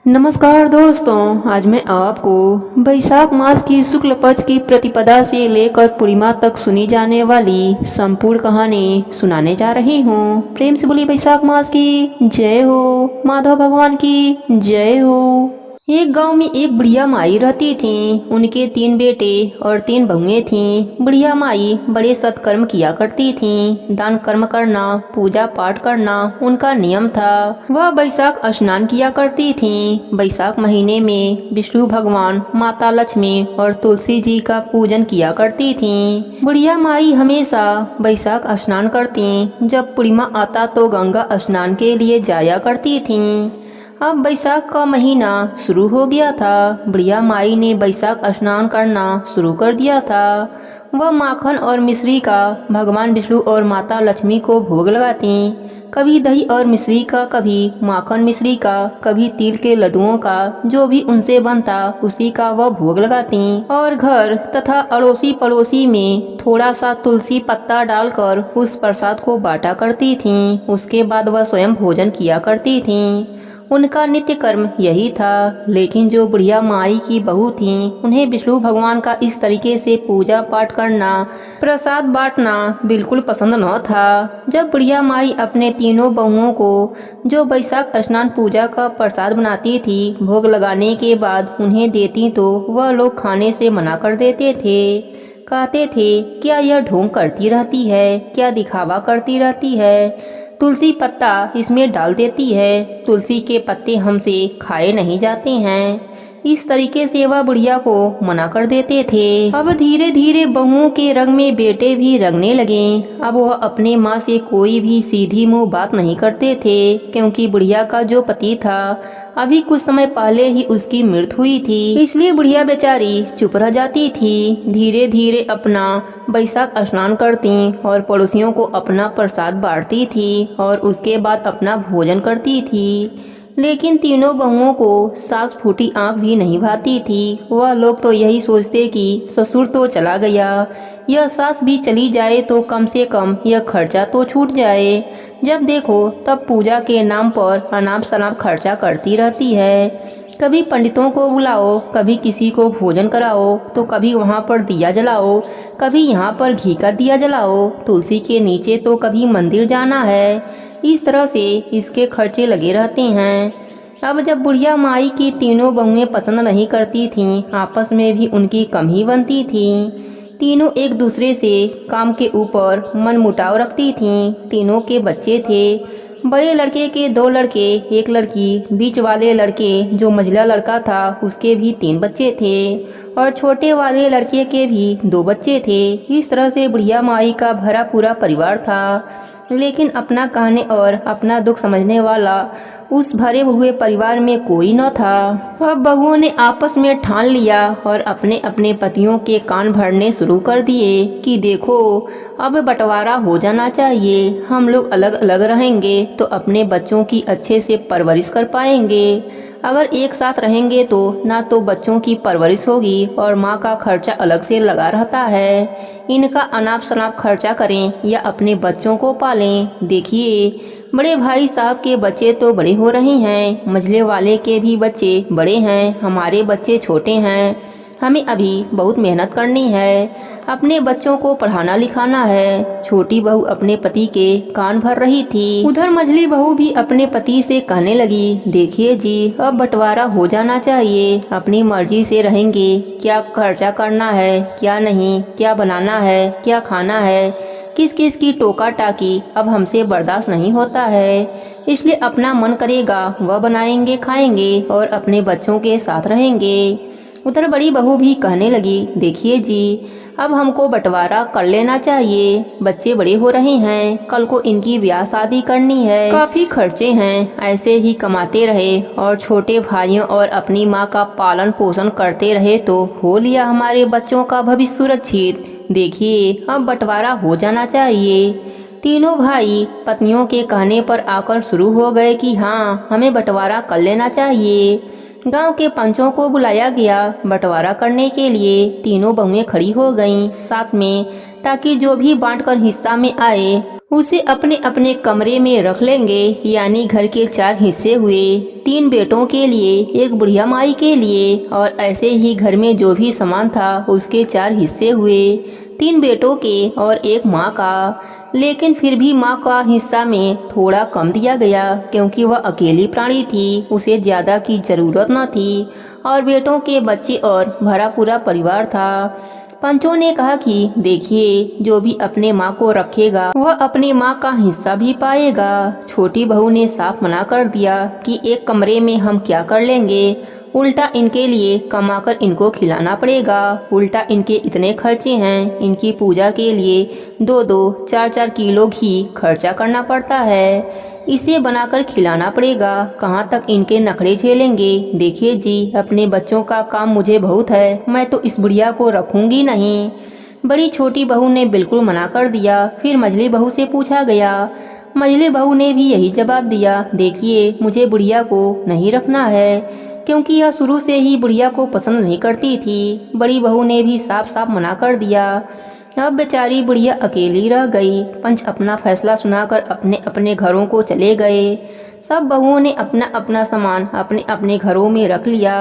नमस्कार दोस्तों, आज मैं आपको वैशाख मास की शुक्ल पक्ष की प्रतिपदा से लेकर पूर्णिमा तक सुनी जाने वाली संपूर्ण कहानी सुनाने जा रही हूँ। प्रेम से बोली वैशाख मास की जय हो, माधव भगवान की जय हो। एक गांव में एक बुढ़िया माई रहती थी। उनके 3 बेटे और 3 बहुएं थीं। बुढ़िया माई बड़े सत्कर्म किया करती थीं। दान कर्म करना, पूजा पाठ करना उनका नियम था। वह वैशाख स्नान किया करती थीं। वैशाख महीने में विष्णु भगवान, माता लक्ष्मी और तुलसी जी का पूजन किया करती थीं। बुढ़िया माई हमेशा वैशाख स्नान करती। जब पूर्णिमा आता तो गंगा स्नान के लिए जाया करती थीं। अब वैशाख का महीना शुरू हो गया था। बुढ़िया माई ने वैशाख स्नान करना शुरू कर दिया था। वह माखन और मिश्री का भगवान विष्णु और माता लक्ष्मी को भोग लगाती। कभी दही और मिश्री का, कभी माखन मिश्री का, कभी तिल के लड्डुओं का, जो भी उनसे बनता उसी का वह भोग लगाती और घर तथा अड़ोसी पड़ोसी में थोड़ा सा तुलसी पत्ता डालकर उस प्रसाद को बांटा करती थीं। उसके बाद वह स्वयं भोजन किया करती थीं। उनका नित्य कर्म यही था। लेकिन जो बुढ़िया माई की बहू थीं, उन्हें विष्णु भगवान का इस तरीके से पूजा पाठ करना, प्रसाद बांटना बिल्कुल पसंद न था। जब बुढ़िया माई अपने तीनों बहुओं को जो वैशाख स्नान पूजा का प्रसाद बनाती थी, भोग लगाने के बाद उन्हें देती तो वह लोग खाने से मना कर देते थे। कहते थे, क्या यह ढोंग करती रहती है, क्या दिखावा करती रहती है, तुलसी पत्ता इसमें डाल देती है, तुलसी के पत्ते हमसे खाए नहीं जाते हैं। इस तरीके से वह बुढ़िया को मना कर देते थे। अब धीरे धीरे बहुओं के रंग में बेटे भी रंगने लगे। अब वह अपने माँ से कोई भी सीधी मुंह बात नहीं करते थे, क्योंकि बुढ़िया का जो पति था अभी कुछ समय पहले ही उसकी मृत्यु हुई थी। इसलिए बुढ़िया बेचारी चुप रह जाती थी। धीरे धीरे अपना वैशाख स्नान करती और पड़ोसियों को अपना प्रसाद बांटती थी और उसके बाद अपना भोजन करती थी। लेकिन तीनों बहुओं को सास फूटी आंख भी नहीं भाती थी। वह लोग तो यही सोचते कि ससुर तो चला गया, यह सास भी चली जाए तो कम से कम यह खर्चा तो छूट जाए। जब देखो तब पूजा के नाम पर अनाप शनाप खर्चा करती रहती है। कभी पंडितों को बुलाओ, कभी किसी को भोजन कराओ, तो कभी वहाँ पर दिया जलाओ, कभी यहाँ पर घी का दिया जलाओ, तुलसी के नीचे तो कभी मंदिर जाना है। इस तरह से इसके खर्चे लगे रहते हैं। अब जब बुढ़िया माई की तीनों बहुएं पसंद नहीं करती थीं, आपस में भी उनकी कम ही बनती थीं। तीनों एक दूसरे से काम के ऊपर मन मुटाव रखती थीं। तीनों के बच्चे थे। बड़े लड़के के 2 लड़के, 1 लड़की। बीच वाले लड़के जो मझला लड़का था उसके भी 3 बच्चे थे और छोटे वाले लड़के के भी 2 बच्चे थे। इस तरह से बुढ़िया माई का भरा पूरा परिवार था। लेकिन अपना कहने और अपना दुख समझने वाला उस भरे हुए परिवार में कोई न था। अब बहुओं ने आपस में ठान लिया और अपने अपने पतियों के कान भरने शुरू कर दिए कि देखो, अब बंटवारा हो जाना चाहिए। हम लोग अलग अलग रहेंगे तो अपने बच्चों की अच्छे से परवरिश कर पाएंगे। अगर एक साथ रहेंगे तो ना तो बच्चों की परवरिश होगी और माँ का खर्चा अलग से लगा रहता है। इनका अनाप शनाप खर्चा करें या अपने बच्चों को पालें। देखिए, बड़े भाई साहब के बच्चे तो बड़े हो रहे हैं, मझले वाले के भी बच्चे बड़े हैं, हमारे बच्चे छोटे हैं। हमें अभी बहुत मेहनत करनी है, अपने बच्चों को पढ़ाना लिखाना है। छोटी बहू अपने पति के कान भर रही थी। उधर मझली बहू भी अपने पति से कहने लगी, देखिए जी, अब बंटवारा हो जाना चाहिए। अपनी मर्जी से रहेंगे, क्या खर्चा करना है, क्या नहीं, क्या बनाना है, क्या खाना है, किस किस की टोका टाकी अब हमसे बर्दाश्त नहीं होता है। इसलिए अपना मन करेगा वह बनाएंगे, खाएंगे और अपने बच्चों के साथ रहेंगे। उधर बड़ी बहू भी कहने लगी, देखिए जी, अब हमको बंटवारा कर लेना चाहिए। बच्चे बड़े हो रहे हैं, कल को इनकी ब्याह शादी करनी है, काफी खर्चे हैं। ऐसे ही कमाते रहे और छोटे भाइयों और अपनी माँ का पालन पोषण करते रहे तो हो लिया हमारे बच्चों का भविष्य सुरक्षित। देखिए, अब बंटवारा हो जाना चाहिए। तीनों भाई पत्नियों के कहने पर आकर शुरू हो गए कि हाँ, हमें बंटवारा कर लेना चाहिए। गांव के पंचों को बुलाया गया बंटवारा करने के लिए। तीनों बहुएं खड़ी हो गईं साथ में, ताकि जो भी बांटकर हिस्सा में आए उसे अपने अपने कमरे में रख लेंगे। यानी घर के 4 हिस्से हुए, 3 बेटों के लिए, एक बुढ़िया माई के लिए, और ऐसे ही घर में जो भी सामान था उसके 4 हिस्से हुए, 3 बेटों के और एक माँ का। लेकिन फिर भी माँ का हिस्सा में थोड़ा कम दिया गया, क्योंकि वह अकेली प्राणी थी, उसे ज़्यादा की ज़रूरत न थी, और बेटों के बच्चे और भरा पूरा परिवार था। पंचों ने कहा कि देखिए, जो भी अपने माँ को रखेगा वह अपनी माँ का हिस्सा भी पाएगा। छोटी बहू ने साफ मना कर दिया कि एक कमरे में हम क्या कर लेंगे, उल्टा इनके लिए कमाकर इनको खिलाना पड़ेगा। उल्टा इनके इतने खर्चे हैं, इनकी पूजा के लिए 2-2, 4-4 किलो घी खर्चा करना पड़ता है, इसे बनाकर खिलाना पड़ेगा। कहाँ तक इनके नखरे झेलेंगे। देखिए जी, अपने बच्चों का काम मुझे बहुत है, मैं तो इस बुढ़िया को रखूंगी नहीं। बड़ी छोटी बहू ने बिल्कुल मना कर दिया। फिर मझली बहू से पूछा गया। मझली बहू ने भी यही जवाब दिया, देखिए, मुझे बुढ़िया को नहीं रखना है, क्योंकि यह शुरू से ही बुढ़िया को पसंद नहीं करती थी। बड़ी बहू ने भी साफ साफ मना कर दिया। अब बेचारी बुढ़िया अकेली रह गई। पंच अपना फैसला सुनाकर अपने अपने घरों को चले गए। सब बहुओं ने अपना अपना सामान अपने अपने घरों में रख लिया।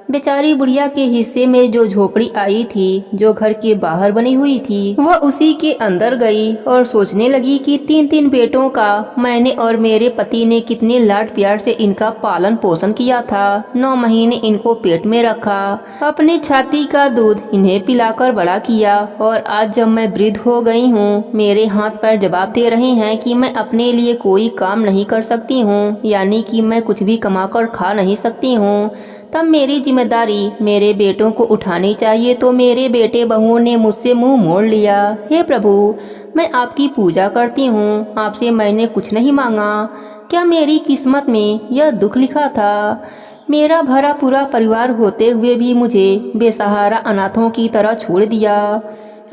बेचारी बुढ़िया के हिस्से में जो झोपड़ी आई थी, जो घर के बाहर बनी हुई थी, वह उसी के अंदर गई और सोचने लगी कि 3-3 बेटों का मैंने और मेरे पति ने कितने लाड प्यार से इनका पालन पोषण किया था। 9 महीने इनको पेट में रखा, अपने छाती का दूध इन्हें पिलाकर बड़ा किया, और आज जब मैं वृद्ध हो गई हूँ, मेरे हाथ पैर जवाब दे रहे हैं कि मैं अपने लिए कोई काम नहीं कर सकती हूँ, यानी कि मैं कुछ भी कमाकर खा नहीं सकती हूँ, तब मेरी जिम्मेदारी मेरे बेटों को उठानी चाहिए। तो मेरे बेटे बहुओं ने मुझसे मुंह मोड़ लिया। हे प्रभु, मैं आपकी पूजा करती हूँ, आपसे मैंने कुछ नहीं मांगा। क्या मेरी किस्मत में यह दुख लिखा था? मेरा भरा पूरा परिवार होते हुए भी मुझे बेसहारा अनाथों की तरह छोड़ दिया।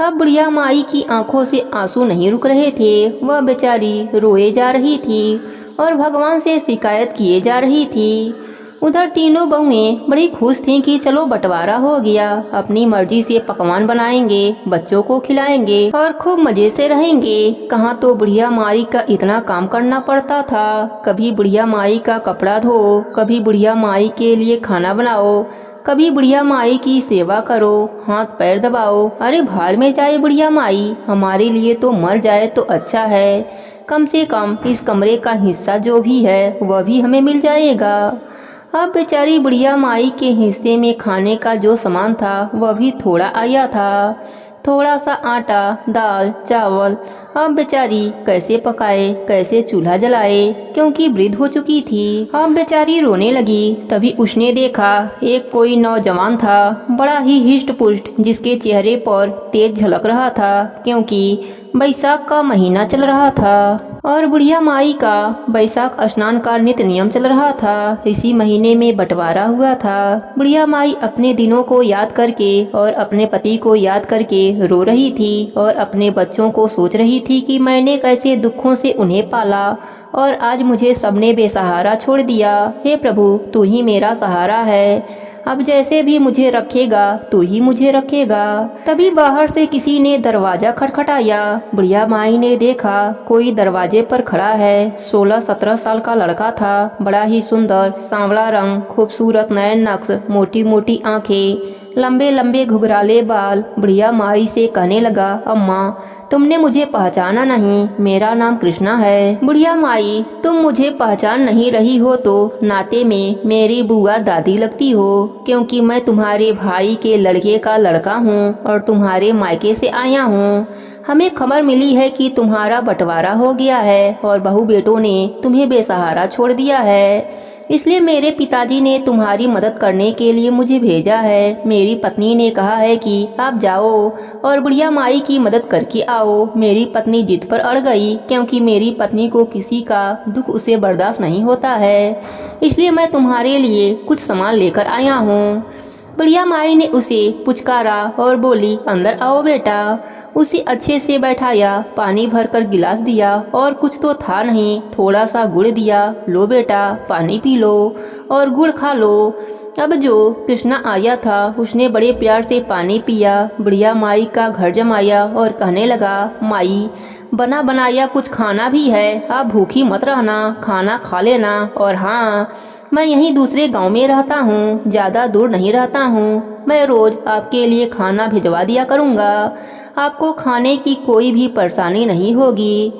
अब बुढ़िया माई की आंखों से आंसू नहीं रुक रहे थे। वह बेचारी रोए जा रही थी और भगवान से शिकायत किए जा रही थी। उधर तीनों बहुएं बड़ी खुश थीं कि चलो बंटवारा हो गया, अपनी मर्जी से पकवान बनाएंगे, बच्चों को खिलाएंगे और खूब मजे से रहेंगे। कहाँ तो बुढ़िया माई का इतना काम करना पड़ता था। कभी बुढ़िया माई का कपड़ा धो, कभी बुढ़िया माई के लिए खाना बनाओ, कभी बुढ़िया माई की सेवा करो, हाथ पैर दबाओ। अरे भाड़ में जाए बुढ़िया माई, हमारे लिए तो मर जाए तो अच्छा है। कम से कम इस कमरे का हिस्सा जो भी है वह भी हमें मिल जाएगा। अब बेचारी बुढ़िया माई के हिस्से में खाने का जो सामान था वह भी थोड़ा आया था, थोड़ा सा आटा, दाल, चावल। अब बेचारी कैसे पकाए, कैसे चूल्हा जलाए, क्योंकि वृद्ध हो चुकी थी। अब बेचारी रोने लगी। तभी उसने देखा एक कोई नौजवान था, बड़ा ही हिष्ट पुष्ट, जिसके चेहरे पर तेज झलक रहा था, क्योंकि बैसाख का महीना चल रहा था और बुढ़िया माई का बैसाख स्नान का नित्य नियम चल रहा था। इसी महीने में बंटवारा हुआ था। बुढ़िया माई अपने दिनों को याद करके और अपने पति को याद करके रो रही थी और अपने बच्चों को सोच रही थी कि मैंने कैसे दुखों से उन्हें पाला और आज मुझे सबने बेसहारा छोड़ दिया। हे प्रभु, तू ही मेरा सहारा है। अब जैसे भी मुझे रखेगा तू ही मुझे रखेगा। तभी बाहर से किसी ने दरवाजा खटखटाया। बुढ़िया माई ने देखा कोई दरवाजे पर खड़ा है। 16-17 साल का लड़का था, बड़ा ही सुंदर, सांवला रंग, खूबसूरत नयन नक्श, मोटी मोटी आंखें, लंबे लंबे घुघराले बाल। बुढ़िया माई से कहने लगा, अम्मा, तुमने मुझे पहचाना नहीं, मेरा नाम कृष्णा है। बुढ़िया माई, तुम मुझे पहचान नहीं रही हो तो नाते में मेरी बुआ दादी लगती हो, क्योंकि मैं तुम्हारे भाई के लड़के का लड़का हूँ और तुम्हारे मायके से आया हूँ। हमें खबर मिली है कि तुम्हारा बंटवारा हो गया है और बहू बेटों ने तुम्हें बेसहारा छोड़ दिया है, इसलिए मेरे पिताजी ने तुम्हारी मदद करने के लिए मुझे भेजा है। मेरी पत्नी ने कहा है कि आप जाओ और बुढ़िया माई की मदद करके आओ। मेरी पत्नी जिद पर अड़ गई, क्योंकि मेरी पत्नी को किसी का दुख उसे बर्दाश्त नहीं होता है, इसलिए मैं तुम्हारे लिए कुछ सामान लेकर आया हूँ। बुढ़िया माई ने उसे पुचकारा और बोली, अंदर आओ बेटा। उसे अच्छे से बैठाया, पानी भरकर गिलास दिया और कुछ तो था नहीं, थोड़ा सा गुड़ दिया, लो बेटा पानी पी लो और गुड़ खा लो। अब जो कृष्णा आया था उसने बड़े प्यार से पानी पिया, बुढ़िया माई का घर जमाया और कहने लगा, माई, बना बनाया कुछ खाना भी है, आप भूखी मत रहना, खाना खा लेना। और हाँ, मैं यहीं दूसरे गांव में रहता हूँ, ज़्यादा दूर नहीं रहता हूँ। मैं रोज़ आपके लिए खाना भिजवा दिया करूँगा, आपको खाने की कोई भी परेशानी नहीं होगी।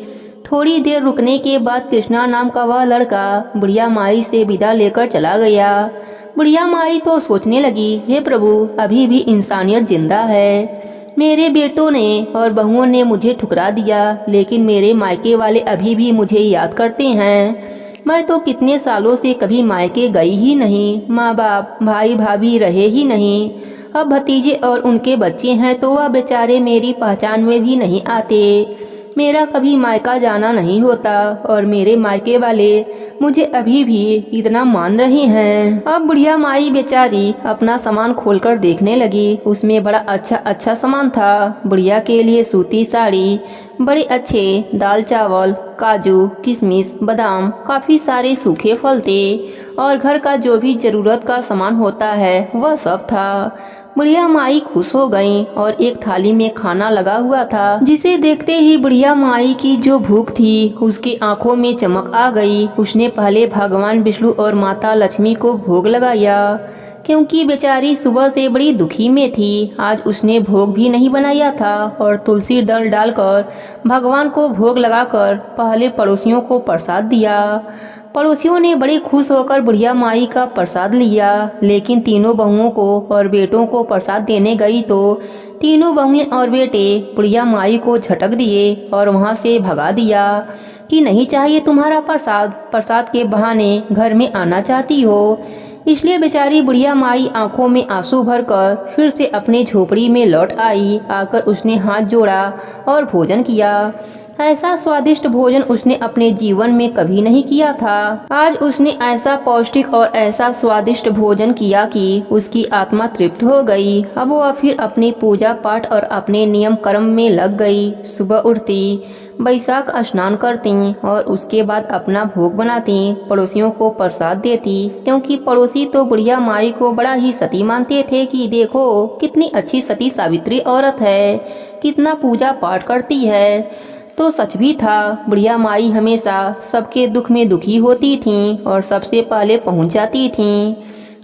थोड़ी देर रुकने के बाद कृष्णा नाम का वह लड़का बुढ़िया माई से विदा लेकर चला गया। बुढ़िया माई तो सोचने लगी, हे प्रभु, अभी भी इंसानियत जिंदा है। मेरे बेटों ने और बहुओं ने मुझे ठुकरा दिया, लेकिन मेरे मायके वाले अभी भी मुझे याद करते हैं। मैं तो कितने सालों से कभी मायके गई ही नहीं, माँ बाप भाई भाभी रहे ही नहीं। अब भतीजे और उनके बच्चे हैं तो वह बेचारे मेरी पहचान में भी नहीं आते। मेरा कभी मायका जाना नहीं होता और मेरे मायके वाले मुझे अभी भी इतना मान रहे हैं। अब बुढ़िया माई बेचारी अपना सामान खोलकर देखने लगी। उसमें बड़ा अच्छा अच्छा सामान था। बुढ़िया के लिए सूती साड़ी, बड़े अच्छे दाल चावल, काजू किशमिश बादाम, काफ़ी सारे सूखे फल थे और घर का जो भी ज़रूरत का सामान होता है वह सब था। बुढ़िया माई खुश हो गईं और एक थाली में खाना लगा हुआ था, जिसे देखते ही बुढ़िया माई की जो भूख थी उसकी आंखों में चमक आ गई। उसने पहले भगवान विष्णु और माता लक्ष्मी को भोग लगाया, क्योंकि बेचारी सुबह से बड़ी दुखी में थी। आज उसने भोग भी नहीं बनाया था और तुलसी दल डालकर भगवान को भोग लगाकर पहले पड़ोसियों को प्रसाद दिया। पड़ोसियों ने बड़े खुश होकर बुढ़िया माई का प्रसाद लिया, लेकिन तीनों बहुओं को और बेटों को प्रसाद देने गई तो तीनों बहुएं और बेटे बुढ़िया माई को झटक दिए और वहां से भगा दिया कि नहीं चाहिए तुम्हारा प्रसाद, प्रसाद के बहाने घर में आना चाहती हो। इसलिए बेचारी बुढ़िया माई आंखों में आंसू भरकर फिर से अपने झोपड़ी में लौट आई। आकर उसने हाथ जोड़ा और भोजन किया। ऐसा स्वादिष्ट भोजन उसने अपने जीवन में कभी नहीं किया था। आज उसने ऐसा पौष्टिक और ऐसा स्वादिष्ट भोजन किया कि उसकी आत्मा तृप्त हो गई। अब वह फिर अपनी पूजा पाठ और अपने नियम कर्म में लग गई। सुबह उठती, बैसाख स्नान करती और उसके बाद अपना भोग बनाती, पड़ोसियों को प्रसाद देती, क्योंकि पड़ोसी तो बुढ़िया माई को बड़ा ही सती मानते थे कि देखो कितनी अच्छी सती सावित्री औरत है, कितना पूजा पाठ करती है। तो सच भी था, बुढ़िया माई हमेशा सबके दुख में दुखी होती थीं और सबसे पहले पहुंच जाती थीं।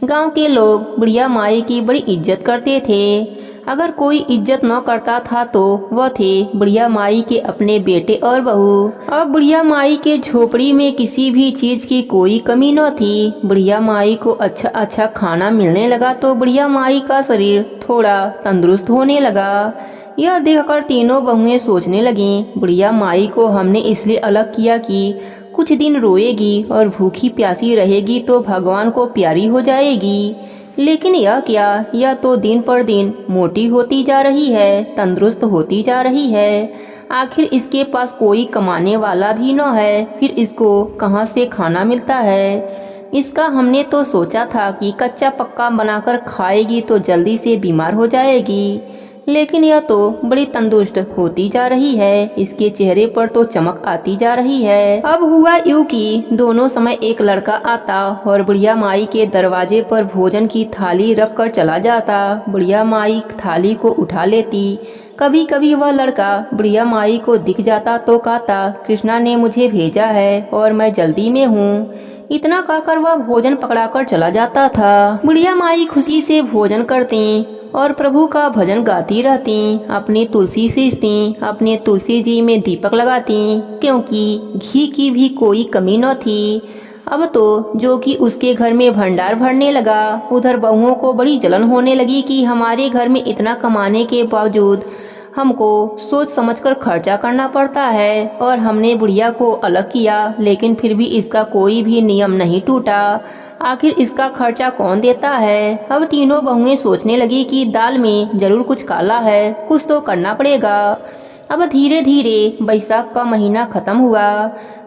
गांव के लोग बुढ़िया माई की बड़ी इज्जत करते थे। अगर कोई इज्जत न करता था तो वह थे बुढ़िया माई के अपने बेटे और बहू। अब बुढ़िया माई के झोपड़ी में किसी भी चीज की कोई कमी न थी। बुढ़िया माई को अच्छा अच्छा खाना मिलने लगा तो बुढ़िया माई का शरीर थोड़ा तंदुरुस्त होने लगा। यह देखकर तीनों बहुएं सोचने लगीं, बुढ़िया माई को हमने इसलिए अलग किया कि कुछ दिन रोएगी और भूखी प्यासी रहेगी तो भगवान को प्यारी हो जाएगी। लेकिन यह क्या, यह तो दिन पर दिन मोटी होती जा रही है, तंदुरुस्त होती जा रही है। आखिर इसके पास कोई कमाने वाला भी न है, फिर इसको कहाँ से खाना मिलता है। इसका हमने तो सोचा था कि कच्चा पक्का बनाकर खाएगी तो जल्दी से बीमार हो जाएगी, लेकिन यह तो बड़ी तंदुरुस्त होती जा रही है। इसके चेहरे पर तो चमक आती जा रही है। अब हुआ यूं कि दोनों समय एक लड़का आता और बुढ़िया माई के दरवाजे पर भोजन की थाली रख कर चला जाता। बुढ़िया माई थाली को उठा लेती। कभी कभी वह लड़का बुढ़िया माई को दिख जाता तो कहता, कृष्णा ने मुझे भेजा है और मैं जल्दी में हूँ। इतना कहकर वह भोजन पकड़ाकर चला जाता था। बुढ़िया माई खुशी से भोजन करती और प्रभु का भजन गाती रहती, अपनी तुलसी सींचती, अपने तुलसी जी में दीपक लगाती, क्योंकि घी की भी कोई कमी न थी। अब तो जो कि उसके घर में भंडार भरने लगा। उधर बहुओं को बड़ी जलन होने लगी कि हमारे घर में इतना कमाने के बावजूद हमको सोच समझकर खर्चा करना पड़ता है और हमने बुढ़िया को अलग किया, लेकिन फिर भी इसका कोई भी नियम नहीं टूटा। आखिर इसका खर्चा कौन देता है। अब तीनों बहुएं सोचने लगी कि दाल में जरूर कुछ काला है, कुछ तो करना पड़ेगा। अब धीरे धीरे बैसाख का महीना खत्म हुआ।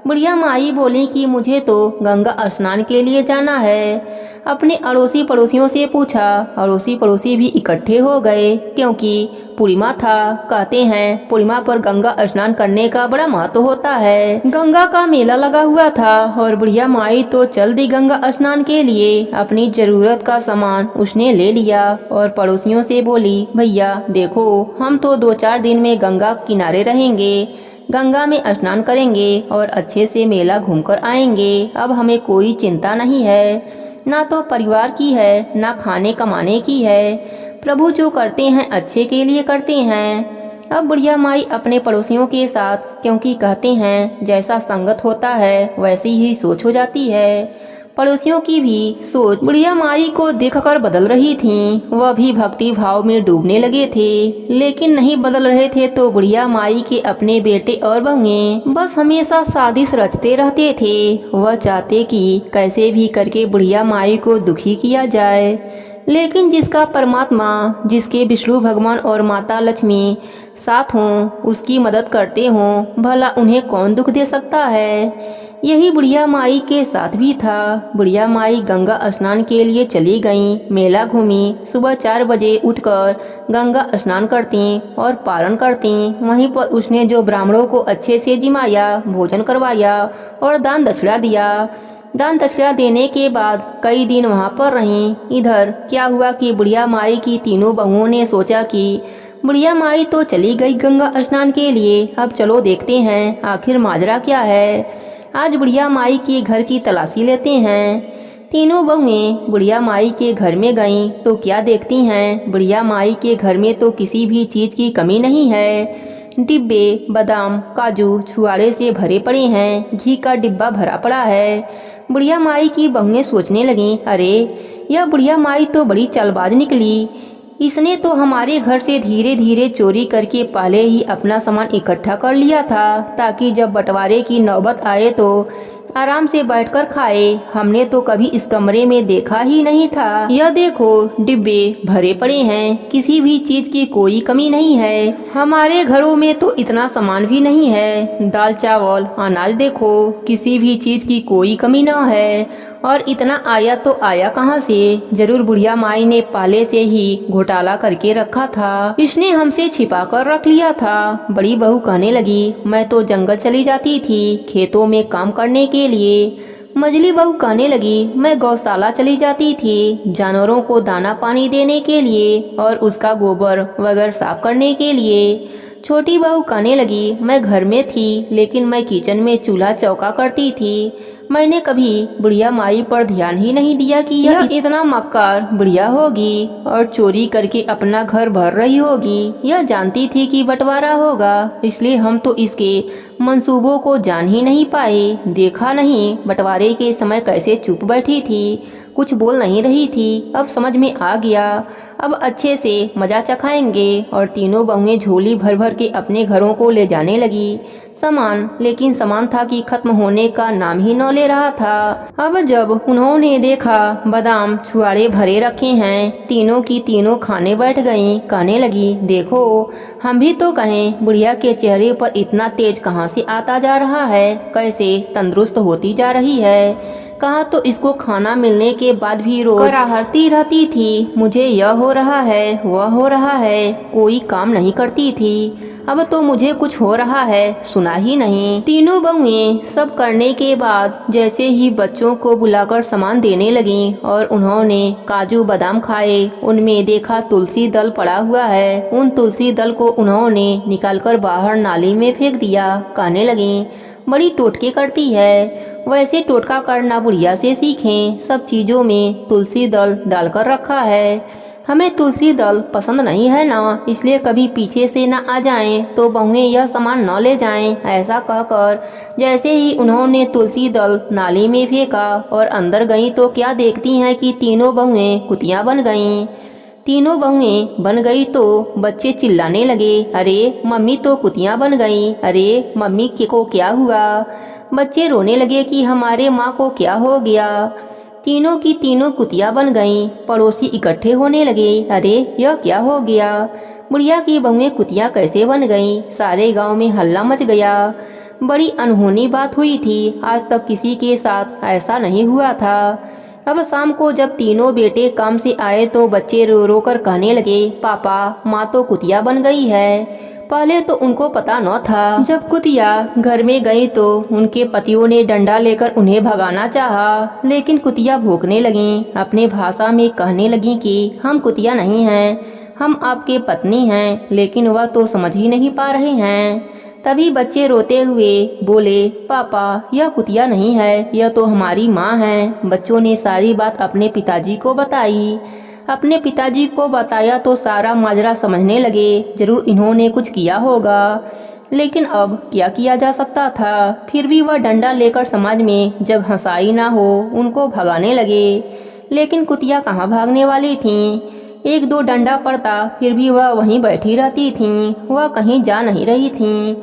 बुढ़िया माई बोली कि मुझे तो गंगा स्नान के लिए जाना है। अपने अड़ोसी पड़ोसियों से पूछा। अड़ोसी पड़ोसी भी इकट्ठे हो गए, क्योंकि पूर्णिमा था। कहते हैं पूर्णिमा पर गंगा स्नान करने का बड़ा महत्व होता है। गंगा का मेला लगा हुआ था और बुढ़िया माई तो चल दी गंगा स्नान के लिए। अपनी जरूरत का सामान उसने ले लिया और पड़ोसियों से बोली, भैया देखो, हम तो 2-4 दिन में गंगा किनारे रहेंगे, गंगा में स्नान करेंगे और अच्छे से मेला घूमकर आएंगे। अब हमें कोई चिंता नहीं है, ना तो परिवार की है, ना खाने कमाने की है। प्रभु जो करते हैं अच्छे के लिए करते हैं। अब बुढ़िया माई अपने पड़ोसियों के साथ, क्योंकि कहते हैं जैसा संगत होता है वैसी ही सोच हो जाती है। पड़ोसियों की भी सोच बुढ़िया माई को देखकर बदल रही थी। वह भी भक्ति भाव में डूबने लगे थे, लेकिन नहीं बदल रहे थे तो बुढ़िया माई के अपने बेटे और बहुएं बस हमेशा साजिश रचते रहते थे। वह चाहते कि कैसे भी करके बुढ़िया माई को दुखी किया जाए, लेकिन जिसका परमात्मा, जिसके विष्णु भगवान और माता लक्ष्मी साथ हों, उसकी मदद करते हों, भला उन्हें कौन दुख दे सकता है। यही बुढ़िया माई के साथ भी था। बुढ़िया माई गंगा स्नान के लिए चली गईं, मेला घूमी। सुबह 4 बजे उठकर गंगा स्नान करती और पारण करती। वहीं पर उसने जो ब्राह्मणों को अच्छे से जिमाया, भोजन करवाया और दान दक्षिणा दिया। दान दक्षिणा देने के बाद कई दिन वहाँ पर रहीं। इधर क्या हुआ कि बुढ़िया माई की तीनों बहुओं ने सोचा कि बुढ़िया माई तो चली गई गंगा स्नान के लिए, अब चलो देखते हैं आखिर माजरा क्या है। आज बुढ़िया माई के घर की तलाशी लेते हैं। तीनों बहुएं बुढ़िया माई के घर में गईं तो क्या देखती हैं, बुढ़िया माई के घर में तो किसी भी चीज़ की कमी नहीं है। डिब्बे बादाम, काजू, छुआरे से भरे पड़े हैं। घी का डिब्बा भरा पड़ा है। बुढ़िया माई की बहुएं सोचने लगीं, अरे यह बुढ़िया माई तो बड़ी चालबाज निकली। इसने तो हमारे घर से धीरे धीरे चोरी करके पहले ही अपना सामान इकट्ठा कर लिया था, ताकि जब बंटवारे की नौबत आए तो आराम से बैठकर खाए। हमने तो कभी इस कमरे में देखा ही नहीं था। यह देखो, डिब्बे भरे पड़े हैं, किसी भी चीज की कोई कमी नहीं है। हमारे घरों में तो इतना सामान भी नहीं है। दाल चावल अनाज देखो, किसी भी चीज की कोई कमी ना है। और इतना आया तो आया कहाँ से? जरूर बुढ़िया माई ने पहले से ही घोटाला करके रखा था। इसने हमसे छिपा कर रख लिया था। बड़ी बहू कहने लगी, मैं तो जंगल चली जाती थी खेतों में काम करने के लिए। मझली बहू कहने लगी, मैं गौशाला चली जाती थी जानवरों को दाना पानी देने के लिए और उसका गोबर वगैरह साफ करने के लिए। छोटी बहू कहने लगी, मैं घर में थी, लेकिन मैं किचन में चूल्हा चौका करती थी। मैंने कभी बुढ़िया माई पर ध्यान ही नहीं दिया कि यह इतना मक्कार बुढ़िया होगी और चोरी करके अपना घर भर रही होगी। यह जानती थी कि बंटवारा होगा, इसलिए हम तो इसके मंसूबों को जान ही नहीं पाए। देखा नहीं बंटवारे के समय कैसे चुप बैठी थी, कुछ बोल नहीं रही थी। अब समझ में आ गया, अब अच्छे से मजा चखाएंगे। और तीनों बहुएं झोली भर भर के अपने घरों को ले जाने लगी सामान, लेकिन सामान था कि खत्म होने का नाम ही न ले रहा था। अब जब उन्होंने देखा बादाम छुआरे भरे रखे हैं, तीनों की तीनों खाने बैठ गईं। कहने लगी, देखो हम भी तो कहें बुढ़िया के चेहरे पर इतना तेज कहाँ से आता जा रहा है, कैसे तंदुरुस्त होती जा रही है। कहा तो इसको खाना मिलने के बाद भी रोज कराहती रहती थी, मुझे यह हो रहा है वह हो रहा है, कोई काम नहीं करती थी। अब तो मुझे कुछ हो रहा है, सुना ही नहीं। तीनों बहुएं सब करने के बाद जैसे ही बच्चों को बुलाकर सामान देने लगीं और उन्होंने काजू बादाम खाए, उनमें देखा तुलसी दल पड़ा हुआ है। उन तुलसी दल को उन्होंने निकालकर बाहर नाली में फेंक दिया। कहने लगीं, बड़ी टोटके करती है, वैसे टोटका करना बुढ़िया से सीखें। सब चीजों में तुलसी दल डालकर रखा है। हमें तुलसी दल पसंद नहीं है ना, इसलिए कभी पीछे से न आ जाएं तो बहुएं यह सामान न ले जाएं। ऐसा कहकर जैसे ही उन्होंने तुलसी दल नाली में फेंका और अंदर गईं तो क्या देखती हैं कि तीनों बहुएं कुतियां बन गईं। तीनों बहुएं बन गई तो बच्चे चिल्लाने लगे, अरे मम्मी तो कुतियां बन गई, अरे मम्मी को क्या हुआ। बच्चे रोने लगे कि हमारे माँ को क्या हो गया। तीनों की तीनों कुतिया बन गईं। पड़ोसी इकट्ठे होने लगे, अरे यह क्या हो गया, बुढ़िया की बहुएं कुतिया कैसे बन गईं। सारे गांव में हल्ला मच गया। बड़ी अनहोनी बात हुई थी, आज तक किसी के साथ ऐसा नहीं हुआ था। अब शाम को जब तीनों बेटे काम से आए तो बच्चे रो रो कर कहने लगे, पापा माँ तो कुतिया बन गई है। पहले तो उनको पता न था। जब कुतिया घर में गई तो उनके पतियों ने डंडा लेकर उन्हें भगाना चाहा, लेकिन कुतिया भौंकने लगीं। अपने भाषा में कहने लगीं कि हम कुतिया नहीं हैं, हम आपके पत्नी हैं। लेकिन वह तो समझ ही नहीं पा रहे हैं। तभी बच्चे रोते हुए बोले, पापा यह कुतिया नहीं है, यह तो हमारी माँ है। बच्चों ने सारी बात अपने पिताजी को बताई। अपने पिताजी को बताया तो सारा माजरा समझने लगे, जरूर इन्होंने कुछ किया होगा। लेकिन अब क्या किया जा सकता था। फिर भी वह डंडा लेकर समाज में जग हंसाई ना हो उनको भगाने लगे। लेकिन कुतिया कहाँ भागने वाली थीं। एक दो डंडा पड़ता फिर भी वह वहीं बैठी रहती थीं। वह कहीं जा नहीं रही थीं।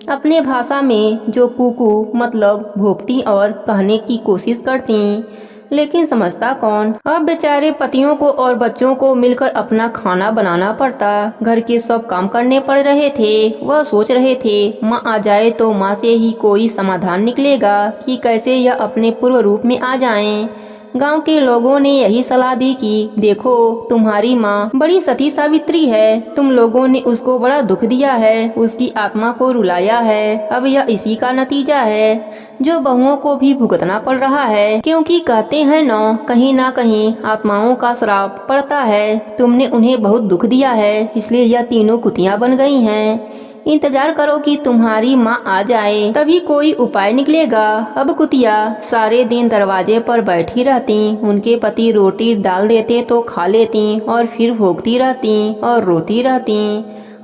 अपने भाषा में जो कुकू मतलब भोंकती और कहने की कोशिश करती, लेकिन समझता कौन। अब बेचारे पतियों को और बच्चों को मिलकर अपना खाना बनाना पड़ता, घर के सब काम करने पड़ रहे थे। वह सोच रहे थे माँ आ जाए तो माँ से ही कोई समाधान निकलेगा कि कैसे यह अपने पूर्व रूप में आ जाएं। गांव के लोगों ने यही सलाह दी कि देखो तुम्हारी माँ बड़ी सती सावित्री है, तुम लोगों ने उसको बड़ा दुख दिया है, उसकी आत्मा को रुलाया है। अब यह इसी का नतीजा है जो बहुओं को भी भुगतना पड़ रहा है, क्योंकि कहते हैं ना कहीं आत्माओं का श्राप पड़ता है। तुमने उन्हें बहुत दुख दिया है, इसलिए यह तीनों कुतियां बन गई हैं। इंतजार करो कि तुम्हारी माँ आ जाए, तभी कोई उपाय निकलेगा। अब कुतिया सारे दिन दरवाजे पर बैठी रहती। उनके पति रोटी डाल देते तो खा लेती और फिर भोंकती रहती और रोती रहती।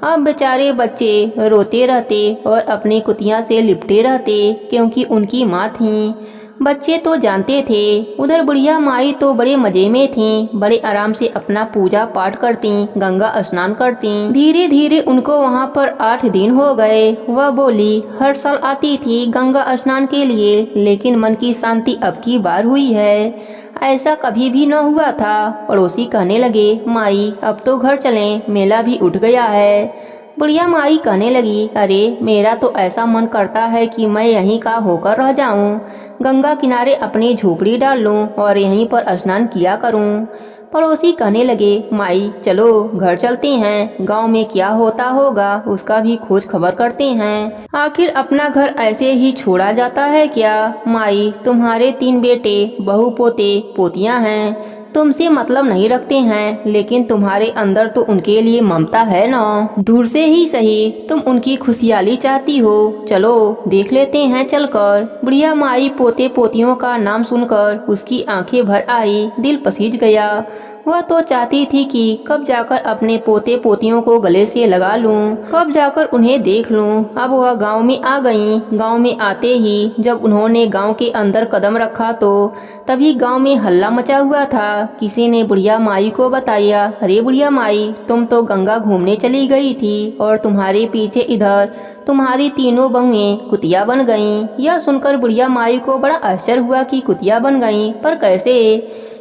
अब बेचारे बच्चे रोते रहते और अपनी कुतिया से लिपटे रहते, क्योंकि उनकी माँ थी। बच्चे तो जानते थे। उधर बुढ़िया माई तो बड़े मजे में थी, बड़े आराम से अपना पूजा पाठ करती, गंगा स्नान करती। धीरे धीरे उनको वहाँ पर 8 दिन हो गए। वह बोली हर साल आती थी गंगा स्नान के लिए, लेकिन मन की शांति अब की बार हुई है, ऐसा कभी भी न हुआ था। पड़ोसी कहने लगे, माई अब तो घर चलें, मेला भी उठ गया है। बुढ़िया माई कहने लगी, अरे मेरा तो ऐसा मन करता है कि मैं यहीं का होकर रह जाऊं, गंगा किनारे अपनी झोपड़ी डाल लूं और यहीं पर स्नान किया करूं। पड़ोसी कहने लगे, माई चलो घर चलते हैं, गांव में क्या होता होगा उसका भी खोज खबर करते हैं। आखिर अपना घर ऐसे ही छोड़ा जाता है क्या। माई तुम्हारे 3 बेटे बहू पोते पोतियां हैं, तुमसे मतलब नहीं रखते हैं, लेकिन तुम्हारे अंदर तो उनके लिए ममता है ना। दूर से ही सही तुम उनकी खुशहाली चाहती हो, चलो देख लेते हैं चलकर। बुढ़िया माई पोते पोतियों का नाम सुनकर उसकी आंखें भर आई, दिल पसीज गया। वह तो चाहती थी कि कब जाकर अपने पोते पोतियों को गले से लगा लूं, कब जाकर उन्हें देख लूं। अब वह गांव में आ गईं। गांव में आते ही जब उन्होंने गांव के अंदर कदम रखा तो तभी गांव में हल्ला मचा हुआ था। किसी ने बुढ़िया माई को बताया, अरे बुढ़िया माई तुम तो गंगा घूमने चली गई थी और तुम्हारे पीछे इधर तुम्हारी तीनों बहुएं कुतिया बन गईं। यह सुनकर बुढ़िया माई को बड़ा आश्चर्य हुआ कि कुतिया बन गईं, पर कैसे,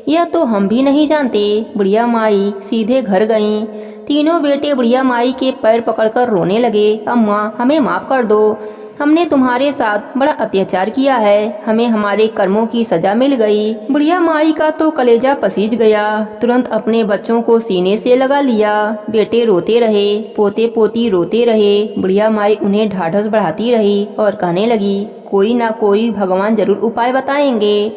यह तो हम भी नहीं जानते। बुढ़िया माई सीधे घर गईं। तीनों बेटे बुढ़िया माई के पैर पकड़कर रोने लगे, अम्मा हमें माफ कर दो, हमने तुम्हारे साथ बड़ा अत्याचार किया है, हमें हमारे कर्मों की सजा मिल गई। बुढ़िया माई का तो कलेजा पसीज गया। तुरंत अपने बच्चों को सीने से लगा लिया। बेटे रोते रहे, पोते पोती रोते रहे। बुढ़िया माई उन्हें ढाढ़स बढ़ाती रही और कहने लगी, कोई ना कोई भगवान जरूर उपाय बताएंगे।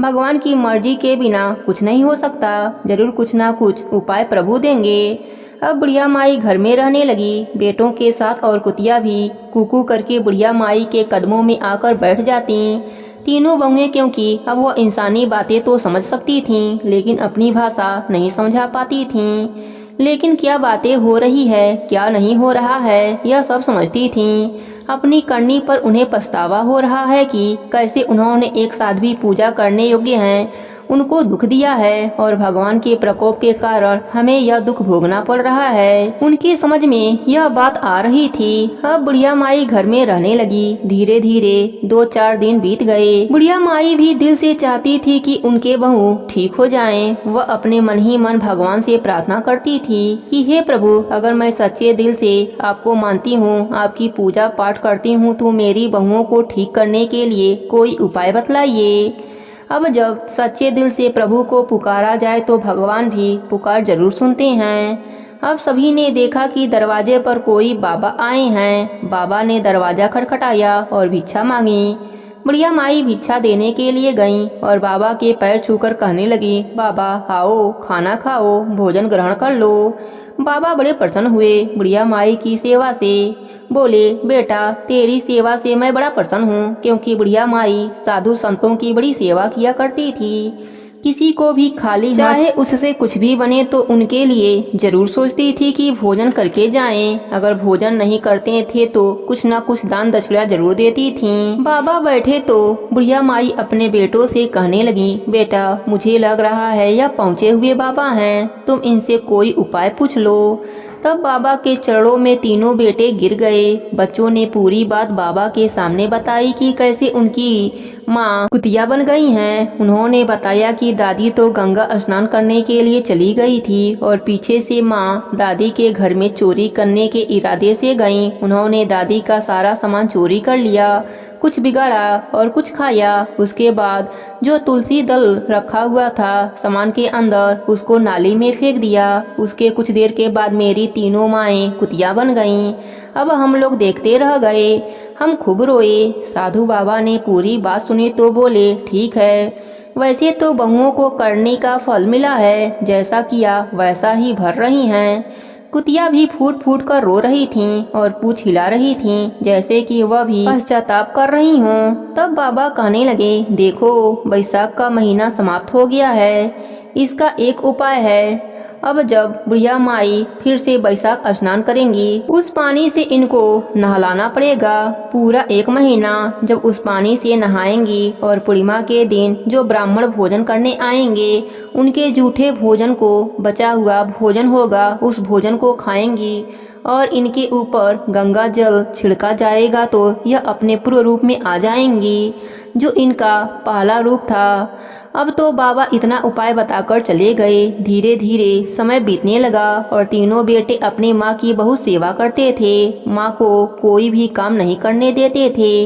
भगवान की मर्जी के बिना कुछ नहीं हो सकता, जरूर कुछ ना कुछ उपाय प्रभु देंगे। अब बुढ़िया माई घर में रहने लगी, बेटों के साथ, और कुतिया भी कुकू करके बुढ़िया माई के कदमों में आकर बैठ जाती। तीनों बहुएं, क्योंकि अब वह इंसानी बातें तो समझ सकती थीं, लेकिन अपनी भाषा नहीं समझा पाती थीं। लेकिन क्या बातें हो रही है, क्या नहीं हो रहा है, यह सब समझती थीं। अपनी करनी पर उन्हें पछतावा हो रहा है कि कैसे उन्होंने एक साध्वी पूजा करने योग्य हैं उनको दुख दिया है, और भगवान के प्रकोप के कारण हमें यह दुख भोगना पड़ रहा है। उनकी समझ में यह बात आ रही थी। अब बुढ़िया माई घर में रहने लगी। धीरे धीरे 2-4 दिन बीत गए। बुढ़िया माई भी दिल से चाहती थी कि उनके बहू ठीक हो जाएं। वह अपने मन ही मन भगवान से प्रार्थना करती थी कि हे प्रभु, अगर मैं सच्चे दिल से आपको मानती हूँ, आपकी पूजा पाठ करती हूँ, तो मेरी बहुओं को ठीक करने के लिए कोई उपाय बतलाइए। अब जब सच्चे दिल से प्रभु को पुकारा जाए तो भगवान भी पुकार जरूर सुनते हैं। अब सभी ने देखा कि दरवाजे पर कोई बाबा आए हैं। बाबा ने दरवाजा खटखटाया और भिक्षा मांगी। बुढ़िया माई भिक्षा देने के लिए गईं और बाबा के पैर छूकर कहने लगी, बाबा आओ, खाना खाओ, भोजन ग्रहण कर लो। बाबा बड़े प्रसन्न हुए बुढ़िया माई की सेवा से। बोले, बेटा तेरी सेवा से मैं बड़ा प्रसन्न हूँ, क्योंकि बुढ़िया माई साधु संतों की बड़ी सेवा किया करती थी। किसी को भी खाली चाहे उससे कुछ भी बने तो उनके लिए जरूर सोचती थी कि भोजन करके जाएं। अगर भोजन नहीं करते थे तो कुछ न कुछ दान दक्षिणा जरूर देती थीं। बाबा बैठे तो बुढ़िया माई अपने बेटों से कहने लगी, बेटा मुझे लग रहा है यह पहुँचे हुए बाबा हैं, तुम इनसे कोई उपाय पूछ लो। तब बाबा के चरणों में तीनों बेटे गिर गए। बच्चों ने पूरी बात बाबा के सामने बताई कि कैसे उनकी माँ कुतिया बन गई हैं। उन्होंने बताया कि दादी तो गंगा स्नान करने के लिए चली गई थी और पीछे से माँ दादी के घर में चोरी करने के इरादे से गईं। उन्होंने दादी का सारा सामान चोरी कर लिया, कुछ बिगाड़ा और कुछ खाया। उसके बाद जो तुलसी दल रखा हुआ था सामान के अंदर, उसको नाली में फेंक दिया। उसके कुछ देर के बाद मेरी तीनों माएँ कुतिया बन गईं। अब हम लोग देखते रह गए, हम खूब रोए। साधु बाबा ने पूरी बात सुनी तो बोले, ठीक है, वैसे तो बहुओं को करने का फल मिला है, जैसा किया वैसा ही भर रही हैं। कुतिया भी फूट फूट कर रो रही थीं और पूछ हिला रही थीं, जैसे कि वह भी पश्चाताप कर रही हों। तब बाबा कहने लगे, देखो बैसाख का महीना समाप्त हो गया है, इसका एक उपाय है। अब जब बुढ़िया माई फिर से बैसाख स्नान करेंगी, उस पानी से इनको नहलाना पड़ेगा पूरा 1 महीना। जब उस पानी से नहाएंगी और पूर्णिमा के दिन जो ब्राह्मण भोजन करने आएंगे, उनके जूठे भोजन को बचा हुआ भोजन होगा, उस भोजन को खाएंगी और इनके ऊपर गंगा जल छिड़का जाएगा तो यह अपने पूर्व रूप में आ जाएंगी, जो इनका पहला रूप था। अब तो बाबा इतना उपाय बताकर चले गए। धीरे धीरे समय बीतने लगा और तीनों बेटे अपनी माँ की बहुत सेवा करते थे। माँ को कोई भी काम नहीं करने देते थे,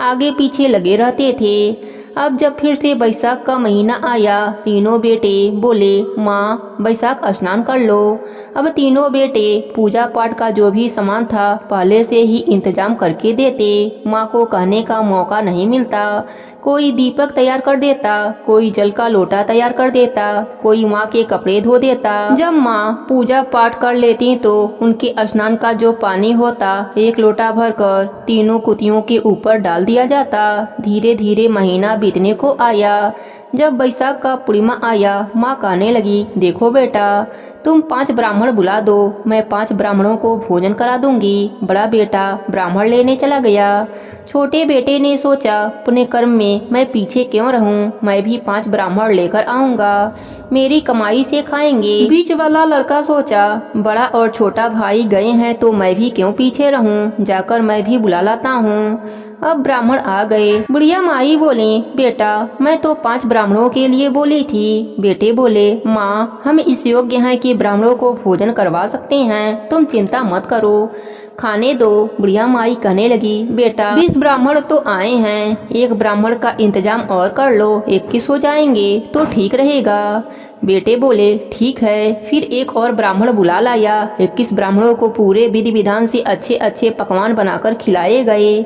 आगे पीछे लगे रहते थे। अब जब फिर से बैसाख का महीना आया, तीनों बेटे बोले, माँ बैसाख स्नान कर लो। अब तीनों बेटे पूजा पाठ का जो भी सामान था पहले से ही इंतजाम करके देते। माँ को कहने का मौका नहीं मिलता। कोई दीपक तैयार कर देता, कोई जल का लोटा तैयार कर देता, कोई माँ के कपड़े धो देता। जब माँ पूजा पाठ कर लेती तो उनके स्नान का जो पानी होता 1 लोटा भरकर तीनों कुतियों के ऊपर डाल दिया जाता। धीरे धीरे महीना बीतने को आया। जब बैसाख का पूर्णिमा आया, माँ कहने लगी, देखो बेटा तुम 5 ब्राह्मण बुला दो, मैं 5 ब्राह्मणों को भोजन करा दूंगी। बड़ा बेटा ब्राह्मण लेने चला गया। छोटे बेटे ने सोचा, पुण्य कर्म में मैं पीछे क्यों रहूं, मैं भी 5 ब्राह्मण लेकर आऊंगा, मेरी कमाई से खाएंगे। बीच वाला लड़का सोचा, बड़ा और छोटा भाई गए हैं तो मैं भी क्यों पीछे रहूं, जाकर मैं भी बुला लाता हूँ। अब ब्राह्मण आ गए। बुढ़िया माई बोली, बेटा मैं तो 5 ब्राह्मणों के लिए बोली थी। बेटे बोले, माँ हम इस योग्य हैं कि ब्राह्मणों को भोजन करवा सकते हैं, तुम चिंता मत करो, खाने दो। बुढ़िया माई कहने लगी, बेटा 20 ब्राह्मण तो आए हैं, 1 ब्राह्मण का इंतजाम और कर लो, 21 हो जाएंगे तो ठीक रहेगा। बेटे बोले, ठीक है। फिर 1 और ब्राह्मण बुला लाया। 21 ब्राह्मणों को पूरे विधि विधान से अच्छे अच्छे पकवान बनाकर खिलाए गए।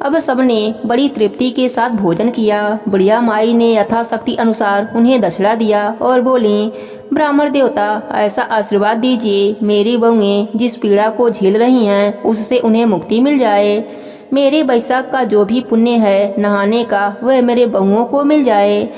अब सबने बड़ी तृप्ति के साथ भोजन किया। बुढ़िया माई ने यथाशक्ति अनुसार उन्हें दक्षिणा दिया और बोली, ब्राह्मण देवता ऐसा आशीर्वाद दीजिए, मेरी बहुएं जिस पीड़ा को झेल रही हैं उससे उन्हें मुक्ति मिल जाए। मेरे बैसाख का जो भी पुण्य है नहाने का, वह मेरे बहुओं को मिल जाए।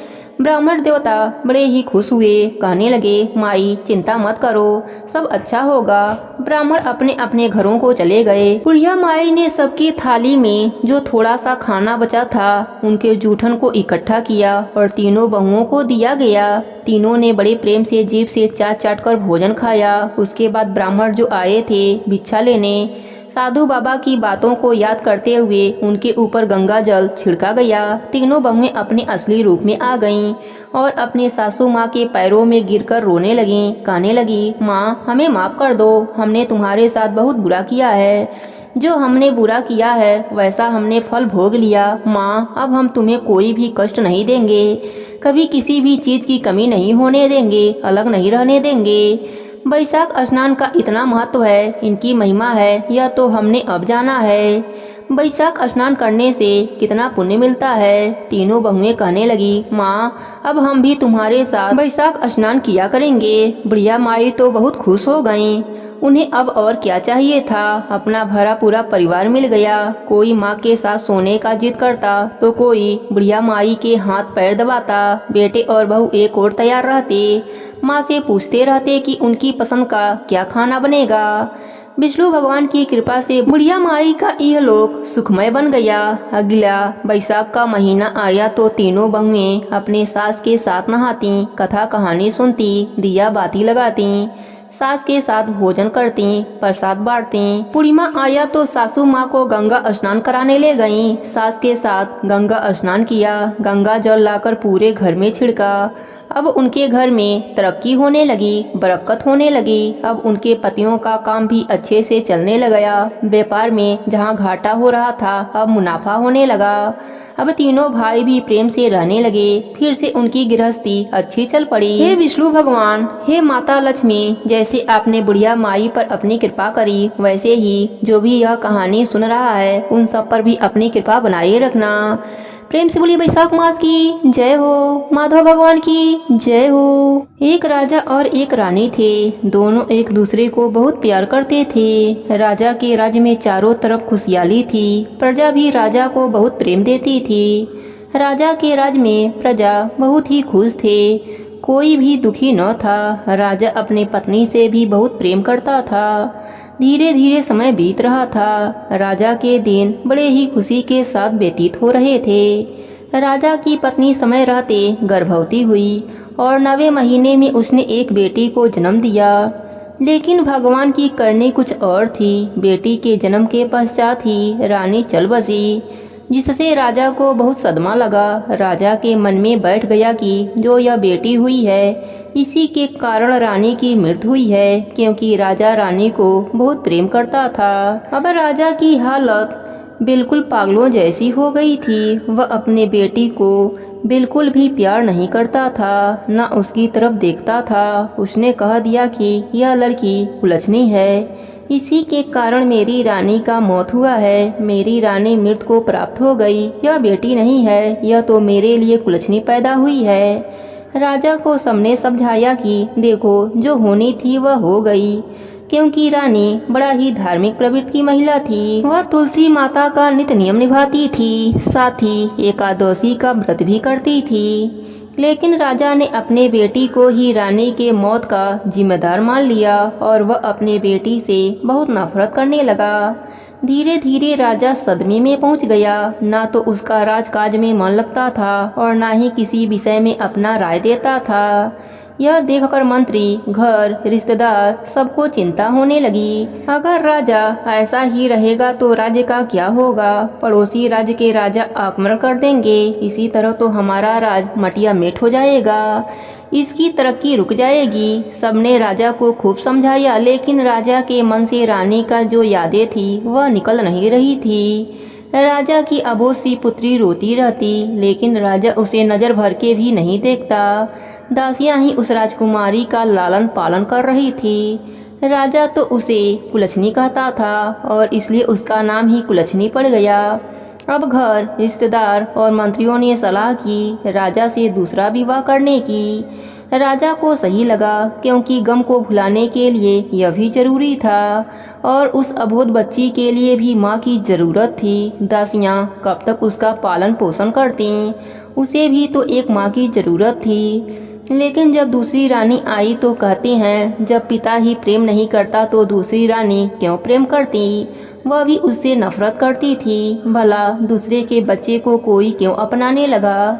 ब्राह्मण देवता बड़े ही खुश हुए, कहने लगे, माई चिंता मत करो, सब अच्छा होगा। ब्राह्मण अपने अपने घरों को चले गए। बुढ़िया माई ने सबकी थाली में जो थोड़ा सा खाना बचा था उनके जूठन को इकट्ठा किया और तीनों बहुओं को दिया गया। तीनों ने बड़े प्रेम से जीभ से चाट चाट कर भोजन खाया। उसके बाद ब्राह्मण जो आए थे भिक्षा लेने, साधु बाबा की बातों को याद करते हुए उनके ऊपर गंगा जल छिड़का गया। तीनों बहुएं अपने असली रूप में आ गईं और अपने सासू माँ के पैरों में गिरकर रोने लगीं। कहने लगी, माँ हमें माफ कर दो, हमने तुम्हारे साथ बहुत बुरा किया है। जो हमने बुरा किया है वैसा हमने फल भोग लिया। माँ अब हम तुम्हें कोई भी कष्ट नहीं देंगे, कभी किसी भी चीज की कमी नहीं होने देंगे, अलग नहीं रहने देंगे। वैशाख स्नान का इतना महत्व है, इनकी महिमा है, यह तो हमने अब जाना है। वैशाख स्नान करने से कितना पुण्य मिलता है। तीनों बहुएं कहने लगी, माँ अब हम भी तुम्हारे साथ वैशाख स्नान किया करेंगे। बुढ़िया माई तो बहुत खुश हो गईं। उन्हें अब और क्या चाहिए था। अपना भरा पूरा परिवार मिल गया। कोई माँ के साथ सोने का जिद करता तो कोई बुढ़िया माई के हाथ पैर दबाता। बेटे और बहू एक और तैयार रहते, माँ से पूछते रहते कि उनकी पसंद का क्या खाना बनेगा। विष्णु भगवान की कृपा से बुढ़िया माई का यह लोक सुखमय बन गया। अगला वैशाख का महीना आया तो तीनों बहुएं अपने सास के साथ नहाती, कथा कहानी सुनती, दिया बाती लगाती, सास के साथ भोजन करती, प्रसाद बांटती। पूर्णिमा आया तो सासू माँ को गंगा स्नान कराने ले गईं। सास के साथ गंगा स्नान किया, गंगा जल लाकर पूरे घर में छिड़का। अब उनके घर में तरक्की होने लगी, बरकत होने लगी। अब उनके पतियों का काम भी अच्छे से चलने लगा। व्यापार में जहाँ घाटा हो रहा था अब मुनाफा होने लगा। अब तीनों भाई भी प्रेम से रहने लगे। फिर से उनकी गृहस्थी अच्छी चल पड़ी। हे विष्णु भगवान, हे माता लक्ष्मी, जैसे आपने बुढ़िया माई पर अपनी कृपा करी, वैसे ही जो भी यह कहानी सुन रहा है उन सब पर भी अपनी कृपा बनाए रखना। प्रेम से बोलिए वैशाख मास की जय हो, माधव भगवान की जय हो। एक राजा और एक रानी थे। दोनों एक दूसरे को बहुत प्यार करते थे। राजा के राज्य में चारों तरफ खुशहाली थी। प्रजा भी राजा को बहुत प्रेम देती थी। राजा के राज्य में प्रजा बहुत ही खुश थे। कोई भी दुखी न था। राजा अपनी पत्नी से भी बहुत प्रेम करता था। धीरे धीरे समय बीत रहा था। राजा के दिन बड़े ही खुशी के साथ व्यतीत हो रहे थे। राजा की पत्नी समय रहते गर्भवती हुई और 9वें महीने में उसने एक बेटी को जन्म दिया। लेकिन भगवान की करनी कुछ और थी। बेटी के जन्म के पश्चात ही रानी चल बसी, जिससे राजा को बहुत सदमा लगा। राजा के मन में बैठ गया कि जो यह बेटी हुई है इसी के कारण रानी की मृत्यु हुई है, क्योंकि राजा रानी को बहुत प्रेम करता था। अब राजा की हालत बिल्कुल पागलों जैसी हो गई थी। वह अपने बेटी को बिल्कुल भी प्यार नहीं करता था, न उसकी तरफ देखता था। उसने कह दिया कि यह लड़की कुलच्छनी है, इसी के कारण मेरी रानी का मौत हुआ है। मेरी रानी मृत्यु को प्राप्त हो गई। यह बेटी नहीं है, यह तो मेरे लिए कुलच्छनी पैदा हुई है। राजा को सबने समझाया कि देखो जो होनी थी वह हो गई, क्योंकि रानी बड़ा ही धार्मिक प्रवृत्ति की महिला थी। वह तुलसी माता का नित्य नियम निभाती थी, साथ ही एकादशी का व्रत भी करती थी। लेकिन राजा ने अपने बेटी को ही रानी के मौत का जिम्मेदार मान लिया और वह अपने बेटी से बहुत नफरत करने लगा। धीरे धीरे राजा सदमे में पहुंच गया। ना तो उसका राजकाज में मन लगता था और ना ही किसी विषय में अपना राय देता था। यह देखकर मंत्री, घर, रिश्तेदार सबको चिंता होने लगी। अगर राजा ऐसा ही रहेगा तो राज्य का क्या होगा। पड़ोसी राज्य के राजा आक्रमण कर देंगे। इसी तरह तो हमारा राज मटिया मेट हो जाएगा, इसकी तरक्की रुक जाएगी। सबने राजा को खूब समझाया, लेकिन राजा के मन से रानी का जो यादें थी वह निकल नहीं रही थी। राजा की अबोध सी पुत्री रोती रहती, लेकिन राजा उसे नजर भर के भी नहीं देखता। दासियां ही उस राजकुमारी का लालन पालन कर रही थी। राजा तो उसे कुलच्छनी कहता था और इसलिए उसका नाम ही कुलच्छनी पड़ गया। अब घर, रिश्तेदार और मंत्रियों ने सलाह की राजा से दूसरा विवाह करने की। राजा को सही लगा, क्योंकि गम को भुलाने के लिए यह भी जरूरी था और उस अबोध बच्ची के लिए भी माँ की जरूरत थी। दासियाँ कब तक उसका पालन पोषण करती, उसे भी तो एक माँ की जरूरत थी। लेकिन जब दूसरी रानी आई तो कहते हैं जब पिता ही प्रेम नहीं करता तो दूसरी रानी क्यों प्रेम करती। वह भी उससे नफरत करती थी। भला दूसरे के बच्चे को कोई क्यों अपनाने लगा।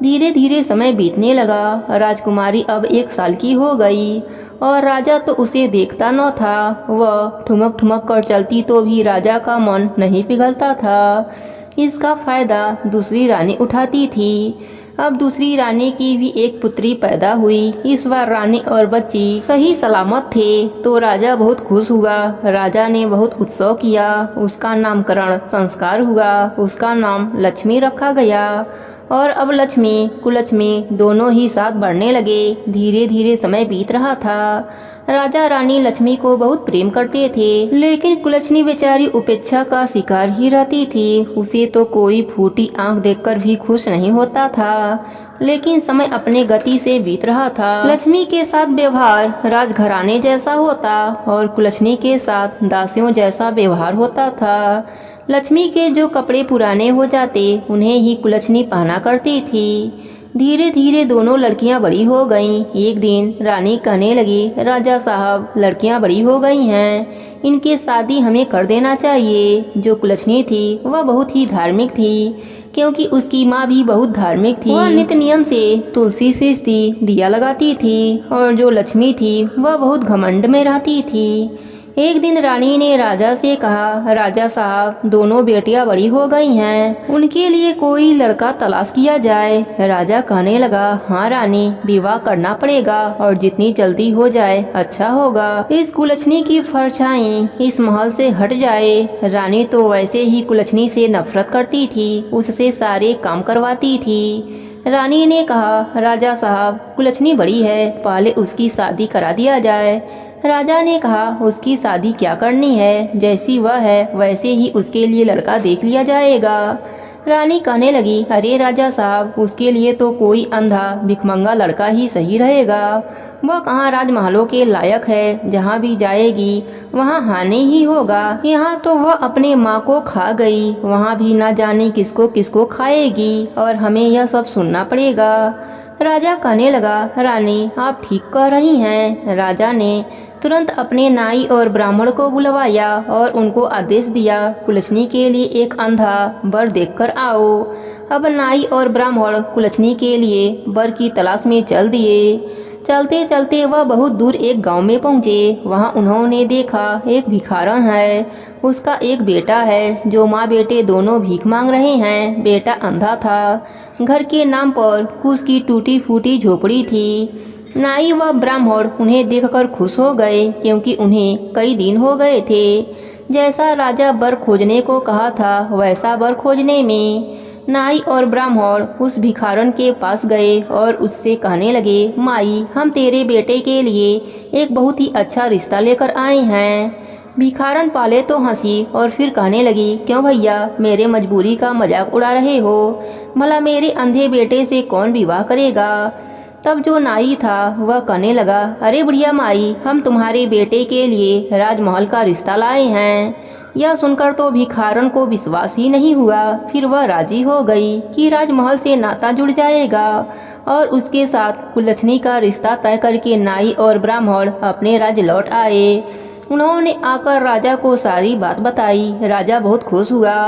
धीरे धीरे समय बीतने लगा। राजकुमारी अब 1 साल की हो गई और राजा तो उसे देखता न था। वह ठुमक ठुमक कर चलती तो भी राजा का मन नहीं पिघलता था। इसका फायदा दूसरी रानी उठाती थी। अब दूसरी रानी की भी एक पुत्री पैदा हुई। इस बार रानी और बच्ची सही सलामत थे तो राजा बहुत खुश हुआ। राजा ने बहुत उत्सव किया। उसका नामकरण संस्कार हुआ। उसका नाम लक्ष्मी रखा गया और अब लक्ष्मी कुलक्ष्मी दोनों ही साथ बढ़ने लगे। धीरे धीरे समय बीत रहा था। राजा रानी लक्ष्मी को बहुत प्रेम करते थे, लेकिन कुलक्ष्मी बेचारी उपेक्षा का शिकार ही रहती थी। उसे तो कोई फूटी आंख देखकर भी खुश नहीं होता था। लेकिन समय अपने गति से बीत रहा था। लक्ष्मी के साथ व्यवहार राजघराने जैसा होता और कुलक्ष्मी के साथ दासियों जैसा व्यवहार होता था। लक्ष्मी के जो कपड़े पुराने हो जाते उन्हें ही कुलक्ष्मी पहना करती थी। धीरे धीरे दोनों लड़कियां बड़ी हो गईं। एक दिन रानी कहने लगी, राजा साहब लड़कियां बड़ी हो गई हैं, इनकी शादी हमें कर देना चाहिए। जो कुलक्ष्मी थी वह बहुत ही धार्मिक थी, क्योंकि उसकी माँ भी बहुत धार्मिक थी। वह नित्य नियम से तुलसी से दिया लगाती थी। और जो लक्ष्मी थी वह बहुत घमंड में रहती थी। एक दिन रानी ने राजा से कहा, राजा साहब दोनों बेटियां बड़ी हो गई हैं, उनके लिए कोई लड़का तलाश किया जाए। राजा कहने लगा, हाँ रानी, विवाह करना पड़ेगा और जितनी जल्दी हो जाए अच्छा होगा। इस कुलक्ष्मी की परछाई इस महल से हट जाए। रानी तो वैसे ही कुलक्ष्मी से नफरत करती थी, उससे सारे काम करवाती थी। रानी ने कहा, राजा साहब कुलक्ष्मी बड़ी है, पहले उसकी शादी करा दिया जाए। राजा ने कहा, उसकी शादी क्या करनी है, जैसी वह है वैसे ही उसके लिए लड़का देख लिया जाएगा। रानी कहने लगी, अरे राजा साहब उसके लिए तो कोई अंधा भिखमंगा लड़का ही सही रहेगा। वह कहाँ राजमहलों के लायक है, जहाँ भी जाएगी वहाँ हानि ही होगा। यहाँ तो वह अपने माँ को खा गई, वहाँ भी ना जाने किसको किसको खाएगी और हमें यह सब सुनना पड़ेगा। राजा कहने लगा, रानी आप ठीक कह रही हैं। राजा ने तुरंत अपने नाई और ब्राह्मण को बुलवाया और उनको आदेश दिया, कुलक्ष्मी के लिए एक अंधा वर देखकर आओ। अब नाई और ब्राह्मण कुलक्ष्मी के लिए वर की तलाश में चल दिए। चलते चलते वह बहुत दूर एक गांव में पहुंचे। वहां उन्होंने देखा एक भिखारन है, उसका एक बेटा है जो माँ बेटे दोनों भीख मांग रहे हैं। बेटा अंधा था, घर के नाम पर उसकी टूटी फूटी झोपड़ी थी। नाई व ब्राह्मण उन्हें देखकर खुश हो गए, क्योंकि उन्हें कई दिन हो गए थे। जैसा राजा वर खोजने को कहा था वैसा वर खोजने में नाई और ब्राह्मण उस भिखारन के पास गए और उससे कहने लगे, माई हम तेरे बेटे के लिए एक बहुत ही अच्छा रिश्ता लेकर आए हैं। भिखारन पाले तो हंसी और फिर कहने लगी, क्यों भैया मेरे मजबूरी का मजाक उड़ा रहे हो, भला मेरे अंधे बेटे से कौन विवाह करेगा। तब जो नाई था वह कहने लगा, अरे बुढ़िया माई हम तुम्हारे बेटे के लिए राजमहल का रिश्ता लाए हैं। यह सुनकर तो भिखारन को विश्वास ही नहीं हुआ। फिर वह राजी हो गई कि राजमहल से नाता जुड़ जाएगा और उसके साथ कुलक्ष्मी का रिश्ता तय करके नाई और ब्राह्मण अपने राज्य लौट आए। उन्होंने आकर राजा को सारी बात बताई। राजा बहुत खुश हुआ।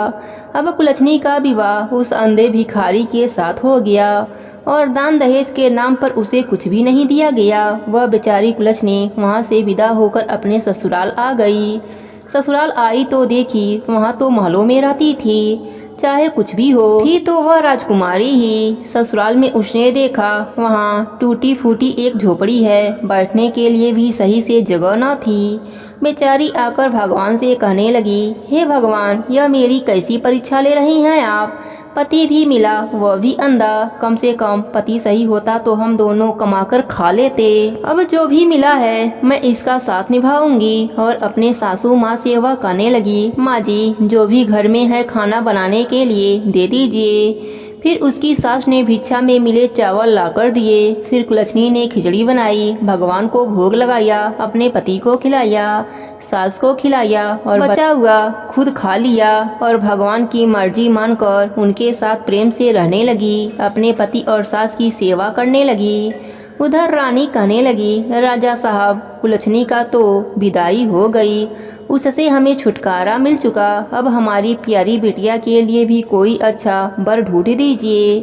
अब कुलक्ष्मी का विवाह उस अंधे भिखारी के साथ हो गया और दान दहेज के नाम पर उसे कुछ भी नहीं दिया गया। वह बेचारी कुलक्ष्मी वहाँ से विदा होकर अपने ससुराल आ गई। ससुराल आई तो देखी वहाँ तो महलों में रहती थी, चाहे कुछ भी हो थी तो वह राजकुमारी ही। ससुराल में उसने देखा वहाँ टूटी फूटी एक झोपड़ी है, बैठने के लिए भी सही से जगह न थी। बेचारी आकर भगवान से कहने लगी, हे भगवान यह मेरी कैसी परीक्षा ले रही हैं आप। पति भी मिला वह भी अंधा, कम से कम पति सही होता तो हम दोनों कमाकर खा लेते। अब जो भी मिला है मैं इसका साथ निभाऊंगी। और अपने सासू माँ से वह कहने लगी, माँ जी जो भी घर में है खाना बनाने के लिए दे दीजिए। फिर उसकी सास ने भिक्षा में मिले चावल लाकर दिए। फिर कुलक्ष्मी ने खिचड़ी बनाई, भगवान को भोग लगाया, अपने पति को खिलाया, सास को खिलाया और बचा हुआ खुद खा लिया और भगवान की मर्जी मानकर उनके साथ प्रेम से रहने लगी। अपने पति और सास की सेवा करने लगी। उधर रानी कहने लगी, राजा साहब कुलक्ष्मी का तो विदाई हो गई, उससे हमें छुटकारा मिल चुका। अब हमारी प्यारी बिटिया के लिए भी कोई अच्छा वर ढूंढ दीजिए।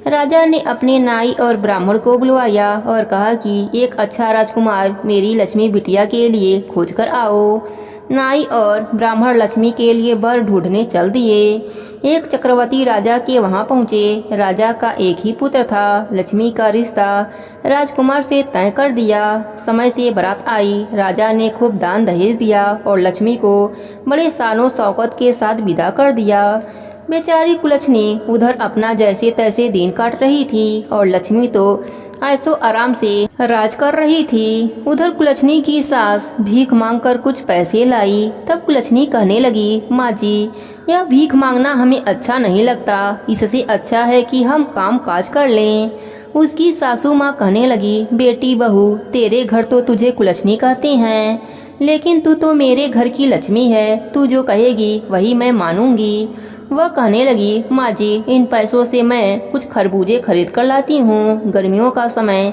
राजा ने अपने नाई और ब्राह्मण को बुलवाया और कहा कि एक अच्छा राजकुमार मेरी लक्ष्मी बिटिया के लिए खोज कर आओ। नाई और ब्राह्मण लक्ष्मी के लिए वर ढूंढने चल दिए। एक चक्रवर्ती राजा के वहां पहुंचे। राजा का एक ही पुत्र था। लक्ष्मी का रिश्ता राजकुमार से तय कर दिया। समय से बारात आई। राजा ने खूब दान दहेज दिया और लक्ष्मी को बड़े शानो शौकत के साथ विदा कर दिया। बेचारी कुलछनी उधर अपना जैसे तैसे दिन काट रही थी और लक्ष्मी तो ऐसो आराम से राज कर रही थी। उधर कुलछनी की सास भीख मांगकर कुछ पैसे लाई। तब कुलछनी कहने लगी, माँ जी, यह भीख मांगना हमें अच्छा नहीं लगता, इससे अच्छा है कि हम काम काज कर लें। उसकी सासू माँ कहने लगी, बेटी बहू, तेरे घर तो तुझे कुलछनी कहते हैं, लेकिन तू तो मेरे घर की लक्ष्मी है, तू जो कहेगी वही मैं मानूंगी। वह कहने लगी, माँ जी, इन पैसों से मैं कुछ खरबूजे खरीद कर लाती हूँ। गर्मियों का समय,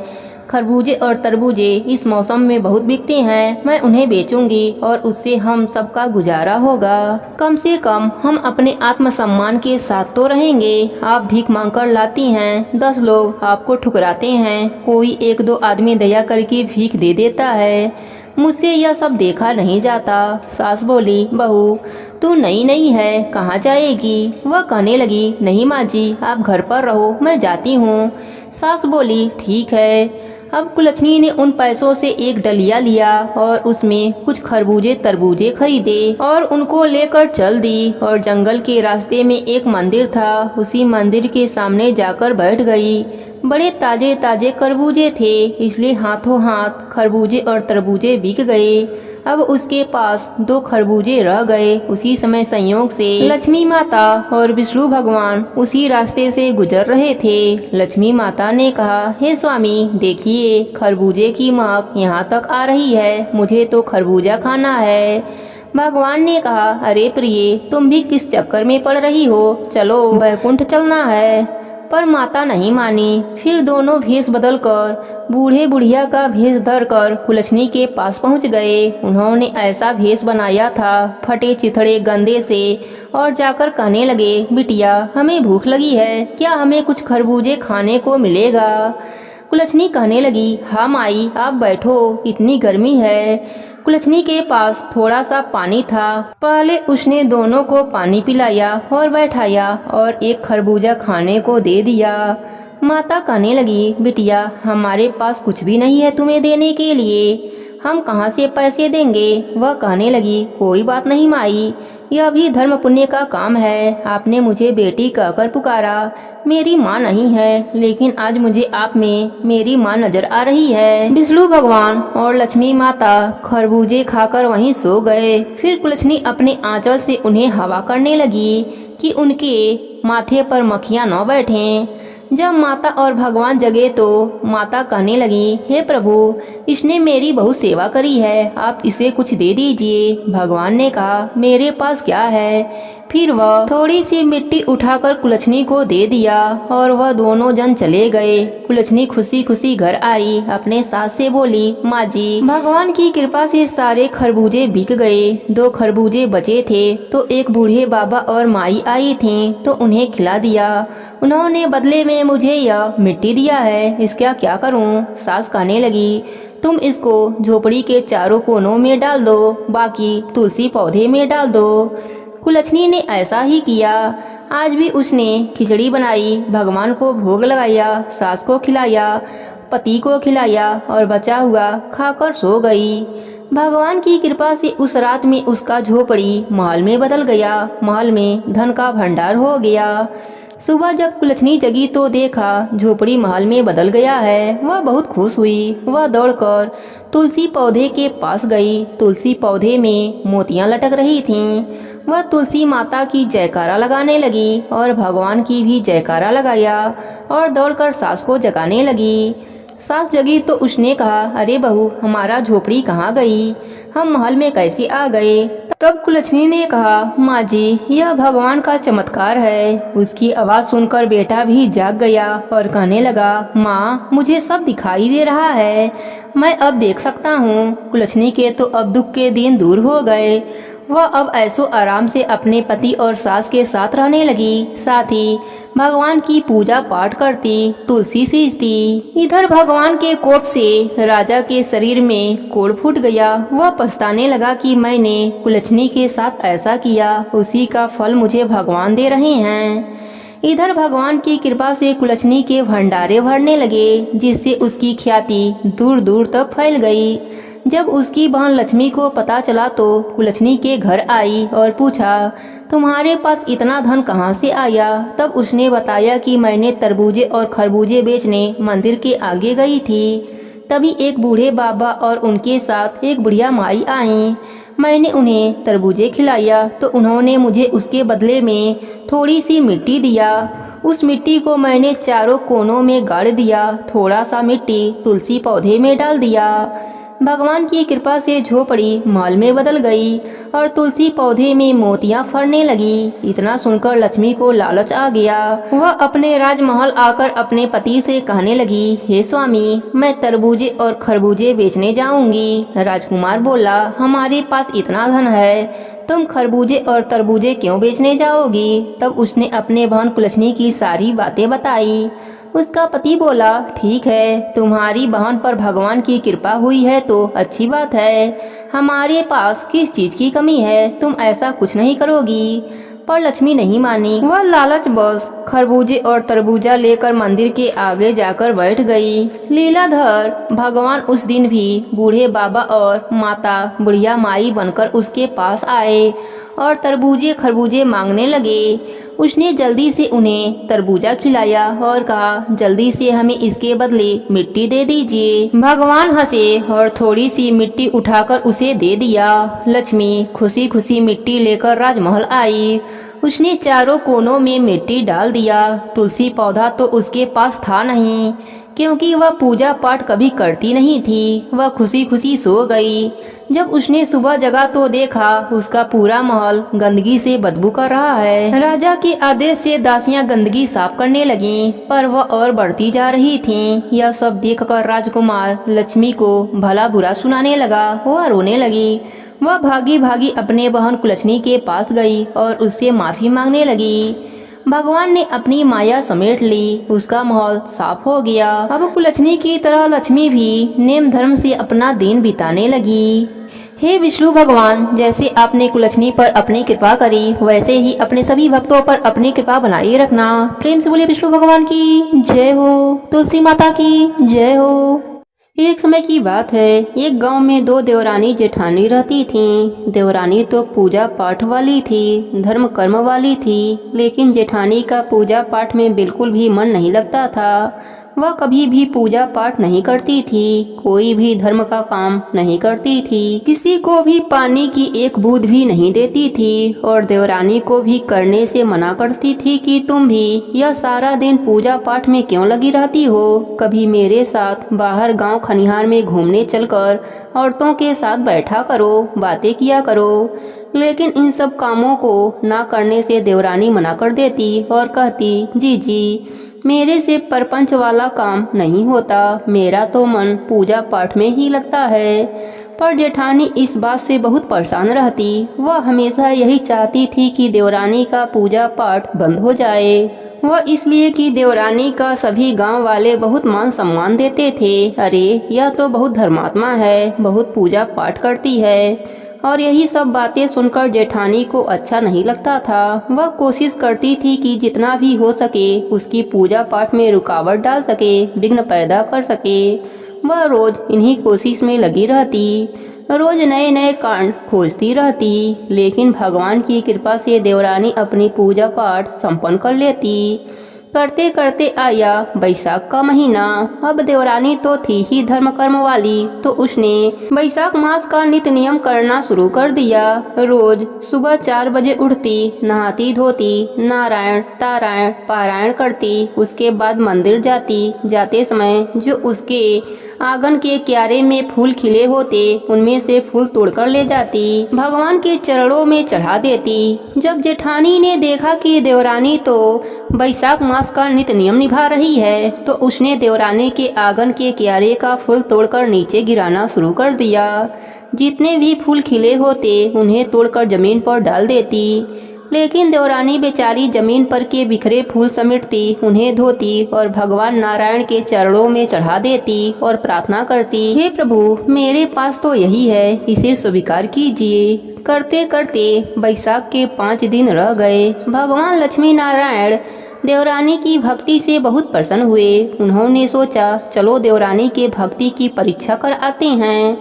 खरबूजे और तरबूजे इस मौसम में बहुत बिकते हैं, मैं उन्हें बेचूंगी और उससे हम सबका गुजारा होगा। कम से कम हम अपने आत्मसम्मान के साथ तो रहेंगे। आप भीख मांगकर लाती हैं, 10 लोग आपको ठुकराते हैं, कोई 1-2 आदमी दया करके भीख दे देता है, मुझसे यह सब देखा नहीं जाता। सास बोली, बहू, तू नई नई है, कहाँ जाएगी? वह कहने लगी, नहीं माँ जी, आप घर पर रहो, मैं जाती हूँ। सास बोली, ठीक है। अब कुलछनी ने उन पैसों से एक डलिया लिया और उसमें कुछ खरबूजे तरबूजे खरीदे और उनको लेकर चल दी और जंगल के रास्ते में एक मंदिर था, उसी मंदिर के सामने जाकर बैठ गई। बड़े ताजे ताजे खरबूजे थे, इसलिए हाथों हाथ खरबूजे और तरबूजे बिक गए। अब उसके पास 2 खरबूजे रह गए। उसी समय संयोग से लक्ष्मी माता और विष्णु भगवान उसी रास्ते से गुजर रहे थे। लक्ष्मी माता ने कहा, हे स्वामी, देखिए खरबूजे की महक यहाँ तक आ रही है, मुझे तो खरबूजा खाना है। भगवान ने कहा, अरे प्रिय, तुम भी किस चक्कर में पड़ रही हो, चलो वैकुंठ चलना है। पर माता नहीं मानी। फिर दोनों भेष बदलकर बूढ़े बुढ़िया का भेष धरकर कुलछनी के पास पहुंच गए। उन्होंने ऐसा भेष बनाया था, फटे चिथड़े गंदे से, और जाकर कहने लगे, बिटिया, हमें भूख लगी है, क्या हमें कुछ खरबूजे खाने को मिलेगा? कुलछनी कहने लगी, हाँ माई, आप बैठो, इतनी गर्मी है। कुलछनी के पास थोड़ा सा पानी था। पहले उसने दोनों को पानी पिलाया और बैठाया और एक खरबूजा खाने को दे दिया। माता कहने लगी, बिटिया, हमारे पास कुछ भी नहीं है तुम्हें देने के लिए, हम कहाँ से पैसे देंगे? वह कहने लगी, कोई बात नहीं माई, यह भी धर्म पुण्य का काम है। आपने मुझे बेटी कहकर पुकारा, मेरी माँ नहीं है, लेकिन आज मुझे आप में मेरी माँ नजर आ रही है। विष्णु भगवान और लक्ष्मी माता खरबूजे खाकर वहीं सो गए। फिर कुलछनी अपने आंचल से उन्हें हवा करने लगी कि उनके माथे पर मक्खियाँ न बैठें। जब माता और भगवान जगे तो माता कहने लगी, हे प्रभु, इसने मेरी बहुत सेवा करी है, आप इसे कुछ दे दीजिए। भगवान ने कहा, मेरे पास क्या है? फिर वह थोड़ी सी मिट्टी उठाकर कुलछनी को दे दिया और वह दोनों जन चले गए। कुलछनी खुशी खुशी घर आई, अपने सास से बोली, माँ जी, भगवान की कृपा से सारे खरबूजे बिक गए। 2 खरबूजे बचे थे तो एक बूढ़े बाबा और माई आई थीं तो उन्हें खिला दिया। उन्होंने बदले में मुझे यह मिट्टी दिया है, इसका क्या करूं? सास कहने लगी, तुम इसको झोपड़ी के चारों कोनों में डाल दो, बाकी तुलसी पौधे में डाल दो। कुलछनी ने ऐसा ही किया। आज भी उसने खिचड़ी बनाई, भगवान को भोग लगाया, सास को खिलाया, पति को खिलाया और बचा हुआ खाकर सो गई। भगवान की कृपा से उस रात में उसका झोपड़ी महल में बदल गया, महल में धन का भंडार हो गया। सुबह जब कुलछनी जगी तो देखा झोपड़ी महल में बदल गया है। वह बहुत खुश हुई। वह दौड़कर तुलसी पौधे के पास गई। तुलसी पौधे में मोतियां लटक रही थीं। वह तुलसी माता की जयकारा लगाने लगी और भगवान की भी जयकारा लगाया और दौड़कर सास को जगाने लगी। सास जगी तो उसने कहा, अरे बहू, हमारा झोपड़ी कहाँ गई? हम महल में कैसे आ गए? तब कुलछनी ने कहा, माँ जी, यह भगवान का चमत्कार है। उसकी आवाज सुनकर बेटा भी जाग गया और कहने लगा, माँ, मुझे सब दिखाई दे रहा है, मैं अब देख सकता हूँ। कुलछनी के तो अब दुख के दिन दूर हो गए। वह अब ऐसो आराम से अपने पति और सास के साथ रहने लगी। साथ ही भगवान की पूजा पाठ करती, तुलसी सींचती। इधर भगवान के कोप से राजा के शरीर में कोढ़ फूट गया। वह पछताने लगा कि मैंने कुलछनी के साथ ऐसा किया, उसी का फल मुझे भगवान दे रहे हैं। इधर भगवान की कृपा से कुलछनी के भंडारे भरने लगे, जिससे उसकी ख्याति दूर दूर तक फैल गई। जब उसकी बहन लक्ष्मी को पता चला तो कुलछनी के घर आई और पूछा, तुम्हारे पास इतना धन कहाँ से आया? तब उसने बताया कि मैंने तरबूजे और खरबूजे बेचने मंदिर के आगे गई थी। तभी एक बूढ़े बाबा और उनके साथ एक बुढ़िया माई आई। मैंने उन्हें तरबूजे खिलाया तो उन्होंने मुझे उसके बदले में थोड़ी सी मिट्टी दिया। उस मिट्टी को मैंने चारों कोनों में गाड़ दिया। थोड़ा सा मिट्टी तुलसी पौधे में डाल दिया। भगवान की कृपा से झोपड़ी महल में बदल गई और तुलसी पौधे में मोतियां फरने लगी। इतना सुनकर लक्ष्मी को लालच आ गया। वह अपने राजमहल आकर अपने पति से कहने लगी, हे स्वामी, मैं तरबूजे और खरबूजे बेचने जाऊंगी। राजकुमार बोला, हमारे पास इतना धन है, तुम खरबूजे और तरबूजे क्यों बेचने जाओगी? तब उसने अपने बहन कुलछनी की सारी बातें बताई। उसका पति बोला, ठीक है, तुम्हारी बहन पर भगवान की कृपा हुई है तो अच्छी बात है। हमारे पास किस चीज की कमी है, तुम ऐसा कुछ नहीं करोगी। पर लक्ष्मी नहीं मानी। वह लालच बस खरबूजे और तरबूजा लेकर मंदिर के आगे जाकर बैठ गई। लीलाधर भगवान उस दिन भी बूढ़े बाबा और माता बुढ़िया माई बनकर उसके पास आए और तरबूजे खरबूजे मांगने लगे। उसने जल्दी से उन्हें तरबूजा खिलाया और कहा, जल्दी से हमें इसके बदले मिट्टी दे दीजिए। भगवान हंसे और थोड़ी सी मिट्टी उठाकर उसे दे दिया। लक्ष्मी खुशी खुशी मिट्टी लेकर राजमहल आई। उसने चारों कोनों में मिट्टी डाल दिया। तुलसी पौधा तो उसके पास था नहीं, क्योंकि वह पूजा पाठ कभी करती नहीं थी। वह खुशी खुशी सो गई। जब उसने सुबह जगा तो देखा उसका पूरा महल गंदगी से बदबू कर रहा है। राजा के आदेश से दासियां गंदगी साफ करने लगीं, पर वह और बढ़ती जा रही थीं। यह सब देखकर राजकुमार लक्ष्मी को भला बुरा सुनाने लगा। वह रोने लगी। वह भागी भागी अपने बहन कुलछनी के पास गई और उससे माफी मांगने लगी। भगवान ने अपनी माया समेट ली। उसका महल साफ हो गया। अब कुलछनी की तरह लक्ष्मी भी नेम धर्म से अपना दिन बिताने लगी। हे विष्णु भगवान, जैसे आपने कुलछनी पर अपनी कृपा करी, वैसे ही अपने सभी भक्तों पर अपनी कृपा बनाए रखना। प्रेम से बोले विष्णु भगवान की जय हो, तुलसी माता की जय हो। एक समय की बात है, एक गांव में दो देवरानी जेठानी रहती थीं। देवरानी तो पूजा पाठ वाली थी, धर्म कर्म वाली थी, लेकिन जेठानी का पूजा पाठ में बिल्कुल भी मन नहीं लगता था। वह कभी भी पूजा पाठ नहीं करती थी, कोई भी धर्म का काम नहीं करती थी, किसी को भी पानी की एक बूंद भी नहीं देती थी और देवरानी को भी करने से मना करती थी कि तुम भी यह सारा दिन पूजा पाठ में क्यों लगी रहती हो। कभी मेरे साथ बाहर गांव खनिहार में घूमने चलकर औरतों के साथ बैठा करो, बातें किया करो। लेकिन इन सब कामों को ना करने से देवरानी मना कर देती और कहती, जी मेरे से परपंच वाला काम नहीं होता, मेरा तो मन पूजा पाठ में ही लगता है। पर जेठानी इस बात से बहुत परेशान रहती। वह हमेशा यही चाहती थी कि देवरानी का पूजा पाठ बंद हो जाए। वह इसलिए कि देवरानी का सभी गांव वाले बहुत मान सम्मान देते थे। अरे यह तो बहुत धर्मात्मा है, बहुत पूजा पाठ करती है। और यही सब बातें सुनकर जेठानी को अच्छा नहीं लगता था। वह कोशिश करती थी कि जितना भी हो सके उसकी पूजा पाठ में रुकावट डाल सके, विघ्न पैदा कर सके। वह रोज इन्हीं कोशिश में लगी रहती, रोज नए नए कांड खोजती रहती। लेकिन भगवान की कृपा से देवरानी अपनी पूजा पाठ संपन्न कर लेती। करते करते आया बैसाख का महीना। अब देवरानी तो थी ही धर्म कर्म वाली, तो उसने बैसाख मास का नित्य नियम करना शुरू कर दिया। रोज सुबह 4 बजे उठती, नहाती धोती, नारायण तारायण पारायण करती। उसके बाद मंदिर जाती। जाते समय जो उसके आंगन के क्यारे में फूल खिले होते, उनमें से फूल तोड़कर ले जाती, भगवान के चरणों में चढ़ा देती। जब जेठानी ने देखा कि देवरानी तो बैसाख मास का नित्य नियम निभा रही है, तो उसने देवरानी के आंगन के क्यारे का फूल तोड़कर नीचे गिराना शुरू कर दिया। जितने भी फूल खिले होते उन्हें तोड़कर जमीन पर डाल देती। लेकिन देवरानी बेचारी जमीन पर के बिखरे फूल समेटती, उन्हें धोती और भगवान नारायण के चरणों में चढ़ा देती और प्रार्थना करती, हे प्रभु, मेरे पास तो यही है, इसे स्वीकार कीजिए। करते करते बैसाख के 5 दिन रह गए। भगवान लक्ष्मी नारायण देवरानी की भक्ति से बहुत प्रसन्न हुए। उन्होंने सोचा, चलो देवरानी के भक्ति की परीक्षा कर आते हैं।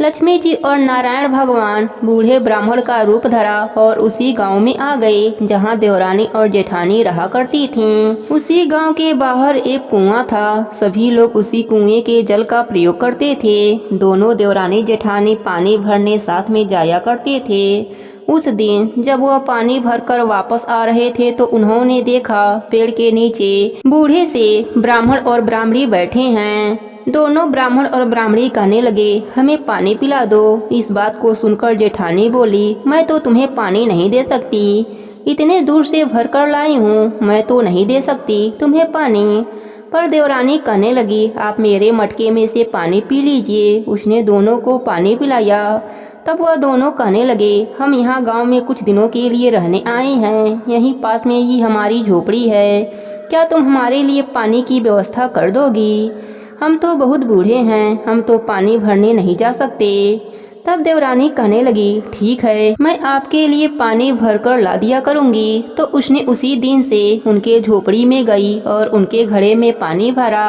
लक्ष्मी जी और नारायण भगवान बूढ़े ब्राह्मण का रूप धरा और उसी गांव में आ गए जहां देवरानी और जेठानी रहा करती थीं। उसी गांव के बाहर एक कुआं था। सभी लोग उसी कुएं के जल का प्रयोग करते थे। दोनों देवरानी जेठानी पानी भरने साथ में जाया करते थे। उस दिन जब वह पानी भरकर वापस आ रहे थे तो उन्होंने देखा पेड़ के नीचे बूढ़े से ब्राह्मण और ब्राह्मणी बैठे हैं। दोनों ब्राह्मण और ब्राह्मणी कहने लगे, हमें पानी पिला दो। इस बात को सुनकर जेठानी बोली, मैं तो तुम्हें पानी नहीं दे सकती, इतने दूर से भरकर लाई हूँ, मैं तो नहीं दे सकती तुम्हें पानी। पर देवरानी कहने लगी, आप मेरे मटके में से पानी पी लीजिए। उसने दोनों को पानी पिलाया। तब वह दोनों कहने लगे, हम यहाँ गांव में कुछ दिनों के लिए रहने आए हैं, यहीं पास में ही हमारी झोपड़ी है, क्या तुम हमारे लिए पानी की व्यवस्था कर दोगी? हम तो बहुत बूढ़े हैं, हम तो पानी भरने नहीं जा सकते। तब देवरानी कहने लगी, ठीक है, मैं आपके लिए पानी भरकर ला दिया करूँगी। तो उसने उसी दिन से उनके झोपड़ी में गई और उनके घड़े में पानी भरा।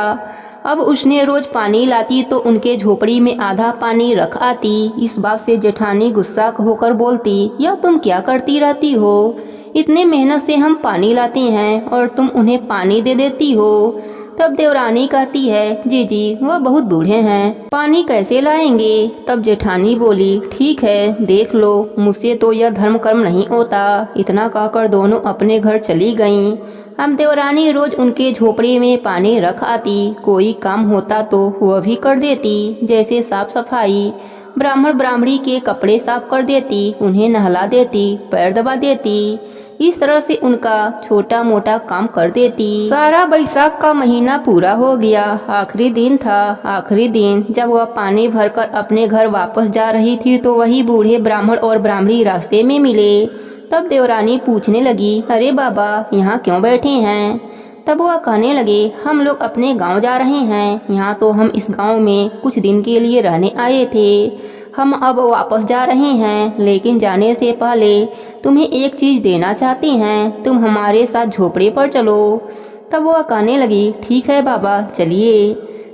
अब उसने रोज पानी लाती तो उनके झोपड़ी में आधा पानी रख आती। इस बात से जेठानी गुस्सा होकर बोलती, यह तुम क्या करती रहती हो? इतने मेहनत से हम पानी लाते हैं और तुम उन्हें पानी दे देती हो। तब देवरानी कहती है, जी वह बहुत बूढ़े हैं, पानी कैसे लाएंगे? तब जेठानी बोली, ठीक है, देख लो, मुझसे तो यह धर्म कर्म नहीं होता। इतना कहकर दोनों अपने घर चली गईं। हम देवरानी रोज उनके झोपड़ी में पानी रख आती। कोई काम होता तो वह भी कर देती, जैसे साफ सफाई, ब्राह्मण ब्राह्मणी के कपड़े साफ कर देती, उन्हें नहला देती, पैर दबा देती। इस तरह से उनका छोटा मोटा काम कर देती। सारा बैसाख का महीना पूरा हो गया। आखिरी दिन था। आखिरी दिन जब वह पानी भरकर अपने घर वापस जा रही थी तो वही बूढ़े ब्राह्मण और ब्राह्मणी रास्ते में मिले। तब देवरानी पूछने लगी, अरे बाबा, यहाँ क्यों बैठे हैं? तब वह कहने लगे, हम लोग अपने गांव जा रहे हैं, यहाँ तो हम इस गांव में कुछ दिन के लिए रहने आए थे। हम अब वापस जा रहे हैं, लेकिन जाने से पहले तुम्हें एक चीज़ देना चाहते हैं, तुम हमारे साथ झोपड़े पर चलो। तब वह कहने लगी, ठीक है बाबा, चलिए।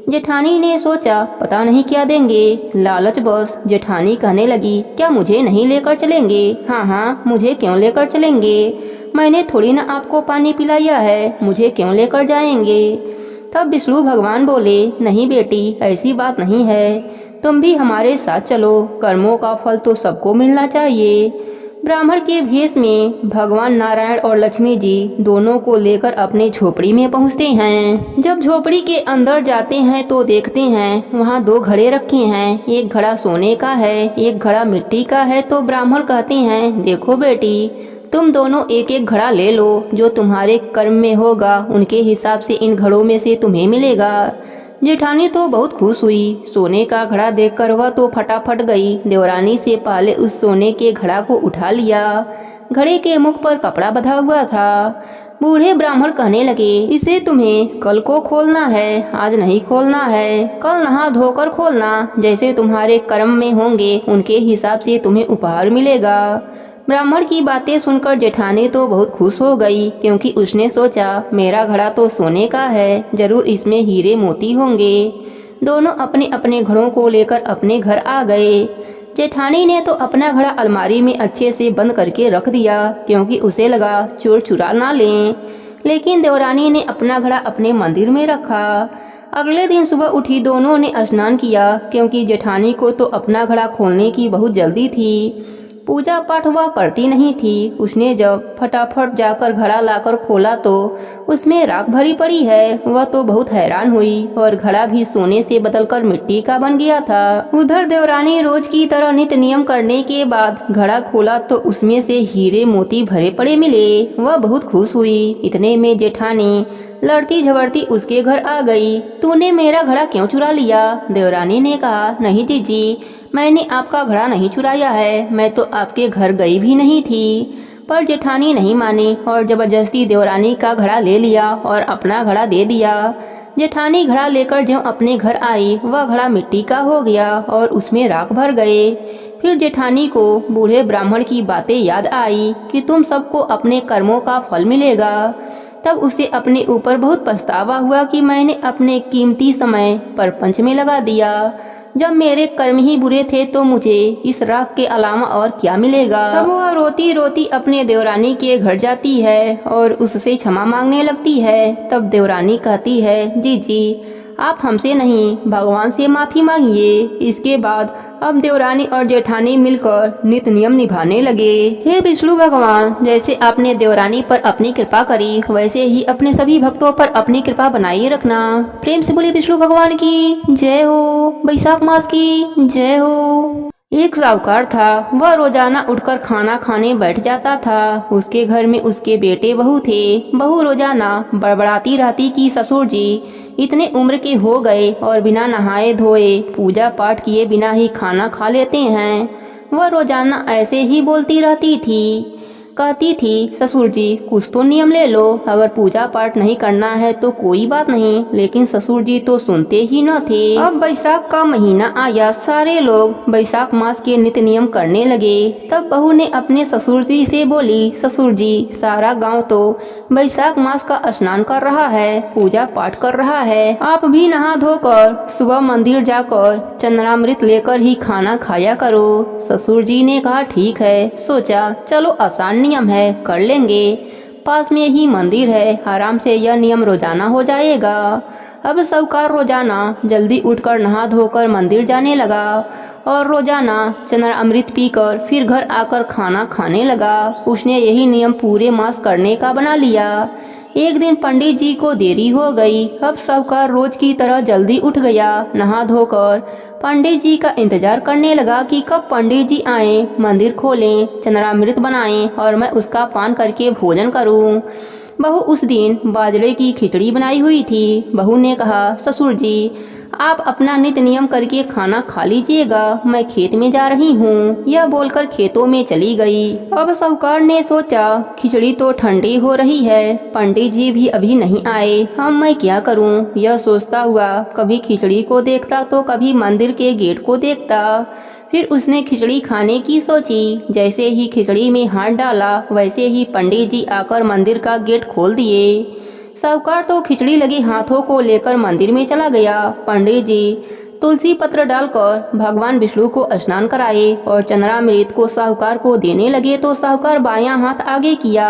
जेठानी ने सोचा, पता नहीं क्या देंगे। लालच बस जेठानी कहने लगी, क्या मुझे नहीं लेकर चलेंगे? हाँ, मुझे क्यों लेकर चलेंगे? मैंने थोड़ी ना आपको पानी पिलाया है, मुझे क्यों लेकर जाएंगे? तब विष्णु भगवान बोले, नहीं बेटी, ऐसी बात नहीं है, तुम भी हमारे साथ चलो, कर्मों का फल तो सबको मिलना चाहिए। ब्राह्मण के भेष में भगवान नारायण और लक्ष्मी जी दोनों को लेकर अपने झोपड़ी में पहुंचते हैं। जब झोपड़ी के अंदर जाते हैं तो देखते हैं वहां दो घड़े रखे हैं, एक घड़ा सोने का है, एक घड़ा मिट्टी का है। तो ब्राह्मण कहते हैं, देखो बेटी, तुम दोनों एक एक घड़ा ले लो, जो तुम्हारे कर्म में होगा उनके हिसाब से इन घड़ों में से तुम्हें मिलेगा। जेठानी तो बहुत खुश हुई। सोने का घड़ा देखकर वह तो फटाफट गई, देवरानी से पहले उस सोने के घड़ा को उठा लिया। घड़े के मुख पर कपड़ा बंधा हुआ था। बूढ़े ब्राह्मण कहने लगे, इसे तुम्हें कल को खोलना है, आज नहीं खोलना है, कल नहा धोकर खोलना, जैसे तुम्हारे कर्म में होंगे उनके हिसाब से तुम्हें उपहार मिलेगा। ब्राह्मण की बातें सुनकर जेठानी तो बहुत खुश हो गई, क्योंकि उसने सोचा, मेरा घड़ा तो सोने का है, जरूर इसमें हीरे मोती होंगे। दोनों अपने अपने घड़ों को लेकर अपने घर आ गए। जेठानी ने तो अपना घड़ा अलमारी में अच्छे से बंद करके रख दिया, क्योंकि उसे लगा चोर चुरा ना लें। लेकिन देवरानी ने अपना घड़ा अपने मंदिर में रखा। अगले दिन सुबह उठी दोनों ने स्नान किया, क्योंकि जेठानी को तो अपना घड़ा खोलने की बहुत जल्दी थी। पूजा पाठ वह करती नहीं थी। उसने जब फटाफट जाकर घड़ा लाकर खोला तो उसमें राख भरी पड़ी है। वह तो बहुत हैरान हुई और घड़ा भी सोने से बदलकर मिट्टी का बन गया था। उधर देवरानी रोज की तरह नित्य नियम करने के बाद घड़ा खोला तो उसमें से हीरे मोती भरे पड़े मिले। वह बहुत खुश हुई। इतने में जेठानी लड़ती झगड़ती उसके घर आ गई। तूने मेरा घड़ा क्यों चुरा लिया? देवरानी ने कहा, नहीं जीजी, मैंने आपका घड़ा नहीं चुराया है, मैं तो आपके घर गई भी नहीं थी। पर जेठानी नहीं मानी और जबरदस्ती देवरानी का घड़ा ले लिया और अपना घड़ा दे दिया। जेठानी घड़ा लेकर जो अपने घर आई वह घड़ा मिट्टी का हो गया और उसमें राख भर गए। फिर जेठानी को बूढ़े ब्राह्मण की बातें याद आई कि तुम सबको अपने कर्मों का फल मिलेगा। तब उसे अपने ऊपर बहुत पछतावा हुआ कि मैंने अपने कीमती समय परपंच में लगा दिया। जब मेरे कर्म ही बुरे थे तो मुझे इस राख के अलावा और क्या मिलेगा। तब वह रोती रोती अपने देवरानी के घर जाती है और उससे क्षमा मांगने लगती है। तब देवरानी कहती है, जी आप हमसे नहीं भगवान से माफी मांगिए। इसके बाद अब देवरानी और जेठानी मिलकर नित नियम निभाने लगे। हे विष्णु भगवान, जैसे आपने देवरानी पर अपनी कृपा करी वैसे ही अपने सभी भक्तों पर अपनी कृपा बनाए रखना। प्रेम से बोले विष्णु भगवान की जय हो, वैशाख मास की जय हो। एक साहूकार था, वह रोजाना उठकर खाना खाने बैठ जाता था। उसके घर में उसके बेटे बहू थे। बहू रोजाना बड़बड़ाती रहती कि ससुर जी इतने उम्र के हो गए और बिना नहाए धोए पूजा पाठ किए बिना ही खाना खा लेते हैं। वह रोजाना ऐसे ही बोलती रहती थी। कहती थी, ससुर जी कुछ तो नियम ले लो, अगर पूजा पाठ नहीं करना है तो कोई बात नहीं। लेकिन ससुर जी तो सुनते ही न थे। अब बैसाख का महीना आया, सारे लोग बैसाख मास के नित्य नियम करने लगे। तब बहू ने अपने ससुर जी से बोली, ससुर जी सारा गांव तो बैसाख मास का स्नान कर रहा है, पूजा पाठ कर रहा है। आप भी नहा धोकर सुबह मंदिर जाकर चंद्रामृत लेकर ही खाना खाया करो। ससुर जी ने कहा ठीक है। सोचा चलो आसान नियम है, कर लेंगे, पास में ही मंदिर है, आराम से यह नियम रोजाना हो जाएगा। अब साहूकार रोजाना जल्दी उठकर नहा धोकर मंदिर जाने लगा और रोजाना चंद्रामृत पीकर फिर घर आकर खाना खाने लगा। उसने यही नियम पूरे मास करने का बना लिया। एक दिन पंडित जी को देरी हो गई। अब साहूकार रोज की तरह जल्दी उठ गया। नहा धोकर पंडित जी का इंतजार करने लगा कि कब पंडित जी आए, मंदिर खोलें, चंद्रामृत बनाएं और मैं उसका पान करके भोजन करूं। बहू उस दिन बाजरे की खिचड़ी बनाई हुई थी। बहू ने कहा, ससुर जी आप अपना नित्य नियम करके खाना खा लीजिएगा, मैं खेत में जा रही हूँ। यह बोलकर खेतों में चली गई। अब साहूकार ने सोचा खिचड़ी तो ठंडी हो रही है, पंडित जी भी अभी नहीं आए, अब मैं क्या करूँ। यह सोचता हुआ कभी खिचड़ी को देखता तो कभी मंदिर के गेट को देखता। फिर उसने खिचड़ी खाने की सोची। जैसे ही खिचड़ी में हाथ डाला वैसे ही पंडित जी आकर मंदिर का गेट खोल दिए। साहूकार तो खिचड़ी लगी हाथों को लेकर मंदिर में चला गया। पंडित जी तुलसी पत्र डालकर भगवान विष्णु को स्नान कराए और चंद्रामृत को साहूकार को देने लगे तो साहूकार बायां हाथ आगे किया।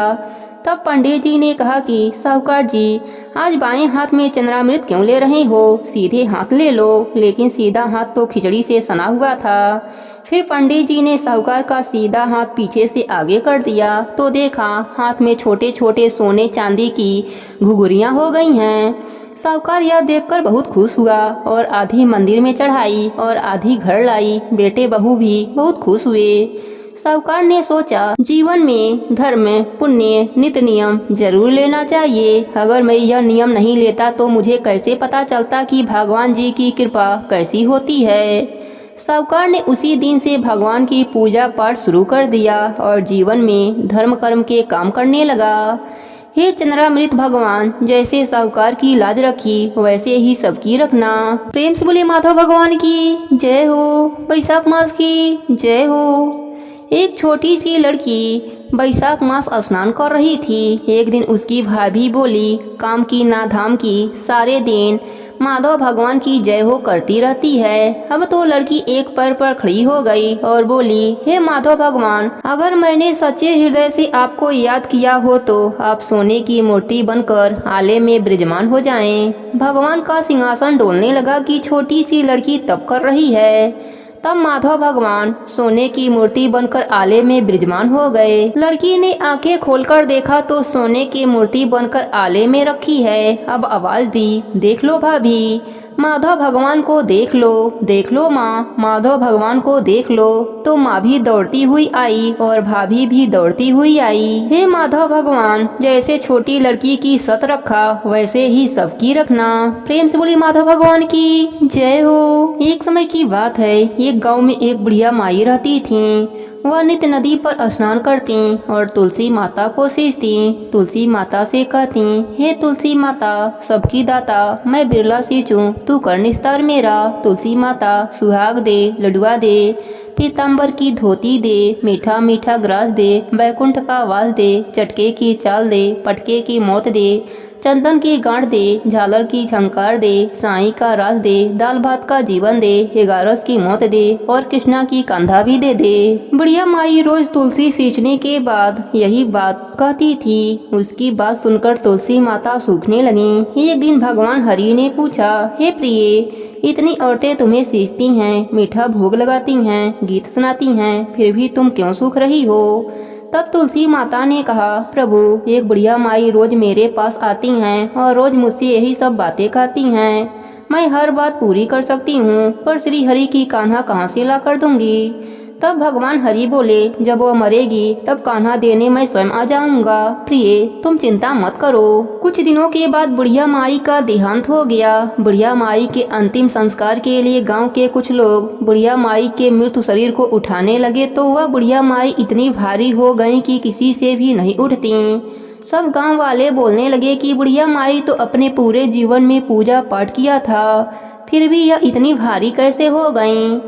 तब पंडित जी ने कहा कि साहूकार जी आज बाएं हाथ में चंद्रामृत क्यों ले रहे हो, सीधे हाथ ले लो। लेकिन सीधा हाथ तो खिचड़ी से सना हुआ था। फिर पंडित जी ने साहूकार का सीधा हाथ पीछे से आगे कर दिया तो देखा हाथ में छोटे छोटे सोने चांदी की घुघुरियां हो गई हैं। साहूकार यह देखकर बहुत खुश हुआ और आधी मंदिर में चढ़ाई और आधी घर लाई। बेटे बहू भी बहुत खुश हुए। साहूकार ने सोचा जीवन में धर्म पुण्य नित्य नियम जरूर लेना चाहिए। अगर मैं यह नियम नहीं लेता तो मुझे कैसे पता चलता कि भगवान जी की कृपा कैसी होती है। साहूकार ने उसी दिन से भगवान की पूजा पाठ शुरू कर दिया और जीवन में धर्म कर्म के काम करने लगा। हे चंद्रामृत भगवान, जैसे साहूकार की लाज रखी वैसे ही सबकी रखना। प्रेम से बोले माधव भगवान की जय हो, वैशाख मास की जय हो। एक छोटी सी लड़की बैसाख मास स्नान कर रही थी। एक दिन उसकी भाभी बोली, काम की ना धाम की, सारे दिन माधव भगवान की जय हो करती रहती है। अब तो लड़की एक पैर पर खड़ी हो गई और बोली, हे माधव भगवान, अगर मैंने सच्चे हृदय से आपको याद किया हो तो आप सोने की मूर्ति बनकर आले में विराजमान हो जाएं। भगवान का सिंहासन डोलने लगा कि छोटी सी लड़की तप कर रही है। तब माधव भगवान सोने की मूर्ति बनकर आले में विराजमान हो गए। लड़की ने आंखें खोलकर देखा तो सोने की मूर्ति बनकर आले में रखी है। अब आवाज दी, देख लो भाभी, माधव भगवान को देख लो माँ, माधव भगवान को देख लो। तो माँ भी दौड़ती हुई आई और भाभी भी दौड़ती हुई आई। हे माधव भगवान, जैसे छोटी लड़की की सत रखा वैसे ही सबकी रखना। प्रेम से बोली माधव भगवान की जय हो। एक समय की बात है, एक गांव में एक बुढ़िया माई रहती थी। वह नित्य नदी पर स्नान करती और तुलसी माता को सींचती। तुलसी माता से कहती, हे तुलसी माता सबकी दाता, मैं बिरला सींच हूँ, तू कर निस्तार मेरा। तुलसी माता सुहाग दे, लडुआ दे, पीताम्बर की धोती दे, मीठा मीठा ग्रास दे, बैकुंठ का वास दे, चटके की चाल दे, पटके की मौत दे, चंदन की गांठ दे, झालर की झंकार दे, साईं का राज दे, दाल भात का जीवन दे, 11 की मौत दे और कृष्णा की कंधा भी दे दे। बुढ़िया माई रोज तुलसी सींचने के बाद यही बात कहती थी। उसकी बात सुनकर तुलसी माता सूखने लगी। एक दिन भगवान हरि ने पूछा, हे प्रिय, इतनी औरतें तुम्हें सींचती हैं, मीठा भोग लगाती हैं, गीत सुनाती हैं, फिर भी तुम क्यों सूख रही हो? तब तुलसी माता ने कहा, प्रभु, एक बुढ़िया माई रोज मेरे पास आती हैं और रोज मुझसे यही सब बातें कहती हैं। मैं हर बात पूरी कर सकती हूँ, पर श्री हरि की कान्हा कहाँ से ला कर दूंगी? तब भगवान हरि बोले, जब वो मरेगी तब कान्हा देने मैं स्वयं आ जाऊंगा। प्रिय, तुम चिंता मत करो। कुछ दिनों के बाद बुढ़िया माई का देहांत हो गया। बुढ़िया माई के अंतिम संस्कार के लिए गांव के कुछ लोग बुढ़िया माई के मृत शरीर को उठाने लगे तो वह बुढ़िया माई इतनी भारी हो गई कि किसी से भी नहीं उठती। सब गांव वाले बोलने लगे कि बुढ़िया माई तो अपने पूरे जीवन में पूजा पाठ किया था, फिर भी यह इतनी भारी कैसे हो गईं?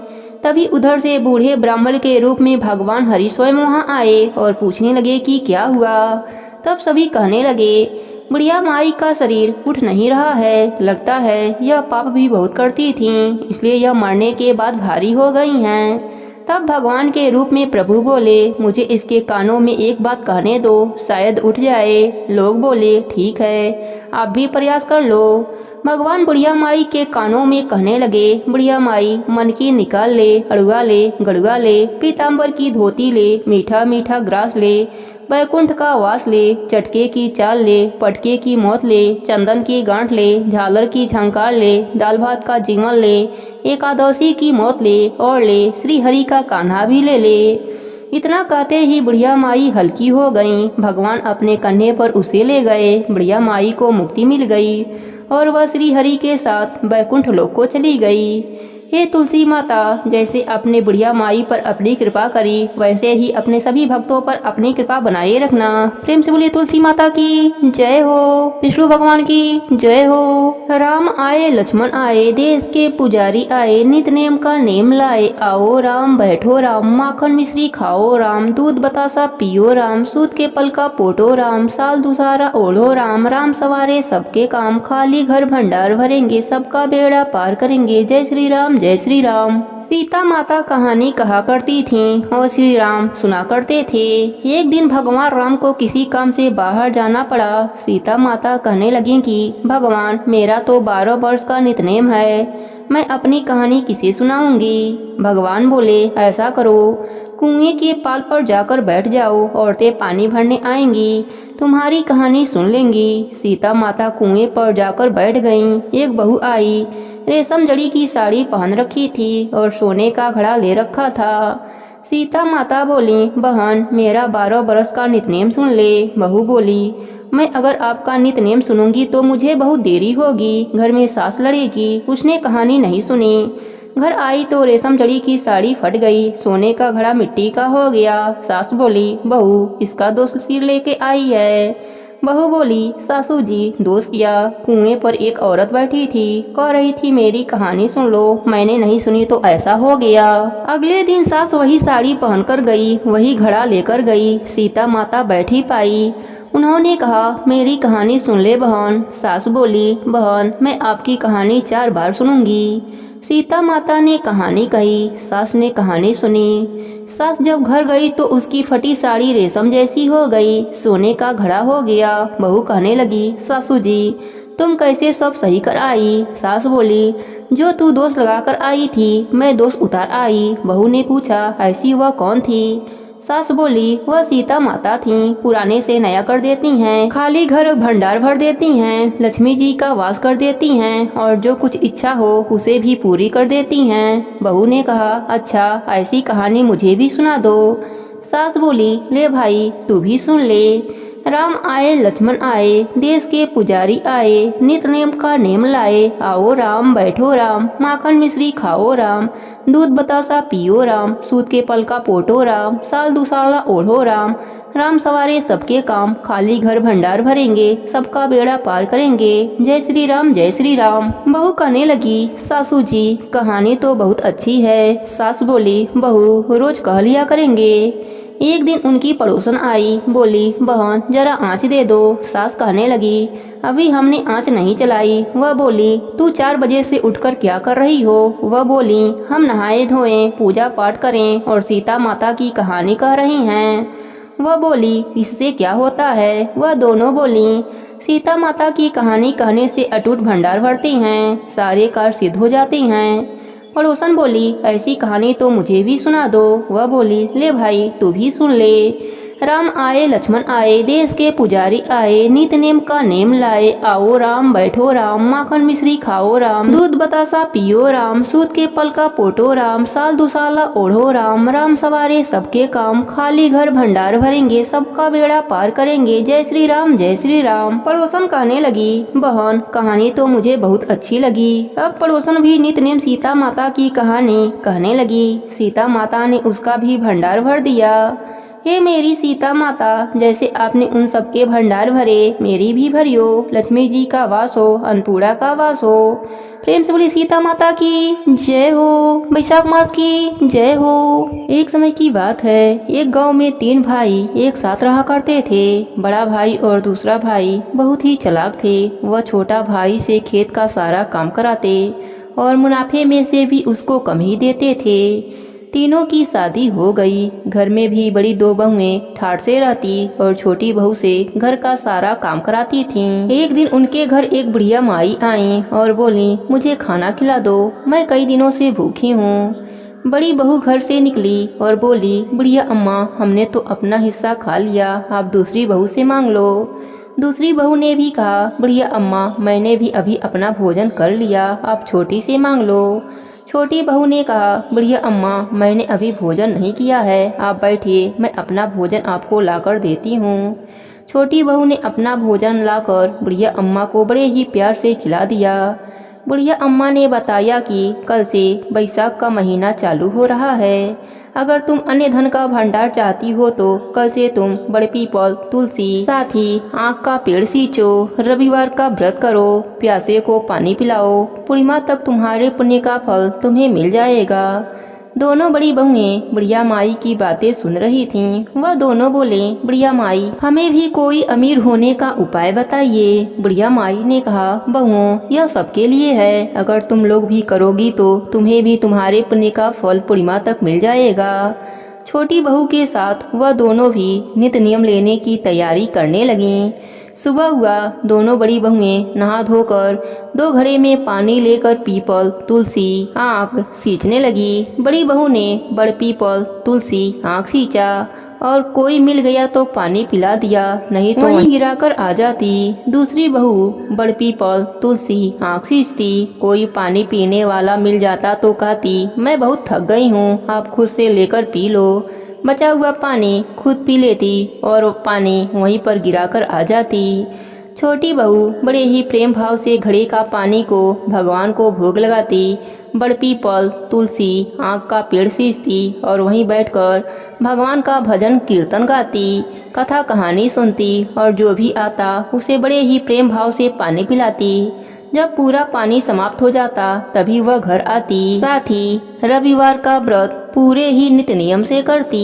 तभी उधर से बूढ़े ब्राह्मण के रूप में भगवान हरि स्वयं वहां आए और पूछने लगे कि क्या हुआ। तब सभी कहने लगे, बुढ़िया माई का शरीर उठ नहीं रहा है, लगता है यह पाप भी बहुत करती थीं, इसलिए यह मरने के बाद भारी हो गई हैं। तब भगवान के रूप में प्रभु बोले, मुझे इसके कानों में एक बात कहने दो, शायद उठ जाए। लोग बोले, ठीक है, आप भी प्रयास कर लो। भगवान बुढ़िया माई के कानों में कहने लगे, बुढ़िया माई, मन की निकाल ले, अड़ुआ ले, गड़ुआ ले, पीताम्बर की धोती ले, मीठा मीठा ग्रास ले, बैकुंठ का वास ले, चटके की चाल ले, पटके की मौत ले, चंदन की गांठ ले, झालर की झंकार ले, दाल भात का जीवन ले, एकादशी की मौत ले और ले श्री हरि का कान्हा भी ले ले। इतना कहते ही बुढ़िया माई हल्की हो गई। भगवान अपने कंधे पर उसे ले गए। बुढ़िया माई को मुक्ति मिल गई और वह श्री हरि के साथ बैकुंठ लोक को चली गई। हे तुलसी माता, जैसे अपने बुढ़िया माई पर अपनी कृपा करी, वैसे ही अपने सभी भक्तों पर अपनी कृपा बनाए रखना। प्रेम से बोलिए तुलसी माता की जय हो, विष्णु भगवान की जय हो। राम आए लक्ष्मण आए, देश के पुजारी आए, नित नेम का नेम लाए। आओ राम, बैठो राम, माखन मिश्री खाओ राम, दूध बतासा पियो राम, सूद के पल का पोटो राम, साल दुसारा ओढ़ो राम, राम सवारे सबके काम, खाली घर भंडार भरेंगे, सबका बेड़ा पार करेंगे। जय श्री राम, जय श्री राम। सीता माता कहानी कहा करती थीं और श्री राम सुना करते थे। एक दिन भगवान राम को किसी काम से बाहर जाना पड़ा। सीता माता कहने लगी कि भगवान, मेरा तो 12 वर्ष का नितनेम है, मैं अपनी कहानी किसे सुनाऊंगी? भगवान बोले, ऐसा करो, कुएं के पाल पर जाकर बैठ जाओ, औरतें पानी भरने आएंगी, तुम्हारी कहानी सुन लेंगी। सीता माता कुएं पर जाकर बैठ गईं। एक बहू आई, रेशम जड़ी की साड़ी पहन रखी थी और सोने का घड़ा ले रखा था। सीता माता बोली, बहन, मेरा 12 बरस का नितनेम सुन ले। बहू बोली, मैं अगर आपका नितनेम सुनूंगी तो मुझे बहुत देरी होगी, घर में सास लड़ेगी। उसने कहानी नहीं सुनी। घर आई तो रेशम जड़ी की साड़ी फट गई, सोने का घड़ा मिट्टी का हो गया। सास बोली, बहू, इसका दोष सिर लेके आई है। बहू बोली, सासू जी, दोष किया? कुएं पर एक औरत बैठी थी, कह रही थी मेरी कहानी सुन लो, मैंने नहीं सुनी तो ऐसा हो गया। अगले दिन सास वही साड़ी पहनकर गई, वही घड़ा लेकर गई। सीता माता बैठी पाई। उन्होंने कहा, मेरी कहानी सुन ले बहन। सास बोली, बहन, मैं आपकी कहानी 4 बार सुनूंगी। सीता माता ने कहानी कही, सास ने कहानी सुनी। सास जब घर गई तो उसकी फटी साड़ी रेशम जैसी हो गई, सोने का घड़ा हो गया। बहू कहने लगी, सासू जी, तुम कैसे सब सही कर आई? सास बोली, जो तू दोष लगाकर आई थी, मैं दोष उतार आई। बहू ने पूछा, ऐसी वह कौन थी? सास बोली, वह सीता माता थीं, पुराने से नया कर देती हैं, खाली घर भंडार भर देती हैं, लक्ष्मी जी का वास कर देती हैं और जो कुछ इच्छा हो उसे भी पूरी कर देती हैं। बहू ने कहा, अच्छा, ऐसी कहानी मुझे भी सुना दो। सास बोली, ले भाई, तू भी सुन ले। राम आए लक्ष्मण आए, देश के पुजारी आए, नित नेम का नेम लाए। आओ राम, बैठो राम, माखन मिश्री खाओ राम, दूध बतासा पियो राम, सूद के पल का पोटो राम, साल दुसाला ओढ़ो राम, राम सवारे सबके काम, खाली घर भंडार भरेंगे, सबका बेड़ा पार करेंगे। जय श्री राम, जय श्री राम। बहू कहने लगी, सासू जी, कहानी तो बहुत अच्छी है। सास बोली, बहू, रोज कह लिया करेंगे। एक दिन उनकी पड़ोसन आई, बोली, बहन जरा आँच दे दो। सास कहने लगी, अभी हमने आँच नहीं चलाई। वह बोली, तू 4 बजे से उठकर क्या कर रही हो? वह बोली, हम नहाए धोएं, पूजा पाठ करें और सीता माता की कहानी कह रही हैं। वह बोली, इससे क्या होता है? वह दोनों बोली, सीता माता की कहानी कहने से अटूट भंडार भरते हैं, सारे कार्य सिद्ध हो जाते हैं। पड़ोसन बोली, ऐसी कहानी तो मुझे भी सुना दो। वह बोली, ले भाई तू भी सुन ले। राम आए लक्ष्मण आए, देश के पुजारी आए, नित नेम का नेम लाए, आओ राम बैठो राम, माखन मिश्री खाओ राम, दूध बतासा पियो राम, सूत के पल का पोटो राम, साल दुसाला ओढ़ो राम, राम सवारे सबके काम, खाली घर भंडार भरेंगे, सबका बेड़ा पार करेंगे, जय श्री राम जय श्री राम। पड़ोसन कहने लगी, बहन कहानी तो मुझे बहुत अच्छी लगी। अब पड़ोसन भी नित नेम सीता माता की कहानी कहने लगी। सीता माता ने उसका भी भंडार भर दिया। हे मेरी सीता माता, जैसे आपने उन सबके भंडार भरे, मेरी भी भरियो। लक्ष्मी जी का वास हो, अन्नपूर्णा का वास हो। प्रेम से बोली सीता माता की जय हो, बैसाख मास की जय हो। एक समय की बात है, एक गांव में 3 भाई एक साथ रहा करते थे। बड़ा भाई और दूसरा भाई बहुत ही चालाक थे। वह छोटा भाई से खेत का सारा काम कराते और मुनाफे में से भी उसको कम ही देते थे। तीनों की शादी हो गई। घर में भी बड़ी 2 बहुएं ठाठ से रहती और छोटी बहू से घर का सारा काम कराती थीं। एक दिन उनके घर एक बुढ़िया माई आई और बोली, मुझे खाना खिला दो, मैं कई दिनों से भूखी हूँ। बड़ी बहू घर से निकली और बोली, बुढ़िया अम्मा, हमने तो अपना हिस्सा खा लिया, आप दूसरी बहू से मांग लो। दूसरी बहू ने भी कहा, बुढ़िया अम्मा, मैंने भी अभी अपना भोजन कर लिया, आप छोटी से मांग लो। छोटी बहू ने कहा, बुढ़िया अम्मा, मैंने अभी भोजन नहीं किया है, आप बैठिए, मैं अपना भोजन आपको लाकर देती हूँ। छोटी बहू ने अपना भोजन लाकर बुढ़िया अम्मा को बड़े ही प्यार से खिला दिया। बुढ़िया अम्मा ने बताया कि कल से बैसाख का महीना चालू हो रहा है। अगर तुम अन्य धन का भंडार चाहती हो तो कल से तुम बड़े पीपल, तुलसी, साथ ही आँख का पेड़ सींचो, रविवार का व्रत करो, प्यासे को पानी पिलाओ, पूर्णिमा तक तुम्हारे पुण्य का फल तुम्हें मिल जाएगा। दोनों बड़ी बहुएं बुढ़िया माई की बातें सुन रही थीं। वह दोनों बोले, बुढ़िया माई, हमें भी कोई अमीर होने का उपाय बताइए। बुढ़िया माई ने कहा, बहुओं, यह सबके लिए है, अगर तुम लोग भी करोगी तो तुम्हें भी तुम्हारे पुण्य का फल पूर्णिमा तक मिल जाएगा। छोटी बहू के साथ वह दोनों भी नित नियम लेने की तैयारी करने लगीं। सुबह हुआ, दोनों बड़ी बहुएं नहा धोकर 2 घड़े में पानी लेकर पीपल, तुलसी, आँख सींचने लगी। बड़ी बहू ने बड़ पीपल, तुलसी, आँख सींचा और कोई मिल गया तो पानी पिला दिया, नहीं तो वहीं गिराकर आ जाती। दूसरी बहू बड़ पीपल, तुलसी, आँख सींचती, कोई पानी पीने वाला मिल जाता तो कहती, मैं बहुत थक गई हूँ, आप खुद से लेकर पी लो। बचा हुआ पानी खुद पी लेती और पानी वहीं पर गिराकर आ जाती। छोटी बहू बड़े ही प्रेम भाव से घड़े का पानी को भगवान को भोग लगाती। बड़ पीपल, तुलसी, आँख का पेड़ सींचती और वहीं बैठकर भगवान का भजन कीर्तन गाती, कथा कहानी सुनती और जो भी आता उसे बड़े ही प्रेम भाव से पानी पिलाती। जब पूरा पानी समाप्त हो जाता तभी वह घर आती। साथ ही रविवार का व्रत पूरे ही नित नियम से करती।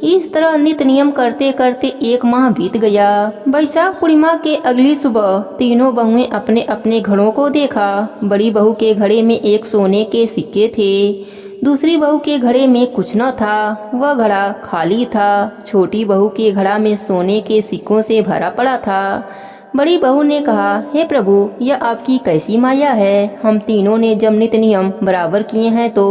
इस तरह नित नियम करते करते 1 माह बीत गया। बैसाख पूर्णिमा के अगली सुबह तीनों बहुएं अपने अपने घड़ों को देखा। बड़ी बहू के घड़े में 1 सोने के सिक्के थे। दूसरी बहू के घड़े में कुछ न था, वह घड़ा खाली था। छोटी बहू के घड़ा में सोने के सिक्कों से भरा पड़ा था। बड़ी बहू ने कहा, हे प्रभु, यह आपकी कैसी माया है? हम तीनों ने जब नित नियम बराबर किए हैं तो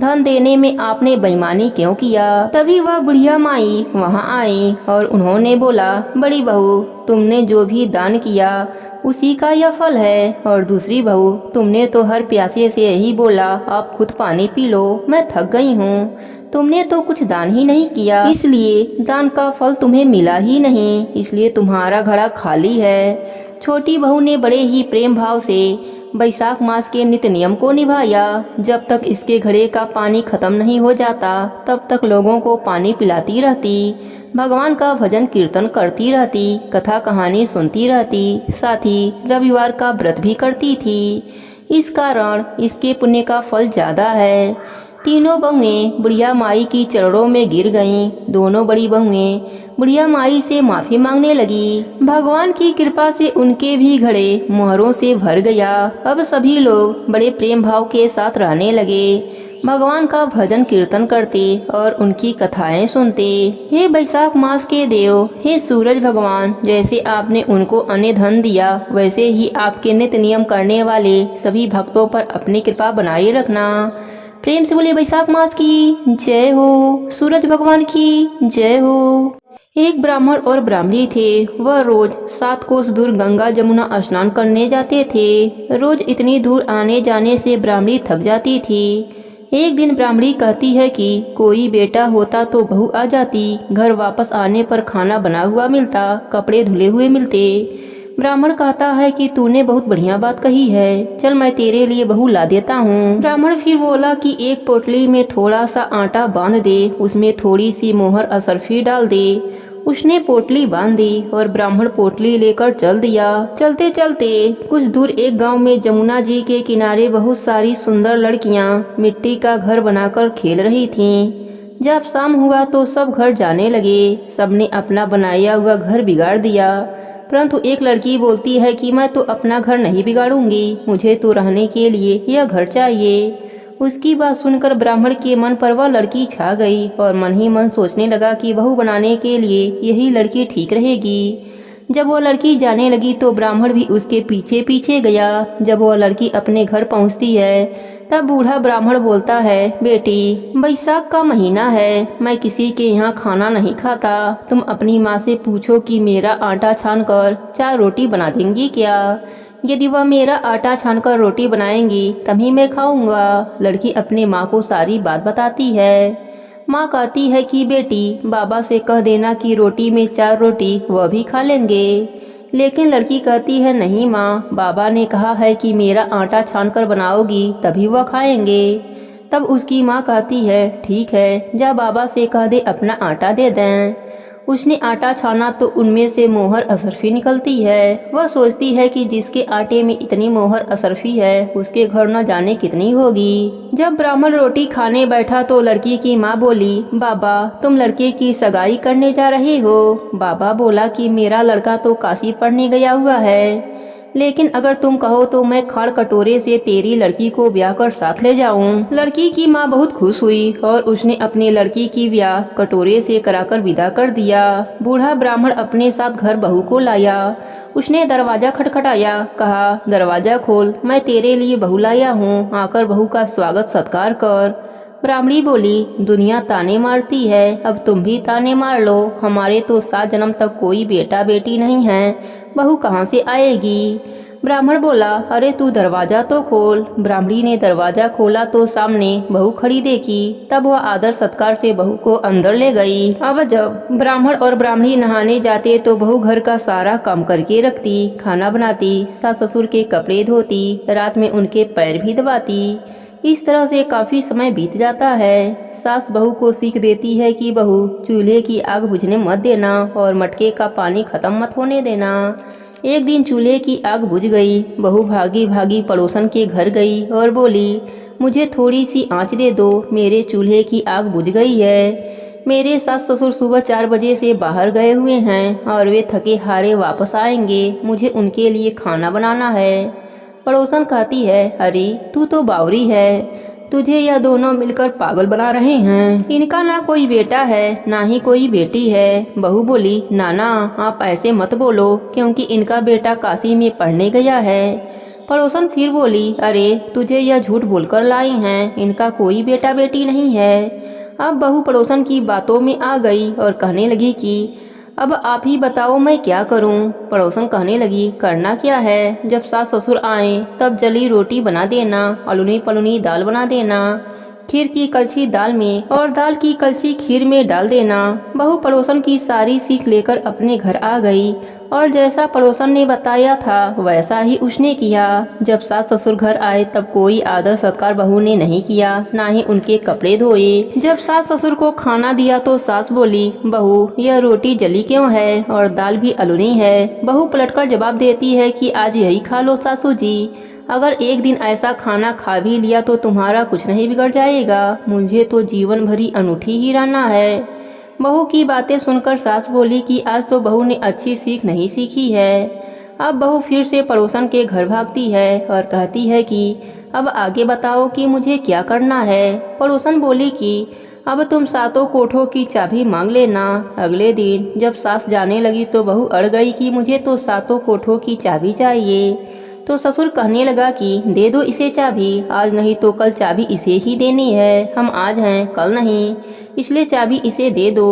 धन देने में आपने बेईमानी क्यों किया? तभी वह बुढ़िया माई वहां आई और उन्होंने बोला, बड़ी बहू, तुमने जो भी दान किया उसी का यह फल है। और दूसरी बहू, तुमने तो हर प्यासे से यही बोला, आप खुद पानी पी लो, मैं थक गई हूँ। तुमने तो कुछ दान ही नहीं किया, इसलिए दान का फल तुम्हें मिला ही नहीं, इसलिए तुम्हारा घड़ा खाली है। छोटी बहू ने बड़े ही प्रेम भाव से बैसाख मास के नित्य नियम को निभाया। जब तक इसके घड़े का पानी खत्म नहीं हो जाता तब तक लोगों को पानी पिलाती रहती, भगवान का भजन कीर्तन करती रहती, कथा कहानी सुनती रहती, साथ ही रविवार का व्रत भी करती थी। इस कारण इसके पुण्य का फल ज्यादा है। तीनों बहुएं बुढ़िया माई की चरणों में गिर गईं। दोनों बड़ी बहुएं बुढ़िया माई से माफी मांगने लगी। भगवान की कृपा से उनके भी घड़े मोहरों से भर गया। अब सभी लोग बड़े प्रेम भाव के साथ रहने लगे। भगवान का भजन कीर्तन करते और उनकी कथाएं सुनते। हे बैसाख मास के देव, हे सूरज भगवान, जैसे आपने उनको अन्न धन दिया वैसे ही आपके नित्य नियम करने वाले सभी भक्तों पर अपनी कृपा बनाए रखना। प्रेम से बोले बैसाख मास की जय हो, सूरज भगवान की जय हो। एक ब्राह्मण और ब्राह्मणी थे। वह रोज 7 कोस दूर गंगा जमुना स्नान करने जाते थे। रोज इतनी दूर आने जाने से ब्राह्मणी थक जाती थी। एक दिन ब्राह्मणी कहती है कि कोई बेटा होता तो बहू आ जाती। घर वापस आने पर खाना बना हुआ मिलता, कपड़े धुले हुए मिलते। ब्राह्मण कहता है कि तूने बहुत बढ़िया बात कही है, चल मैं तेरे लिए बहू ला देता हूँ। ब्राह्मण फिर बोला कि एक पोटली में थोड़ा सा आटा बांध दे, उसमें थोड़ी सी मोहर असरफी डाल दे। उसने पोटली बांध दी और ब्राह्मण पोटली लेकर चल दिया। चलते चलते कुछ दूर एक गांव में जमुना जी के किनारे बहुत सारी सुंदर लड़कियां मिट्टी का घर बनाकर खेल रही थीं। जब शाम हुआ तो सब घर जाने लगे। सबने अपना बनाया हुआ घर बिगाड़ दिया, परंतु एक लड़की बोलती है कि मैं तो अपना घर नहीं बिगाड़ूंगी, मुझे तो रहने के लिए यह घर चाहिए। उसकी बात सुनकर ब्राह्मण के मन पर वह लड़की छा गई और मन ही मन सोचने लगा कि बहू बनाने के लिए यही लड़की ठीक रहेगी। जब वह लड़की जाने लगी तो ब्राह्मण भी उसके पीछे पीछे गया। जब वह लड़की अपने घर पहुंचती है तब बूढ़ा ब्राह्मण बोलता है, बेटी बैसाख का महीना है, मैं किसी के यहाँ खाना नहीं खाता। तुम अपनी माँ से पूछो कि मेरा आटा छान कर 4 रोटी बना देंगी क्या? यदि वह मेरा आटा छानकर रोटी बनाएंगी तभी मैं खाऊंगा। लड़की अपनी माँ को सारी बात बताती है। माँ कहती है कि बेटी बाबा से कह देना कि रोटी में 4 रोटी वह भी खा लेंगे। लेकिन लड़की कहती है, नहीं माँ, बाबा ने कहा है कि मेरा आटा छानकर बनाओगी तभी वह खाएंगे। तब उसकी माँ कहती है, ठीक है, जा बाबा से कह दे अपना आटा दे दें। उसने आटा छाना तो उनमें से मोहर असरफी निकलती है। वह सोचती है कि जिसके आटे में इतनी मोहर असरफी है उसके घर न जाने कितनी होगी। जब ब्राह्मण रोटी खाने बैठा तो लड़की की माँ बोली, बाबा तुम लड़के की सगाई करने जा रहे हो? बाबा बोला कि मेरा लड़का तो काशी पढ़ने गया हुआ है, लेकिन अगर तुम कहो तो मैं खाड़ कटोरे से तेरी लड़की को ब्याह कर साथ ले जाऊं। लड़की की माँ बहुत खुश हुई और उसने अपनी लड़की की ब्याह कटोरे से कराकर विदा कर दिया। बूढ़ा ब्राह्मण अपने साथ घर बहू को लाया। उसने दरवाजा खटखटाया, कहा, दरवाजा खोल, मैं तेरे लिए बहू लाया हूँ, आकर बहू का स्वागत सत्कार कर। ब्राह्मणी बोली, दुनिया ताने मारती है, अब तुम भी ताने मार लो। हमारे तो 7 जन्म तक कोई बेटा बेटी नहीं है, बहू कहाँ से आएगी? ब्राह्मण बोला, अरे तू दरवाजा तो खोल। ब्राह्मणी ने दरवाजा खोला तो सामने बहू खड़ी देखी। तब वह आदर सत्कार से बहू को अंदर ले गई। अब जब ब्राह्मण और ब्राह्मणी नहाने जाते तो बहू घर का सारा काम करके रखती, खाना बनाती, सास ससुर के कपड़े धोती, रात में उनके पैर भी दबाती। इस तरह से काफी समय बीत जाता है। सास बहू को सीख देती है कि बहू चूल्हे की आग बुझने मत देना और मटके का पानी खत्म मत होने देना। एक दिन चूल्हे की आग बुझ गई। बहू भागी भागी पड़ोसन के घर गई और बोली, मुझे थोड़ी सी आंच दे दो, मेरे चूल्हे की आग बुझ गई है। मेरे सास ससुर सुबह 4 बजे से बाहर गए हुए हैं और वे थके हारे वापस आएंगे, मुझे उनके लिए खाना बनाना है। पड़ोसन कहती है, अरे तू तो बावरी है, तुझे यह दोनों मिलकर पागल बना रहे हैं। इनका ना कोई बेटा है ना ही कोई बेटी है। बहू बोली, नाना आप ऐसे मत बोलो, क्योंकि इनका बेटा काशी में पढ़ने गया है। पड़ोसन फिर बोली, अरे तुझे यह झूठ बोलकर लाई हैं, इनका कोई बेटा बेटी नहीं है। अब बहू पड़ोसन की बातों में आ गई और कहने लगी कि अब आप ही बताओ मैं क्या करूं। पड़ोसन कहने लगी, करना क्या है, जब सास ससुर आए तब जली रोटी बना देना, अलुनी पलुनी दाल बना देना, खीर की कलछी दाल में और दाल की कलछी खीर में डाल देना। बहू पड़ोसन की सारी सीख लेकर अपने घर आ गई और जैसा पड़ोसन ने बताया था वैसा ही उसने किया। जब सास ससुर घर आए तब कोई आदर सत्कार बहू ने नहीं किया, ना ही उनके कपड़े धोए। जब सास ससुर को खाना दिया तो सास बोली, बहू यह रोटी जली क्यों है और दाल भी अलुनी है। बहू पलटकर जवाब देती है कि आज यही खा लो सासू जी। अगर एक दिन ऐसा खाना खा भी लिया तो तुम्हारा कुछ नहीं बिगड़ जाएगा। मुझे तो जीवन भरी अनूठी ही रहना है। बहू की बातें सुनकर सास बोली कि आज तो बहू ने अच्छी सीख नहीं सीखी है। अब बहू फिर से पड़ोसन के घर भागती है और कहती है कि अब आगे बताओ कि मुझे क्या करना है। पड़ोसन बोली कि अब तुम सातों कोठों की चाबी मांग लेना। अगले दिन जब सास जाने लगी तो बहू अड़ गई कि मुझे तो सातों कोठों की चाबी चाहिए। तो ससुर कहने लगा कि दे दो इसे चाबी, आज नहीं तो कल चाबी इसे ही देनी है। हम आज हैं कल नहीं, इसलिए चाबी इसे दे दो।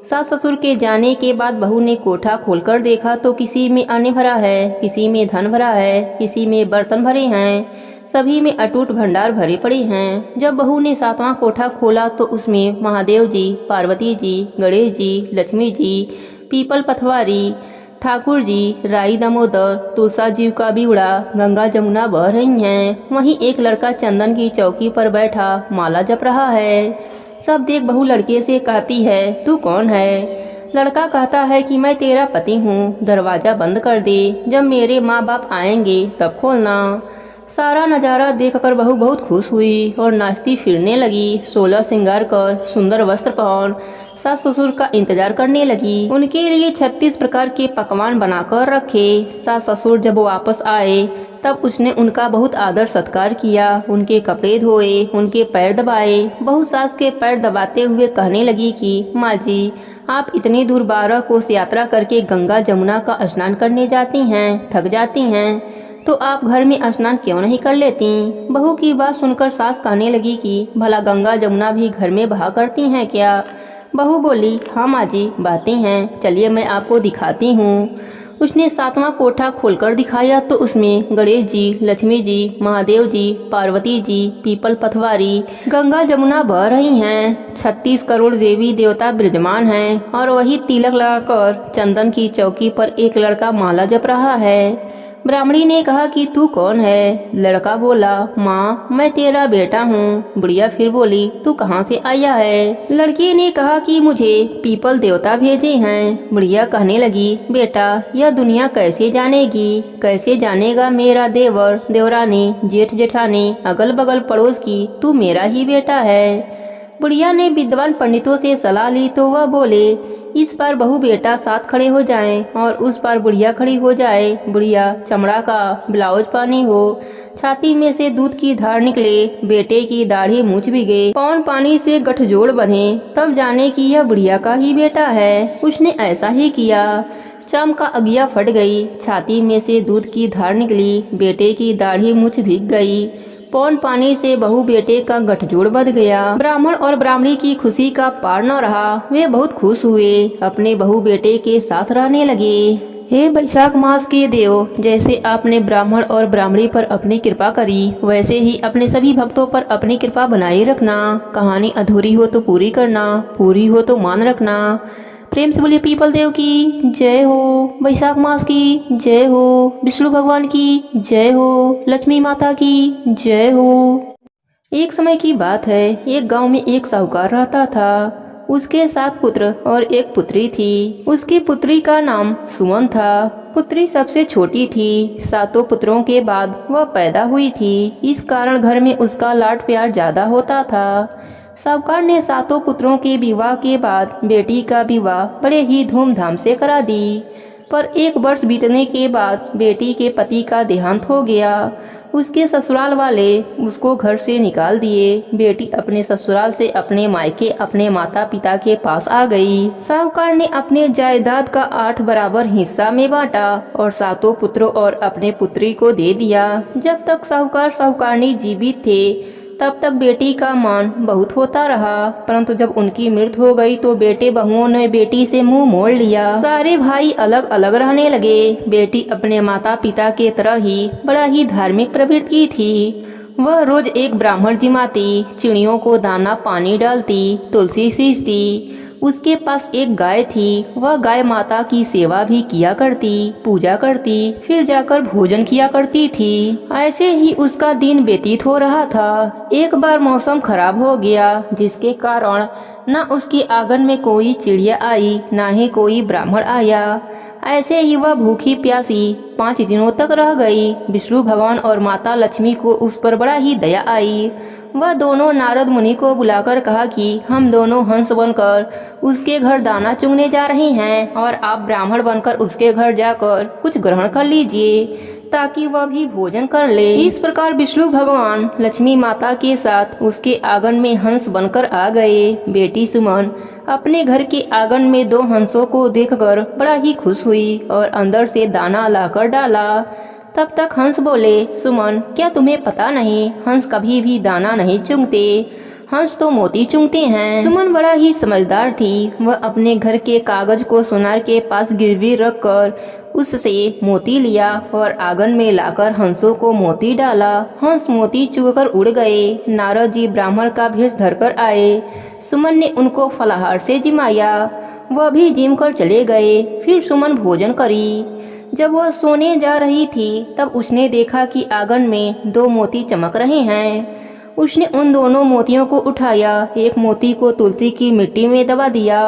सास ससुर के जाने के बाद बहू ने कोठा खोलकर देखा तो किसी में अन्न भरा है, किसी में धन भरा है, किसी में बर्तन भरे हैं, सभी में अटूट भंडार भरे पड़े हैं। जब बहू ने सातवां कोठा खोला तो उसमें महादेव जी, पार्वती जी, गणेश जी, लक्ष्मी जी, पीपल पथवारी, ठाकुर जी, राई दामोदर, तुलसा जी का बीड़ा, गंगा जमुना बह रही हैं। वहीं एक लड़का चंदन की चौकी पर बैठा माला जप रहा है। सब देख बहू लड़के से कहती है, तू कौन है? लड़का कहता है कि मैं तेरा पति हूँ, दरवाजा बंद कर दे, जब मेरे माँ बाप आएंगे तब खोलना। सारा नज़ारा देखकर बहू बहुत खुश हुई और नाचती फिरने लगी। 16 श्रृंगार कर सुंदर वस्त्र पहन सास ससुर का इंतजार करने लगी। उनके लिए 36 प्रकार के पकवान बनाकर रखे। सास ससुर जब वापस आए तब उसने उनका बहुत आदर सत्कार किया, उनके कपड़े धोए, उनके पैर दबाए। बहू सास के पैर दबाते हुए कहने लगी कि माँ जी, आप इतनी दूर 12 कोस यात्रा करके गंगा जमुना का स्नान करने जाती हैं, थक जाती हैं, तो आप घर में स्नान क्यों नहीं कर लेती? बहू की बात सुनकर सास कहने लगी कि भला गंगा जमुना भी घर में बहा करती हैं क्या? बहू बोली, हाँ माँ जी, बातें हैं, चलिए मैं आपको दिखाती हूँ। उसने सातवां कोठा खोलकर दिखाया तो उसमें गणेश जी, लक्ष्मी जी, महादेव जी, पार्वती जी, पीपल पथवारी, गंगा जमुना बह रही हैं। 36 करोड़ देवी देवता विराजमान हैं और वही तिलक लगाकर चंदन की चौकी पर एक लड़का माला जप रहा है। ब्राह्मणी ने कहा कि तू कौन है? लड़का बोला, माँ मैं तेरा बेटा हूँ। बुढ़िया फिर बोली, तू कहाँ से आया है? लड़की ने कहा कि मुझे पीपल देवता भेजे हैं। बुढ़िया कहने लगी, बेटा यह दुनिया कैसे जानेगी? कैसे जानेगा मेरा देवर, देवरानी, जेठ जेठानी, अगल बगल पड़ोस की तू मेरा ही बेटा है। बुढ़िया ने विद्वान पंडितों से सलाह ली तो वह बोले, इस बार बहू बेटा साथ खड़े हो जाएं और उस बार बुढ़िया खड़ी हो जाए। बुढ़िया चमड़ा का ब्लाउज पानी हो, छाती में से दूध की धार निकले, बेटे की दाढ़ी मूछ भीगे, पौन पानी से गठजोड़ बंधे, तब जाने कि यह बुढ़िया का ही बेटा है। उसने ऐसा ही किया। चाम का अगिया फट गई, छाती में से दूध की धार निकली, बेटे की दाढ़ी मूछ भीग गई, पौन पानी से बहू बेटे का गठजोड़ बंध गया। ब्राह्मण और ब्राह्मणी की खुशी का पार न रहा। वे बहुत खुश हुए, अपने बहू बेटे के साथ रहने लगे। हे बैसाख मास के देव, जैसे आपने ब्राह्मण और ब्राह्मणी पर अपनी कृपा करी, वैसे ही अपने सभी भक्तों पर अपनी कृपा बनाए रखना। कहानी अधूरी हो तो पूरी करना, पूरी हो तो मान रखना। प्रेम से बोलिए पीपल देव की जय हो, बैसाख मास की जय हो, विष्णु भगवान की जय हो, लक्ष्मी माता की जय हो। एक समय की बात है, एक गांव में एक साहूकार रहता था। उसके 7 पुत्र और एक पुत्री थी। उसकी पुत्री का नाम सुमन था। पुत्री सबसे छोटी थी। 7 पुत्रों के बाद वह पैदा हुई थी, इस कारण घर में उसका लाड प्यार ज्यादा होता था। साहूकार ने 7 पुत्रों के विवाह के बाद बेटी का विवाह बड़े ही धूमधाम से करा दी। पर 1 वर्ष बीतने के बाद बेटी के पति का देहांत हो गया। उसके ससुराल वाले उसको घर से निकाल दिए। बेटी अपने ससुराल से अपने मायके अपने माता पिता के पास आ गई। साहूकार ने अपने जायदाद का 8 बराबर हिस्सा में बांटा और 7 पुत्रों और अपने पुत्री को दे दिया। जब तक साहूकार साहूकारनी जीवित थे तब तक बेटी का मान बहुत होता रहा, परंतु जब उनकी मृत्यु हो गई तो बेटे बहुओं ने बेटी से मुंह मोड़ लिया। सारे भाई अलग अलग रहने लगे। बेटी अपने माता पिता के तरह ही बड़ा ही धार्मिक प्रवृत्ति की थी। वह रोज एक ब्राह्मण जिमाती, चिड़ियों को दाना पानी डालती, तुलसी सींचती। उसके पास एक गाय थी। वह गाय माता की सेवा भी किया करती, पूजा करती, फिर जाकर भोजन किया करती थी। ऐसे ही उसका दिन व्यतीत हो रहा था। एक बार मौसम खराब हो गया, जिसके कारण न उसके आंगन में कोई चिड़िया आई, न ही कोई ब्राह्मण आया। ऐसे ही वह भूखी प्यासी 5 दिनों तक रह गई। विष्णु भगवान और माता लक्ष्मी को उस पर बड़ा ही दया आई। वह दोनों नारद मुनि को बुलाकर कहा कि हम दोनों हंस बनकर उसके घर दाना चुगने जा रहे हैं और आप ब्राह्मण बनकर उसके घर जाकर कुछ ग्रहण कर लीजिए ताकि वह भी भोजन कर ले। इस प्रकार विष्णु भगवान लक्ष्मी माता के साथ उसके आंगन में हंस बनकर आ गए। बेटी सुमन अपने घर के आंगन में 2 हंसों को देखकर बड़ा ही खुश हुई और अंदर से दाना लाकर डाला। तब तक हंस बोले, सुमन क्या तुम्हें पता नहीं, हंस कभी भी दाना नहीं चुगते, हंस तो मोती चुगते हैं। सुमन बड़ा ही समझदार थी। वह अपने घर के कागज को सोनार के पास गिरवी रखकर उससे मोती लिया और आंगन में लाकर हंसों को मोती डाला। हंस मोती चुगकर उड़ गए। नारद जी ब्राह्मण का भेष धरकर आए। सुमन ने उनको फलाहार से जिमाया। वह भी जिम कर चले गए। फिर सुमन भोजन करी। जब वह सोने जा रही थी तब उसने देखा कि आंगन में 2 मोती चमक रहे हैं। उसने उन दोनों मोतियों को उठाया। एक मोती को तुलसी की मिट्टी में दबा दिया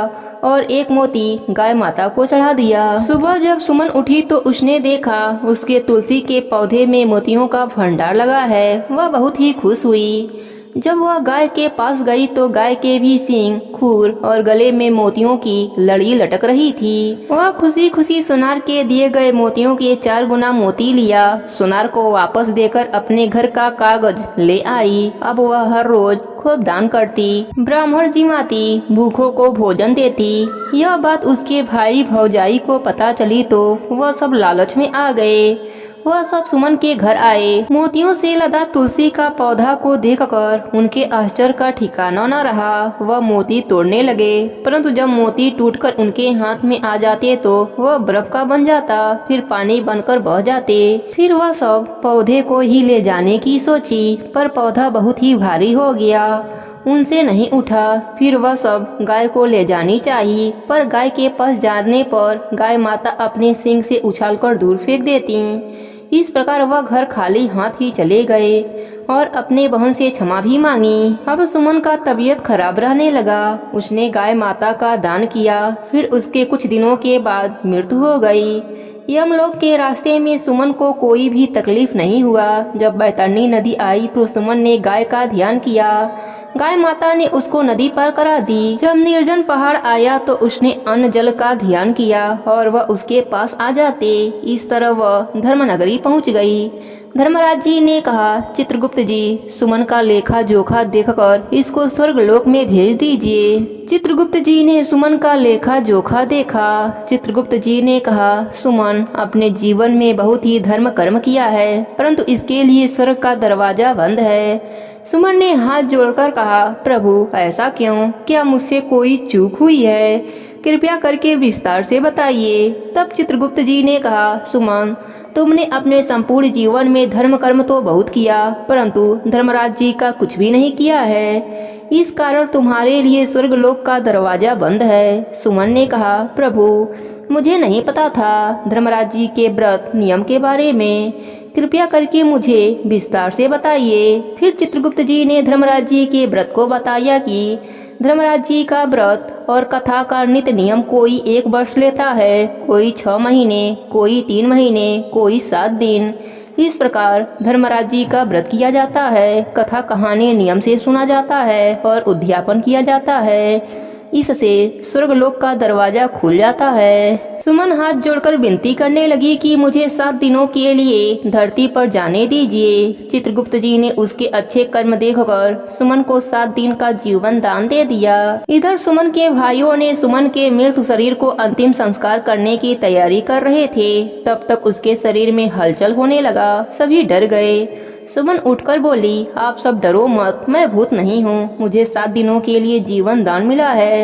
और एक मोती गाय माता को चढ़ा दिया। सुबह जब सुमन उठी तो उसने देखा उसके तुलसी के पौधे में मोतियों का भंडार लगा है। वह बहुत ही खुश हुई। जब वह गाय के पास गई तो गाय के भी सींग, खुर और गले में मोतियों की लड़ी लटक रही थी। वह खुशी खुशी सोनार के दिए गए मोतियों के 4 गुना मोती लिया। सोनार को वापस देकर अपने घर का कागज ले आई। अब वह हर रोज खूब दान करती, ब्राह्मण जिमाती, भूखों को भोजन देती। यह बात उसके भाई भौजाई को पता चली तो वह सब लालच में आ गए। वह सब सुमन के घर आए। मोतियों से लदा तुलसी का पौधा को देखकर उनके आश्चर्य का ठिकाना न रहा। वह मोती तोड़ने लगे, परंतु जब मोती टूटकर उनके हाथ में आ जाते तो वह बर्फ का बन जाता, फिर पानी बनकर बह जाते। फिर वह सब पौधे को ही ले जाने की सोची, पर पौधा बहुत ही भारी हो गया, उनसे नहीं उठा। फिर वह सब गाय को ले जानी चाहिए, पर गाय के पास जाने पर गाय माता अपने सींग से उछालकर दूर फेंक देती। इस प्रकार वह घर खाली हाथ ही चले गए और अपने बहन से क्षमा भी मांगी। अब सुमन का तबीयत खराब रहने लगा। उसने गाय माता का दान किया। फिर उसके कुछ दिनों के बाद मृत्यु हो गई। यमलोक के रास्ते में सुमन को कोई भी तकलीफ नहीं हुआ। जब बैतरणी नदी आई तो सुमन ने गाय का ध्यान किया। गाय माता ने उसको नदी पार करा दी। जब निर्जन पहाड़ आया तो उसने अन्न जल का ध्यान किया और वह उसके पास आ जाते। इस तरह वह धर्मनगरी पहुंच गई। धर्मराज जी ने कहा, चित्रगुप्त जी, सुमन का लेखा जोखा देखकर इसको स्वर्गलोक में भेज दीजिए। चित्रगुप्त जी ने सुमन का लेखा जोखा देखा। चित्रगुप्त जी ने कहा, सुमन अपने जीवन में बहुत ही धर्म कर्म किया है, परंतु इसके लिए स्वर्ग का दरवाजा बंद है। सुमन ने हाथ जोड़कर कहा, प्रभु ऐसा क्यों? क्या मुझसे कोई चूक हुई है? कृपया करके विस्तार से बताइए। तब चित्रगुप्त जी ने कहा, सुमन, तुमने अपने संपूर्ण जीवन में धर्म कर्म तो बहुत किया, परंतु धर्मराज जी का कुछ भी नहीं किया है। इस कारण तुम्हारे लिए स्वर्गलोक का दरवाजा बंद है। सुमन ने कहा, प्रभु मुझे नहीं पता था धर्मराज जी के व्रत नियम के बारे में, कृपया करके मुझे विस्तार से बताइए। फिर चित्रगुप्त जी ने धर्मराज जी के व्रत को बताया कि धर्मराज जी का व्रत और कथा का नित्य नियम कोई 1 वर्ष लेता है, कोई 6 महीने, कोई 3 महीने, कोई 7 दिन। इस प्रकार धर्मराज जी का व्रत किया जाता है। कथा कहानी नियम से सुना जाता है और उद्यापन किया जाता है। इससे स्वर्गलोक का दरवाजा खुल जाता है। सुमन हाथ जोड़कर विनती करने लगी कि मुझे 7 दिनों के लिए धरती पर जाने दीजिए। चित्रगुप्त जी ने उसके अच्छे कर्म देखकर सुमन को 7 दिन का जीवन दान दे दिया। इधर सुमन के भाइयों ने सुमन के मृत शरीर को अंतिम संस्कार करने की तैयारी कर रहे थे। तब तक उसके शरीर में हलचल होने लगा। सभी डर गए। सुमन उठकर बोली, आप सब डरो मत, मैं भूत नहीं हूँ। मुझे 7 दिनों के लिए जीवन दान मिला है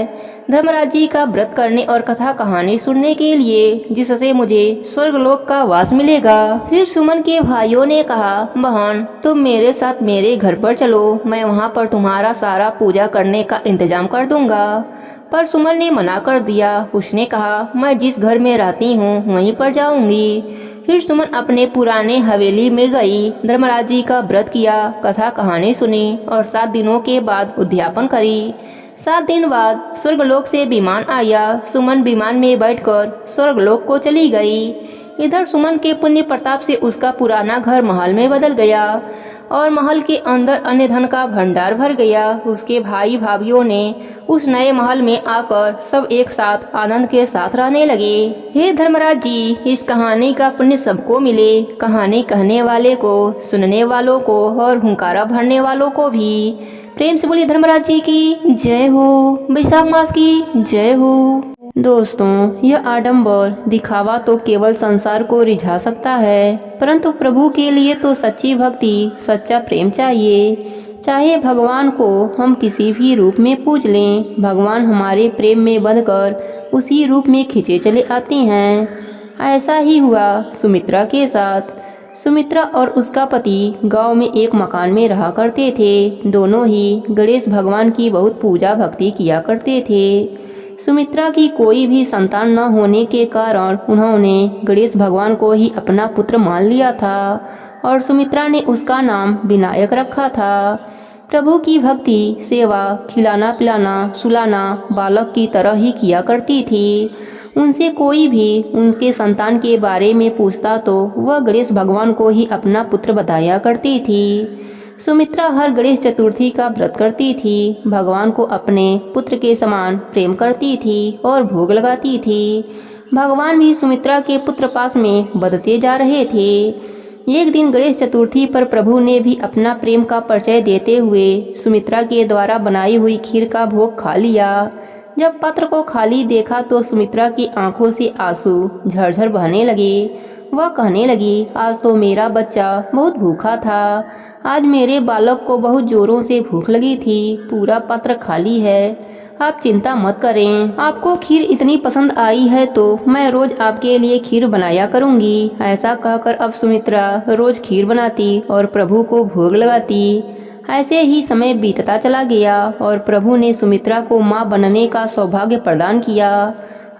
धर्मराज जी का व्रत करने और कथा कहानी सुनने के लिए, जिससे मुझे स्वर्गलोक का वास मिलेगा। फिर सुमन के भाइयों ने कहा, बहन तुम मेरे साथ मेरे घर पर चलो, मैं वहाँ पर तुम्हारा सारा पूजा करने का इंतजाम कर दूंगा। पर सुमन ने मना कर दिया। उसने कहा, मैं जिस घर में रहती हूँ वहीं पर जाऊंगी। फिर सुमन अपने पुराने हवेली में गई। धर्मराज जी का व्रत किया, कथा कहानी सुनी और 7 दिनों के बाद उद्यापन करी। 7 दिन बाद स्वर्गलोक से विमान आया। सुमन विमान में बैठकर स्वर्गलोक को चली गई। इधर सुमन के पुण्य प्रताप से उसका पुराना घर महल में बदल गया और महल के अंदर अन्य धन का भंडार भर गया। उसके भाई भाभीियों ने उस नए महल में आकर सब एक साथ आनंद के साथ रहने लगे। हे धर्मराज जी, इस कहानी का पुण्य सबको मिले। कहानी कहने वाले को, सुनने वालों को और हुंकारा भरने वालों को भी। प्रेम से बोलिए धर्मराज जी की जय हो, वैशाख मास की जय हो। दोस्तों, यह आडंबर दिखावा तो केवल संसार को रिझा सकता है, परंतु प्रभु के लिए तो सच्ची भक्ति, सच्चा प्रेम चाहिए। चाहे भगवान को हम किसी भी रूप में पूज लें, भगवान हमारे प्रेम में बंधकर उसी रूप में खींचे चले आते हैं। ऐसा ही हुआ सुमित्रा के साथ। सुमित्रा और उसका पति गांव में एक मकान में रहा करते थे। दोनों ही गणेश भगवान की बहुत पूजा भक्ति किया करते थे। सुमित्रा की कोई भी संतान न होने के कारण उन्होंने गणेश भगवान को ही अपना पुत्र मान लिया था और सुमित्रा ने उसका नाम विनायक रखा था। प्रभु की भक्ति, सेवा, खिलाना पिलाना, सुलाना बालक की तरह ही किया करती थी। उनसे कोई भी उनके संतान के बारे में पूछता तो वह गणेश भगवान को ही अपना पुत्र बताया करती थी। सुमित्रा हर गणेश चतुर्थी का व्रत करती थी, भगवान को अपने पुत्र के समान प्रेम करती थी और भोग लगाती थी। भगवान भी सुमित्रा के पुत्र पास में बढ़ते जा रहे थे। एक दिन गणेश चतुर्थी पर प्रभु ने भी अपना प्रेम का परिचय देते हुए सुमित्रा के द्वारा बनाई हुई खीर का भोग खा लिया। जब पात्र को खाली देखा तो सुमित्रा की आंखों से आंसू झरझर बहने लगे। वह कहने लगी, आज तो मेरा बच्चा बहुत भूखा था। आज मेरे बालक को बहुत जोरों से भूख लगी थी। पूरा पात्र खाली है। आप चिंता मत करें। आपको खीर इतनी पसंद आई है तो मैं रोज आपके लिए खीर बनाया करूंगी। ऐसा कहकर अब सुमित्रा रोज खीर बनाती और प्रभु को भोग लगाती। ऐसे ही समय बीतता चला गया और प्रभु ने सुमित्रा को मां बनने का सौभाग्य प्रदान किया।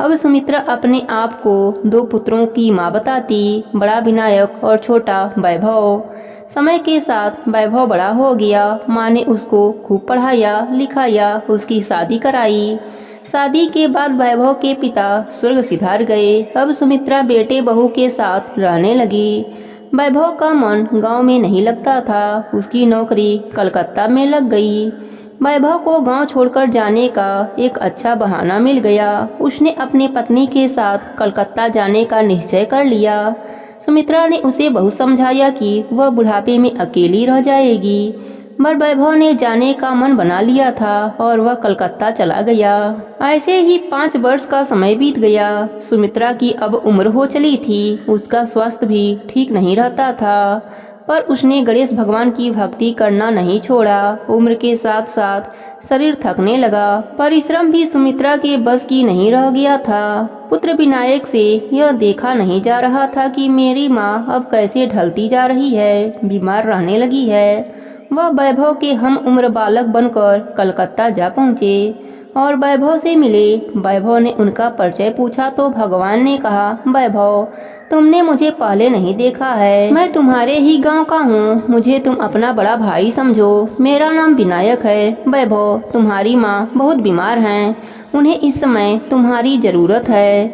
अब सुमित्रा अपने आप को 2 पुत्रों की मां बताती, बड़ा विनायक और छोटा वैभव। समय के साथ वैभव बड़ा हो गया। माँ ने उसको खूब पढ़ाया लिखाया, उसकी शादी कराई। शादी के बाद वैभव के पिता स्वर्ग सिधार गए। अब सुमित्रा बेटे बहू के साथ रहने लगी। वैभव का मन गांव में नहीं लगता था। उसकी नौकरी कलकत्ता में लग गई। वैभव को गांव छोड़कर जाने का एक अच्छा बहाना मिल गया। उसने अपनी पत्नी के साथ कलकत्ता जाने का निश्चय कर लिया। सुमित्रा ने उसे बहुत समझाया कि वह बुढ़ापे में अकेली रह जाएगी, मगर वैभव ने जाने का मन बना लिया था और वह कलकत्ता चला गया। ऐसे ही 5 वर्ष का समय बीत गया। सुमित्रा की अब उम्र हो चली थी। उसका स्वास्थ्य भी ठीक नहीं रहता था, पर उसने गणेश भगवान की भक्ति करना नहीं छोड़ा। उम्र के साथ साथ शरीर थकने लगा। परिश्रम भी सुमित्रा के बस की नहीं रह गया था। पुत्र विनायक से यह देखा नहीं जा रहा था कि मेरी माँ अब कैसे ढलती जा रही है, बीमार रहने लगी है। वह वैभव के हम उम्र बालक बनकर कलकत्ता जा पहुँचे और वैभव से मिले। वैभव ने उनका परिचय पूछा तो भगवान ने कहा, वैभव, तुमने मुझे पहले नहीं देखा है। मैं तुम्हारे ही गांव का हूँ। मुझे तुम अपना बड़ा भाई समझो। मेरा नाम विनायक है। वैभव, तुम्हारी माँ बहुत बीमार हैं। उन्हें इस समय तुम्हारी जरूरत है।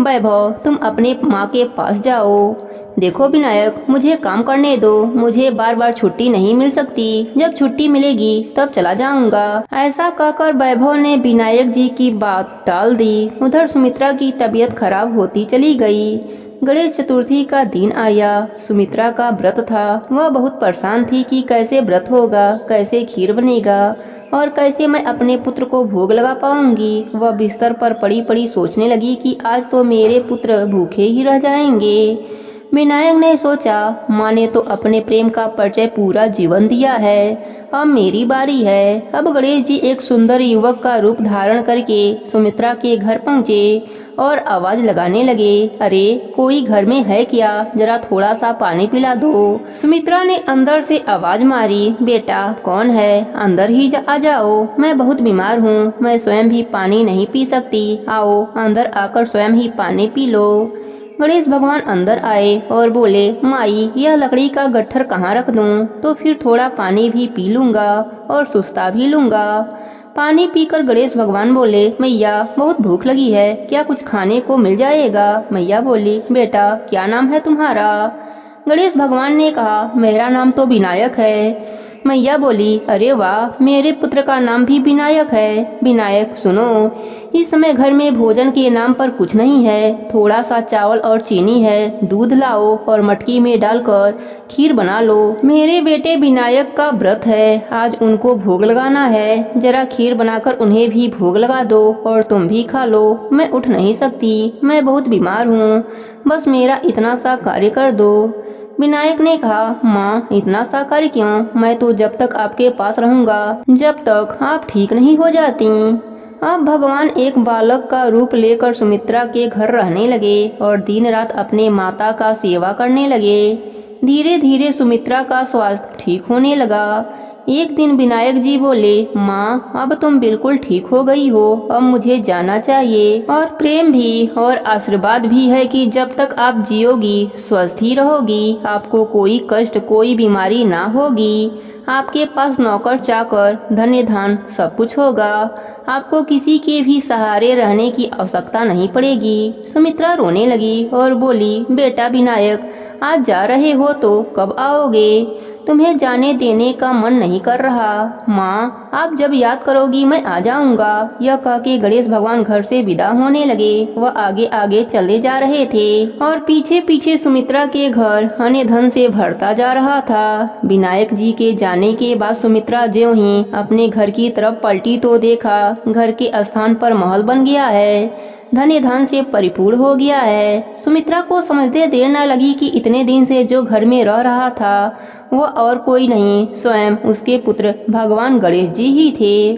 वैभव, तुम अपने माँ के पास जाओ। देखो विनायक, मुझे काम करने दो। मुझे बार बार छुट्टी नहीं मिल सकती। जब छुट्टी मिलेगी तब चला जाऊंगा। ऐसा कहकर वैभव ने विनायक जी की बात टाल दी। उधर सुमित्रा की तबीयत खराब होती चली गई। गणेश चतुर्थी का दिन आया। सुमित्रा का व्रत था। वह बहुत परेशान थी कि कैसे व्रत होगा, कैसे खीर बनेगा और कैसे मैं अपने पुत्र को भोग लगा पाऊंगी। वह बिस्तर पर पड़ी पड़ी सोचने लगी कि आज तो मेरे पुत्र भूखे ही रह जाएंगे। विनायक ने सोचा, माँ ने तो अपने प्रेम का परिचय पूरा जीवन दिया है, अब मेरी बारी है। अब गणेश जी एक सुंदर युवक का रूप धारण करके सुमित्रा के घर पहुँचे और आवाज लगाने लगे, अरे कोई घर में है क्या? जरा थोड़ा सा पानी पिला दो। सुमित्रा ने अंदर से आवाज मारी, बेटा कौन है? अंदर ही आ जाओ। मैं बहुत बीमार हूँ। मैं स्वयं भी पानी नहीं पी सकती। आओ अंदर आकर स्वयं ही पानी पी लो। गणेश भगवान अंदर आए और बोले, माई, यह लकड़ी का गट्ठर कहाँ रख दूं? तो फिर थोड़ा पानी भी पी लूंगा और सुस्ता भी लूंगा। पानी पीकर गणेश भगवान बोले, मैया बहुत भूख लगी है, क्या कुछ खाने को मिल जाएगा? मैया बोली, बेटा क्या नाम है तुम्हारा? गणेश भगवान ने कहा, मेरा नाम तो विनायक है। मैया बोली, अरे वाह, मेरे पुत्र का नाम भी विनायक है। विनायक सुनो, इस समय घर में भोजन के नाम पर कुछ नहीं है, थोड़ा सा चावल और चीनी है, दूध लाओ और मटकी में डालकर खीर बना लो। मेरे बेटे विनायक का व्रत है, आज उनको भोग लगाना है, जरा खीर बनाकर उन्हें भी भोग लगा दो और तुम भी खा लो। मैं उठ नहीं सकती, मैं बहुत बीमार हूँ, बस मेरा इतना सा कार्य कर दो। विनायक ने कहा, माँ इतना सा कार्य क्यों? मैं तो जब तक आपके पास रहूंगा जब तक आप ठीक नहीं हो जाती। अब भगवान एक बालक का रूप लेकर सुमित्रा के घर रहने लगे और दिन रात अपने माता का सेवा करने लगे। धीरे धीरे सुमित्रा का स्वास्थ्य ठीक होने लगा। एक दिन विनायक जी बोले, माँ अब तुम बिल्कुल ठीक हो गई हो, अब मुझे जाना चाहिए। और प्रेम भी और आशीर्वाद भी है कि जब तक आप जियोगी स्वस्थ ही रहोगी, आपको कोई कष्ट कोई बीमारी ना होगी, आपके पास नौकर चाकर धन्य धन सब कुछ होगा, आपको किसी के भी सहारे रहने की आवश्यकता नहीं पड़ेगी। सुमित्रा रोने लगी और बोली, बेटा विनायक आज जा रहे हो तो कब आओगे? तुम्हें जाने देने का मन नहीं कर रहा। माँ आप जब याद करोगी मैं आ जाऊंगा। यह कह के गणेश भगवान घर से विदा होने लगे। वह आगे आगे चले जा रहे थे और पीछे पीछे सुमित्रा के घर अन्य धन से भरता जा रहा था। विनायक जी के जाने के बाद सुमित्रा ज्यों ही अपने घर की तरफ पलटी तो देखा घर के स्थान पर महल बन गया है, धन्य धन से परिपूर्ण हो गया है। सुमित्रा को समझते देर न लगी कि इतने दिन से जो घर में रह रहा था वह और कोई नहीं स्वयं उसके पुत्र भगवान गणेश जी ही थे।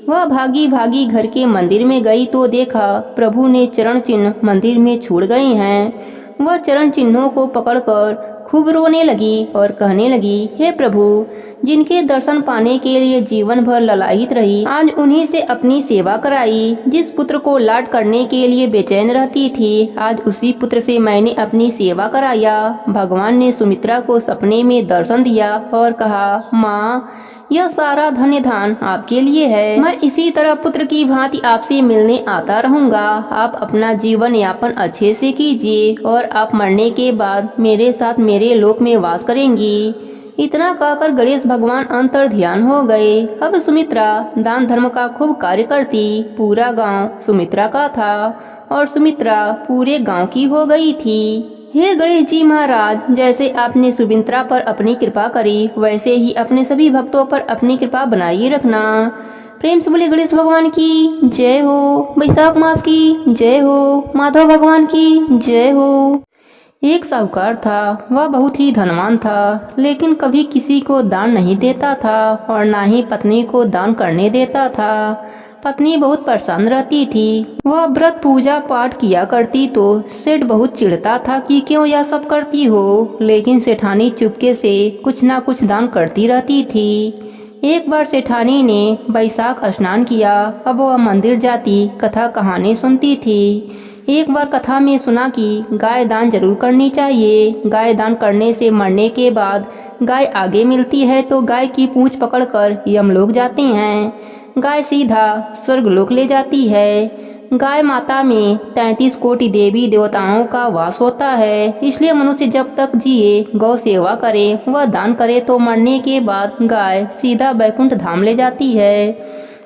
वह भागी भागी घर के मंदिर में गई तो देखा प्रभु ने चरण चिन्ह मंदिर में छोड़ गए हैं। वह चरण चिन्हों को पकड़कर खूब रोने लगी और कहने लगी, हे प्रभु, जिनके दर्शन पाने के लिए जीवन भर ललायित रही, आज उन्हीं से अपनी सेवा कराई। जिस पुत्र को लाड करने के लिए बेचैन रहती थी, आज उसी पुत्र से मैंने अपनी सेवा कराया। भगवान ने सुमित्रा को सपने में दर्शन दिया और कहा, माँ यह सारा धन्य धन आपके लिए है। मैं इसी तरह पुत्र की भांति आपसे मिलने आता रहूंगा। आप अपना जीवन यापन अच्छे से कीजिए और आप मरने के बाद मेरे साथ मेरे लोक में वास करेंगी। इतना कहकर गणेश भगवान अंतर ध्यान हो गए। अब सुमित्रा दान धर्म का खूब कार्य करती। पूरा गांव सुमित्रा का था और सुमित्रा पूरे गांव की हो गई थी। हे गणेश जी महाराज, जैसे आपने सुमित्रा पर अपनी कृपा करी, वैसे ही अपने सभी भक्तों पर अपनी कृपा बनाए रखना। प्रेम से बोले गणेश भगवान की जय हो, वैशाख मास की जय हो, माधव भगवान की जय हो। एक साहूकार था, वह बहुत ही धनवान था, लेकिन कभी किसी को दान नहीं देता था और ना ही पत्नी को दान करने देता था। पत्नी बहुत परेशान रहती थी। वह व्रत पूजा पाठ किया करती तो सेठ बहुत चिढ़ता था कि क्यों यह सब करती हो, लेकिन सेठानी चुपके से कुछ ना कुछ दान करती रहती थी। एक बार सेठानी ने वैशाख स्नान किया। अब वह मंदिर जाती कथा कहानी सुनती थी। एक बार कथा में सुना कि गाय दान जरूर करनी चाहिए। गाय दान करने से मरने के बाद गाय आगे मिलती है तो गाय की पूंछ पकड़कर यमलोक जाते हैं। गाय सीधा स्वर्गलोक ले जाती है। गाय माता में 33 कोटि देवी देवताओं का वास होता है, इसलिए मनुष्य जब तक जिए गौ सेवा करे, वह दान करे तो मरने के बाद गाय सीधा बैकुंठ धाम ले जाती है।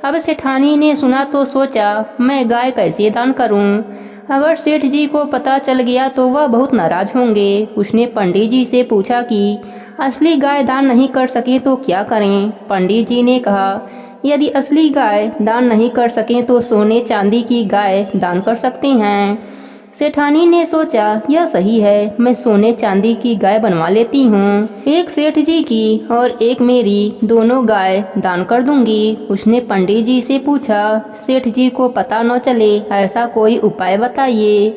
अब सेठानी ने सुना तो सोचा, मैं गाय कैसे दान करूं? अगर सेठ जी को पता चल गया तो वह बहुत नाराज होंगे। उसने पंडित जी से पूछा कि असली गाय दान नहीं कर सके तो क्या करें? पंडित जी ने कहा, यदि असली गाय दान नहीं कर सकें तो सोने चांदी की गाय दान कर सकते हैं। सेठानी ने सोचा, यह सही है, मैं सोने चांदी की गाय बनवा लेती हूँ। एक सेठ जी की और एक मेरी, दोनों गाय दान कर दूंगी। उसने पंडित जी से पूछा, सेठ जी को पता न चले ऐसा कोई उपाय बताइए।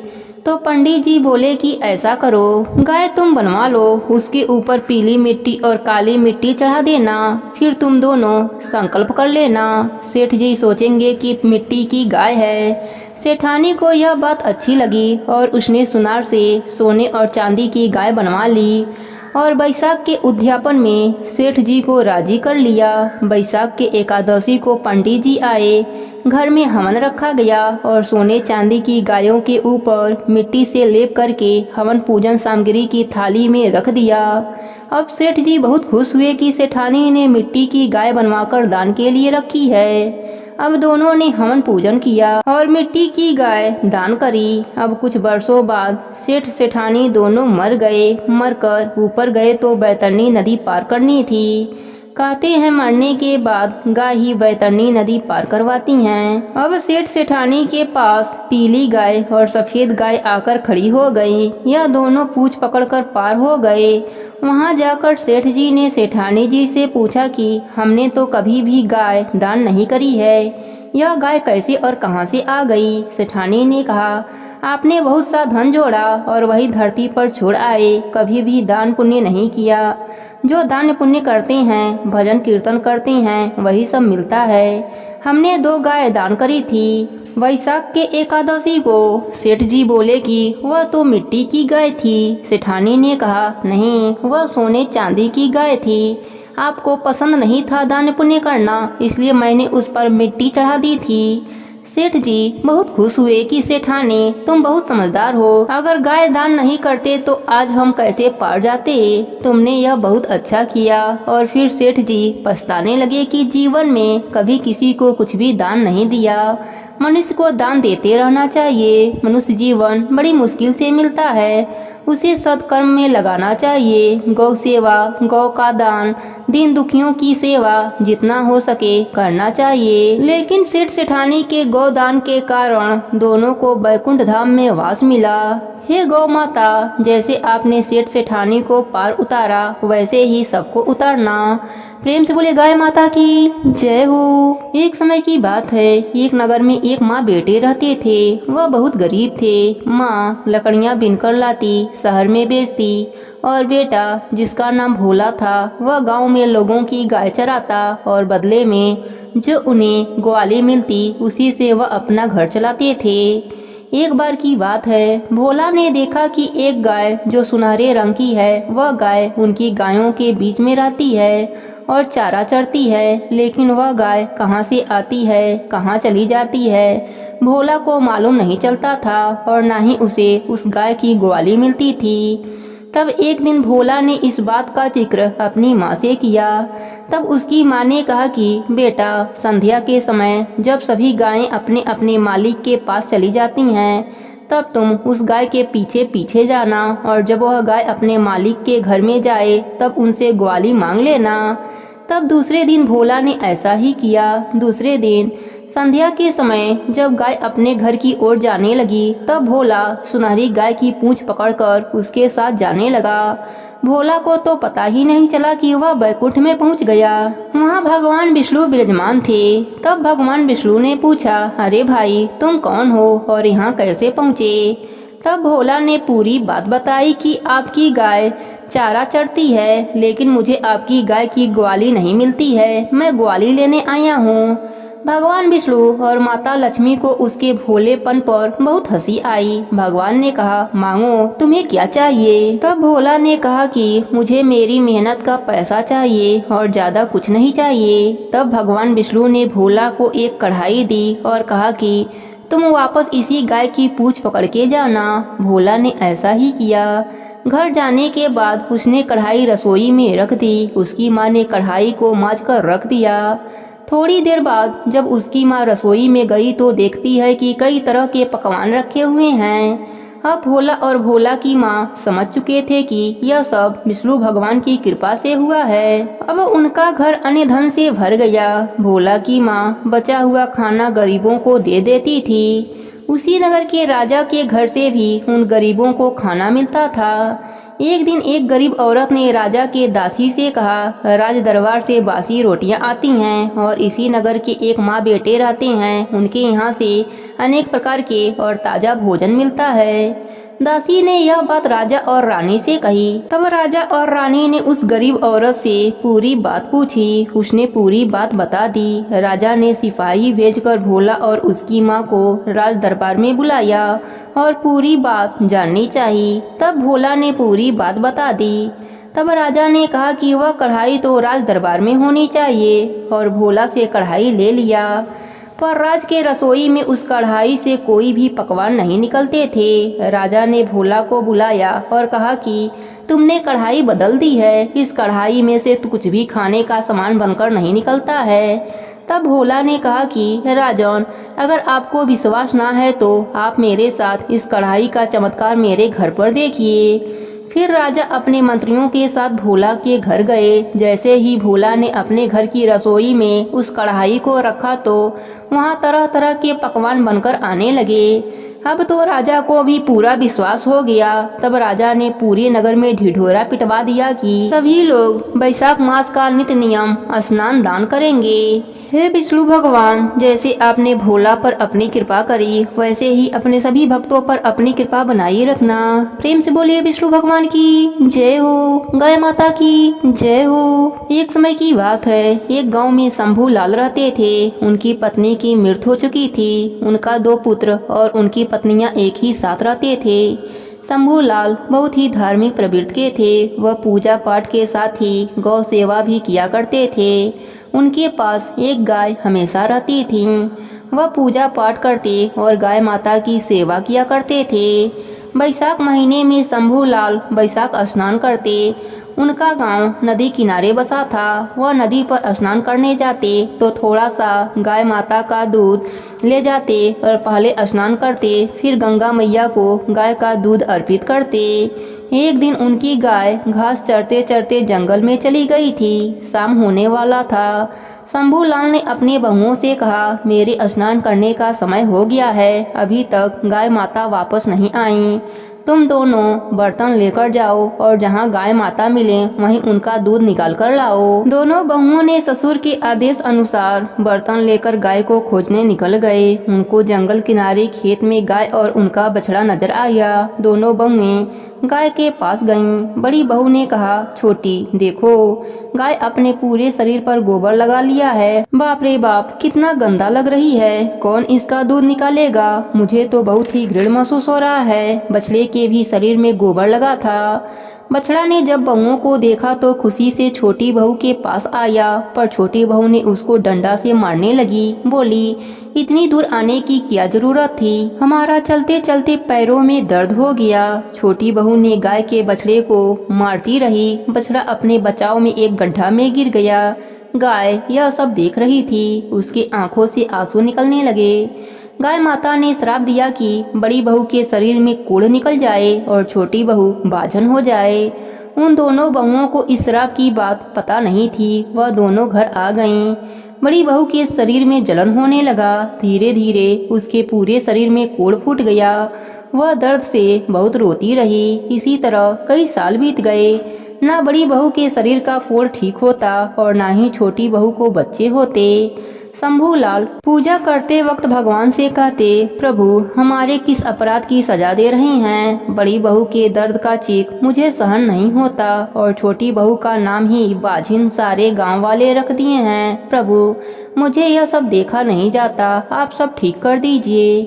तो पंडित जी बोले कि ऐसा करो, गाय तुम बनवा लो, उसके ऊपर पीली मिट्टी और काली मिट्टी चढ़ा देना, फिर तुम दोनों संकल्प कर लेना। सेठ जी सोचेंगे कि मिट्टी की गाय है। सेठानी को यह बात अच्छी लगी और उसने सुनार से सोने और चांदी की गाय बनवा ली और बैसाख के उद्यापन में सेठ जी को राजी कर लिया। बैसाख के एकादशी को पंडित जी आए, घर में हवन रखा गया और सोने चांदी की गायों के ऊपर मिट्टी से लेप करके हवन पूजन सामग्री की थाली में रख दिया। अब सेठ जी बहुत खुश हुए कि सेठानी ने मिट्टी की गाय बनवाकर दान के लिए रखी है। अब दोनों ने हवन पूजन किया और मिट्टी की गाय दान करी। अब कुछ वर्षों बाद सेठ सेठानी दोनों मर गए। मरकर ऊपर गए तो बैतरणी नदी पार करनी थी। कहते हैं मरने के बाद गाय ही बैतरणी नदी पार करवाती हैं। अब सेठ सेठानी के पास पीली गाय और सफेद गाय आकर खड़ी हो गई। यह दोनों पूंछ पकड़कर पार हो गए। वहां जाकर सेठ जी ने सेठानी जी से पूछा कि हमने तो कभी भी गाय दान नहीं करी है, यह गाय कैसे और कहां से आ गई। सेठानी ने कहा, आपने बहुत सा धन जोड़ा और वही धरती पर छोड़ आए, कभी भी दान पुण्य नहीं किया। जो दान पुण्य करते हैं, भजन कीर्तन करते हैं, वही सब मिलता है। हमने 2 गाय दान करी थी। वैशाख के एकादशी को सेठ जी बोले कि वह तो मिट्टी की गाय थी। सेठानी ने कहा, नहीं, वह सोने चांदी की गाय थी। आपको पसंद नहीं था दान पुण्य करना, इसलिए मैंने उस पर मिट्टी चढ़ा दी थी। सेठ जी बहुत खुश हुए कि सेठानी, तुम बहुत समझदार हो। अगर गाय दान नहीं करते तो आज हम कैसे पार जाते। तुमने यह बहुत अच्छा किया। और फिर सेठ जी पछताने लगे कि जीवन में कभी किसी को कुछ भी दान नहीं दिया। मनुष्य को दान देते रहना चाहिए। मनुष्य जीवन बड़ी मुश्किल से मिलता है, उसे सत्कर्म में लगाना चाहिए। गौ सेवा, गौ का दान, दीन दुखियों की सेवा जितना हो सके करना चाहिए। लेकिन सेठ सेठानी के गौ दान के कारण दोनों को बैकुंठ धाम में वास मिला। हे गौ माता, जैसे आपने सेठ सेठानी को पार उतारा, वैसे ही सबको उतारना। प्रेम से बोले गाय माता की जय हो। एक समय की बात है, एक नगर में एक माँ बेटे रहते थे। वह बहुत गरीब थे। माँ लकड़ियाँ बिनकर लाती, शहर में बेचती और बेटा, जिसका नाम भोला था, वह गांव में लोगों की गाय चराता और बदले में जो उन्हें ग्वाली मिलती, उसी से वह अपना घर चलाते थे। एक बार की बात है, भोला ने देखा कि एक गाय जो सुनहरे रंग की है, वह गाय उनकी गायों के बीच में रहती है और चारा चरती है। लेकिन वह गाय कहाँ से आती है, कहाँ चली जाती है, भोला को मालूम नहीं चलता था और ना ही उसे उस गाय की ग्वाली मिलती थी। तब एक दिन भोला ने इस बात का जिक्र अपनी माँ से किया। तब उसकी माँ ने कहा कि बेटा, संध्या के समय जब सभी गायें अपने अपने मालिक के पास चली जाती हैं, तब तुम उस गाय के पीछे पीछे जाना और जब वह गाय अपने मालिक के घर में जाए तब उनसे ग्वाली मांग लेना। तब दूसरे दिन भोला ने ऐसा ही किया। दूसरे दिन संध्या के समय जब गाय अपने घर की ओर जाने लगी, तब भोला सुनहरी गाय की पूंछ पकड़कर उसके साथ जाने लगा। भोला को तो पता ही नहीं चला कि वह बैकुंठ में पहुंच गया। वहां भगवान विष्णु विराजमान थे। तब भगवान विष्णु ने पूछा, अरे भाई, तुम कौन हो और यहाँ कैसे पहुँचे। तब भोला ने पूरी बात बताई कि आपकी गाय चारा चरती है, लेकिन मुझे आपकी गाय की ग्वाली नहीं मिलती है, मैं ग्वाली लेने आया हूँ। भगवान विष्णु और माता लक्ष्मी को उसके भोलेपन पर बहुत हंसी आई। भगवान ने कहा, मांगो, तुम्हें क्या चाहिए। तब भोला ने कहा कि मुझे मेरी मेहनत का पैसा चाहिए और ज्यादा कुछ नहीं चाहिए। तब भगवान विष्णु ने भोला को एक कढ़ाई दी और कहा कि तुम वापस इसी गाय की पूंछ पकड़ के जाना। भोला ने ऐसा ही किया। घर जाने के बाद उसने कढ़ाई रसोई में रख दी। उसकी माँ ने कढ़ाई को मांज कर रख दिया। थोड़ी देर बाद जब उसकी माँ रसोई में गई तो देखती है कि कई तरह के पकवान रखे हुए हैं। अब भोला और भोला की माँ समझ चुके थे कि यह सब विष्णु भगवान की कृपा से हुआ है। अब उनका घर अन्य धन से भर गया। भोला की माँ बचा हुआ खाना गरीबों को दे देती थी। उसी नगर के राजा के घर से भी उन गरीबों को खाना मिलता था। एक दिन एक गरीब औरत ने राजा के दासी से कहा, राज दरबार से बासी रोटियां आती हैं और इसी नगर के एक माँ बेटे रहते हैं, उनके यहाँ से अनेक प्रकार के और ताज़ा भोजन मिलता है। दासी ने यह बात राजा और रानी से कही। तब राजा और रानी ने उस गरीब औरत से पूरी बात पूछी। उसने पूरी बात बता दी। राजा ने सिपाही भेजकर भोला और उसकी माँ को राज दरबार में बुलाया और पूरी बात जाननी चाहिए। तब भोला ने पूरी बात बता दी। तब राजा ने कहा कि वह कढ़ाई तो राज दरबार में होनी चाहिए और भोला से कढ़ाई ले लिया। पर राज के रसोई में उस कढ़ाई से कोई भी पकवान नहीं निकलते थे। राजा ने भोला को बुलाया और कहा कि तुमने कढ़ाई बदल दी है, इस कढ़ाई में से तो कुछ भी खाने का सामान बनकर नहीं निकलता है। तब भोला ने कहा कि राजन, अगर आपको विश्वास ना है तो आप मेरे साथ इस कढ़ाई का चमत्कार मेरे घर पर देखिए। फिर राजा अपने मंत्रियों के साथ भोला के घर गए। जैसे ही भोला ने अपने घर की रसोई में उस कढ़ाई को रखा तो वहाँ तरह तरह के पकवान बनकर आने लगे। अब तो राजा को भी पूरा विश्वास हो गया। तब राजा ने पूरे नगर में ढिढोरा पिटवा दिया कि सभी लोग वैशाख मास का नित्य नियम स्नान दान करेंगे। हे विष्णु भगवान, जैसे आपने भोला पर अपनी कृपा करी वैसे ही अपने सभी भक्तों पर अपनी कृपा बनाए रखना। प्रेम से बोलिए विष्णु भगवान की जय हो, गाय माता की जय हो। एक समय की बात है, एक गांव में शंभू लाल रहते थे। उनकी पत्नी की मृत्यु हो चुकी थी। उनका 2 पुत्र और उनकी पत्नियां एक ही साथ रहते थे। शंभू लाल बहुत ही धार्मिक प्रवृत्ति के थे। वह पूजा पाठ के साथ ही गौ सेवा भी किया करते थे। उनके पास एक गाय हमेशा रहती थी। वह पूजा पाठ करते और गाय माता की सेवा किया करते थे। बैसाख महीने में शंभू लाल बैसाख स्नान करते। उनका गांव नदी किनारे बसा था। वह नदी पर स्नान करने जाते तो थोड़ा सा गाय माता का दूध ले जाते और पहले स्नान करते, फिर गंगा मैया को गाय का दूध अर्पित करते। एक दिन उनकी गाय घास चरते चरते जंगल में चली गई थी। शाम होने वाला था। शंभू लाल ने अपने बहुओं से कहा, मेरे स्नान करने का समय हो गया है, अभी तक गाय माता वापस नहीं आई। तुम दोनों बर्तन लेकर जाओ और जहाँ गाय माता मिले वहीं उनका दूध निकाल कर लाओ। दोनों बहुओं ने ससुर के आदेश अनुसार बर्तन लेकर गाय को खोजने निकल गए। उनको जंगल किनारे खेत में गाय और उनका बछड़ा नजर आया। दोनों बहुएं गाय के पास गईं। बड़ी बहू ने कहा, छोटी देखो, गाय अपने पूरे शरीर पर गोबर लगा लिया है। बाप रे बाप, कितना गंदा लग रही है। कौन इसका दूध निकालेगा? मुझे तो बहुत ही घृण महसूस हो रहा है। बछड़े के भी शरीर में गोबर लगा था। बछड़ा ने जब बहुओं को देखा तो खुशी से छोटी बहू के पास आया, पर छोटी बहू ने उसको डंडा से मारने लगी। बोली, इतनी दूर आने की क्या जरूरत थी? हमारा चलते चलते पैरों में दर्द हो गया। छोटी बहू ने गाय के बछड़े को मारती रही। बछड़ा अपने बचाव में एक गड्ढा में गिर गया। गाय यह सब देख रही थी। उसके आंखों से आंसू निकलने लगे। गाय माता ने श्राप दिया कि बड़ी बहू के शरीर में कोढ़ निकल जाए और छोटी बहू बाझन हो जाए। उन दोनों बहुओं को इस श्राप की बात पता नहीं थी। वह दोनों घर आ गईं। बड़ी बहू के शरीर में जलन होने लगा। धीरे धीरे उसके पूरे शरीर में कोढ़ फूट गया। वह दर्द से बहुत रोती रही। इसी तरह कई साल बीत गए। ना बड़ी बहू के शरीर का कोढ़ ठीक होता और ना ही छोटी बहू को बच्चे होते। शंभू लाल पूजा करते वक्त भगवान से कहते, प्रभु हमारे किस अपराध की सजा दे रहे हैं? बड़ी बहू के दर्द का चीख मुझे सहन नहीं होता और छोटी बहू का नाम ही बाझिन सारे गांव वाले रख दिए हैं। प्रभु मुझे यह सब देखा नहीं जाता, आप सब ठीक कर दीजिए।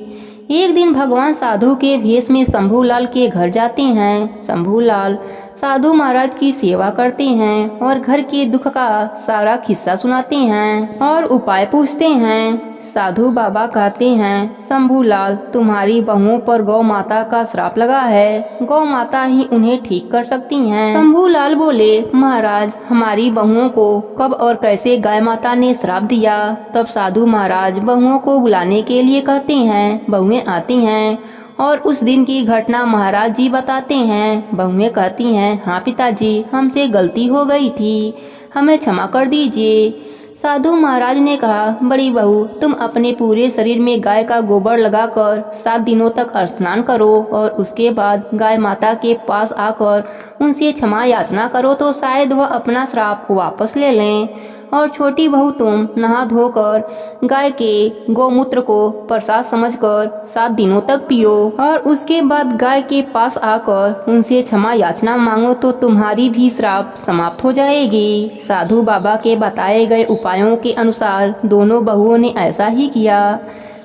एक दिन भगवान साधु के भेष में शंभू लाल के घर जाते हैं। शंभू लाल साधु महाराज की सेवा करते हैं और घर के दुख का सारा किस्सा सुनाते हैं और उपाय पूछते हैं। साधु बाबा कहते हैं, शंभू लाल तुम्हारी बहुओं पर गौ माता का श्राप लगा है। गौ माता ही उन्हें ठीक कर सकती हैं। शंभू लाल बोले, महाराज हमारी बहुओं को कब और कैसे गाय माता ने श्राप दिया? तब साधु महाराज बहुओं को बुलाने के लिए कहते हैं। बहुएं आती हैं और उस दिन की घटना महाराज जी बताते हैं। बहुएं कहती हैं, हाँ पिताजी हमसे गलती हो गई थी, हमें क्षमा कर दीजिए। साधु महाराज ने कहा, बड़ी बहू तुम अपने पूरे शरीर में गाय का गोबर लगाकर 7 दिनों तक स्नान करो और उसके बाद गाय माता के पास आकर उनसे क्षमा याचना करो तो शायद वह अपना श्राप वापस ले लें। और छोटी बहू तुम नहा धोकर गाय के गौमूत्र को प्रसाद समझकर 7 दिनों तक पियो और उसके बाद गाय के पास आकर उनसे क्षमा याचना मांगो तो तुम्हारी भी श्राप समाप्त हो जाएगी। साधु बाबा के बताए गए उपायों के अनुसार दोनों बहुओं ने ऐसा ही किया।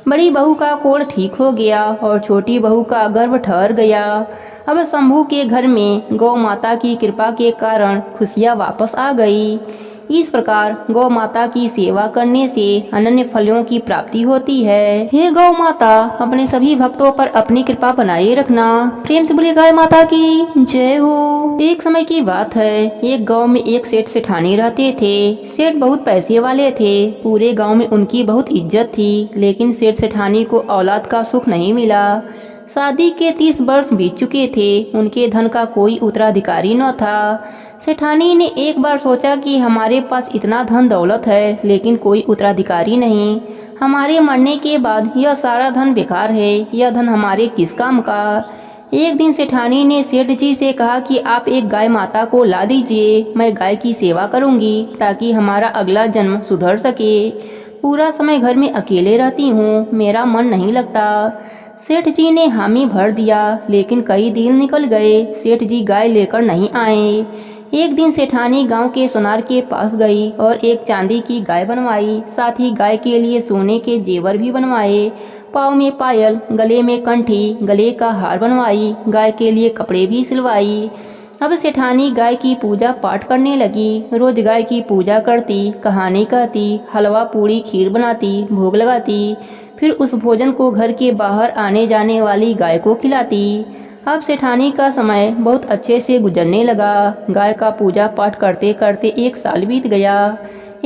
बड़ी बहू का कोढ़ ठीक हो गया और छोटी बहू का गर्भ ठहर गया। अब शंभू के घर में गौ माता की कृपा के कारण खुशियाँ वापस आ गई। इस प्रकार गौ माता की सेवा करने से अनन्य फलों की प्राप्ति होती है। हे गौ माता, अपने सभी भक्तों पर अपनी कृपा बनाए रखना। प्रेम से बोलिए गाय माता की जय हो। एक समय की बात है, एक गांव में एक सेठ सेठानी रहते थे। सेठ बहुत पैसे वाले थे, पूरे गांव में उनकी बहुत इज्जत थी। लेकिन सेठ सेठानी को औलाद का सुख नहीं मिला। शादी के 30 वर्ष बीत चुके थे, उनके धन का कोई उत्तराधिकारी न था। सेठानी ने एक बार सोचा कि हमारे पास इतना धन दौलत है लेकिन कोई उत्तराधिकारी नहीं। हमारे मरने के बाद यह सारा धन बेकार है, यह धन हमारे किस काम का। एक दिन सेठानी ने सेठ जी से कहा कि आप एक गाय माता को ला दीजिए, मैं गाय की सेवा करूंगी ताकि हमारा अगला जन्म सुधर सके। पूरा समय घर में अकेले रहती हूँ, मेरा मन नहीं लगता। सेठ जी ने हामी भर दिया, लेकिन कई दिन निकल गए, सेठ जी गाय लेकर नहीं आए। एक दिन सेठानी गांव के सोनार के पास गई और एक चांदी की गाय बनवाई। साथ ही गाय के लिए सोने के जेवर भी बनवाए। पाँव में पायल, गले में कंठी, गले का हार बनवाई। गाय के लिए कपड़े भी सिलवाई। अब सेठानी गाय की पूजा पाठ करने लगी। रोज गाय की पूजा करती, कहानी कहती, हलवा पूड़ी खीर बनाती, भोग लगाती। फिर उस भोजन को घर के बाहर आने जाने वाली गाय को खिलाती। अब सेठानी का समय बहुत अच्छे से गुजरने लगा। गाय का पूजा पाठ करते करते 1 साल बीत गया।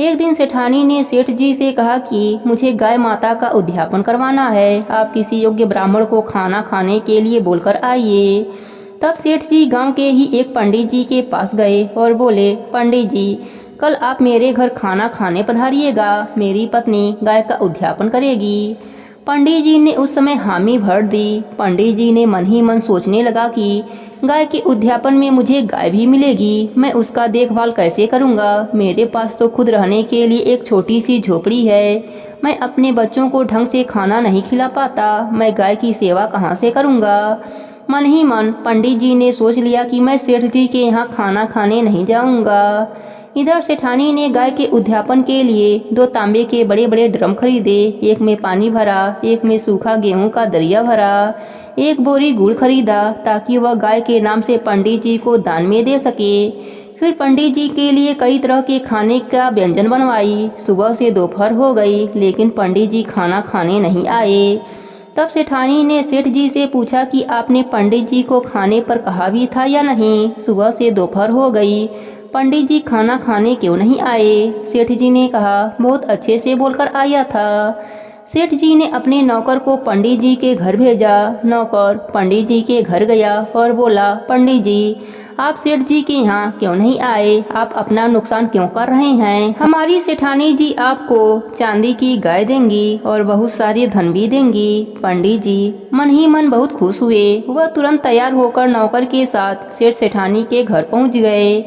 एक दिन सेठानी ने सेठ जी से कहा कि मुझे गाय माता का उद्यापन करवाना है, आप किसी योग्य ब्राह्मण को खाना खाने के लिए बोलकर आइए। तब सेठ जी गांव के ही एक पंडित जी के पास गए और बोले, पंडित जी, कल आप मेरे घर खाना खाने पधारिएगा, मेरी पत्नी गाय का उद्यापन करेगी। पंडित जी ने उस समय हामी भर दी। पंडित जी ने मन ही मन सोचने लगा कि गाय के उद्यापन में मुझे गाय भी मिलेगी, मैं उसका देखभाल कैसे करूंगा। मेरे पास तो खुद रहने के लिए एक छोटी सी झोपड़ी है, मैं अपने बच्चों को ढंग से खाना नहीं खिला पाता, मैं गाय की सेवा कहाँ से करूंगा। मन ही मन पंडित जी ने सोच लिया कि मैं सेठ जी के यहाँ खाना खाने नहीं जाऊंगा। इधर सेठानी ने गाय के उद्यापन के लिए 2 तांबे के बड़े बड़े ड्रम खरीदे। एक में पानी भरा, एक में सूखा गेहूं का दरिया भरा। 1 बोरी गुड़ खरीदा ताकि वह गाय के नाम से पंडित जी को दान में दे सके। फिर पंडित जी के लिए कई तरह के खाने का व्यंजन बनवाई। सुबह से दोपहर हो गई लेकिन पंडित जी खाना खाने नहीं आए। तब सेठानी ने सेठ जी से पूछा कि आपने पंडित जी को खाने पर कहा भी था या नहीं। सुबह से दोपहर हो गई, पंडित जी खाना खाने क्यों नहीं आए। सेठ जी ने कहा, बहुत अच्छे से बोलकर आया था। सेठ जी ने अपने नौकर को पंडित जी के घर भेजा। नौकर पंडित जी के घर गया और बोला, पंडित जी, आप सेठ जी के यहाँ क्यों नहीं आए, आप अपना नुकसान क्यों कर रहे हैं। हमारी सेठानी जी आपको चांदी की गाय देंगी और बहुत सारी धन भी देंगी। पंडित जी मन ही मन बहुत खुश हुए। वह तुरंत तैयार होकर नौकर के साथ सेठ सेठानी के घर पहुँच गए।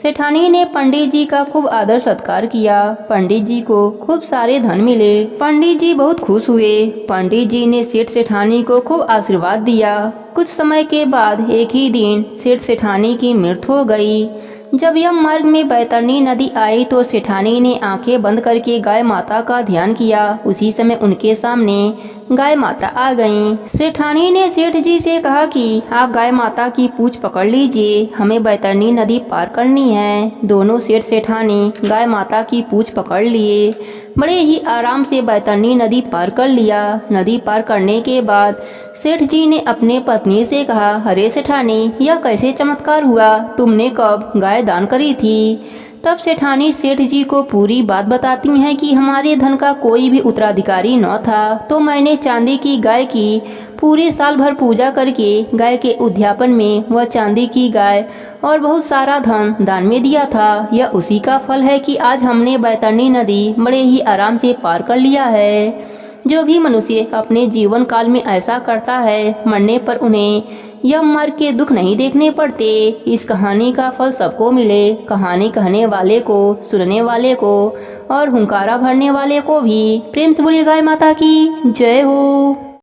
सेठानी ने पंडित जी का खूब आदर सत्कार किया। पंडित जी को खूब सारे धन मिले। पंडित जी बहुत खुश हुए। पंडित जी ने सेठ सेठानी को खूब आशीर्वाद दिया। कुछ समय के बाद एक ही दिन सेठ सेठानी की मृत्यु हो गई। जब यम मार्ग में बैतरणी नदी आई तो सेठानी ने आंखें बंद करके गाय माता का ध्यान किया। उसी समय उनके सामने गाय माता आ गईं। सेठानी ने सेठ जी से कहा कि आप गाय माता की पूंछ पकड़ लीजिए, हमें बैतरणी नदी पार करनी है। दोनों सेठ सेठानी गाय माता की पूंछ पकड़ लिए। बड़े ही आराम से बैतरणी नदी पार कर लिया। नदी पार करने के बाद सेठ जी ने अपने पत्नी से कहा, अरे सेठानी, यह कैसे चमत्कार हुआ, तुमने कब गाय दान करी थी। तब सेठानी सेठ जी को पूरी बात बताती हैं कि हमारे धन का कोई भी उत्तराधिकारी न था, तो मैंने चांदी की गाय की पूरे साल भर पूजा करके गाय के उद्यापन में वह चांदी की गाय और बहुत सारा धन दान में दिया था। यह उसी का फल है कि आज हमने बैतरणी नदी बड़े ही आराम से पार कर लिया है। जो भी मनुष्य अपने जीवन काल में ऐसा करता है, मरने पर उन्हें यम मार्ग के दुख नहीं देखने पड़ते। इस कहानी का फल सबको मिले, कहानी कहने वाले को, सुनने वाले को और हुंकारा भरने वाले को भी। प्रेम से बोलिए गाय माता की जय हो।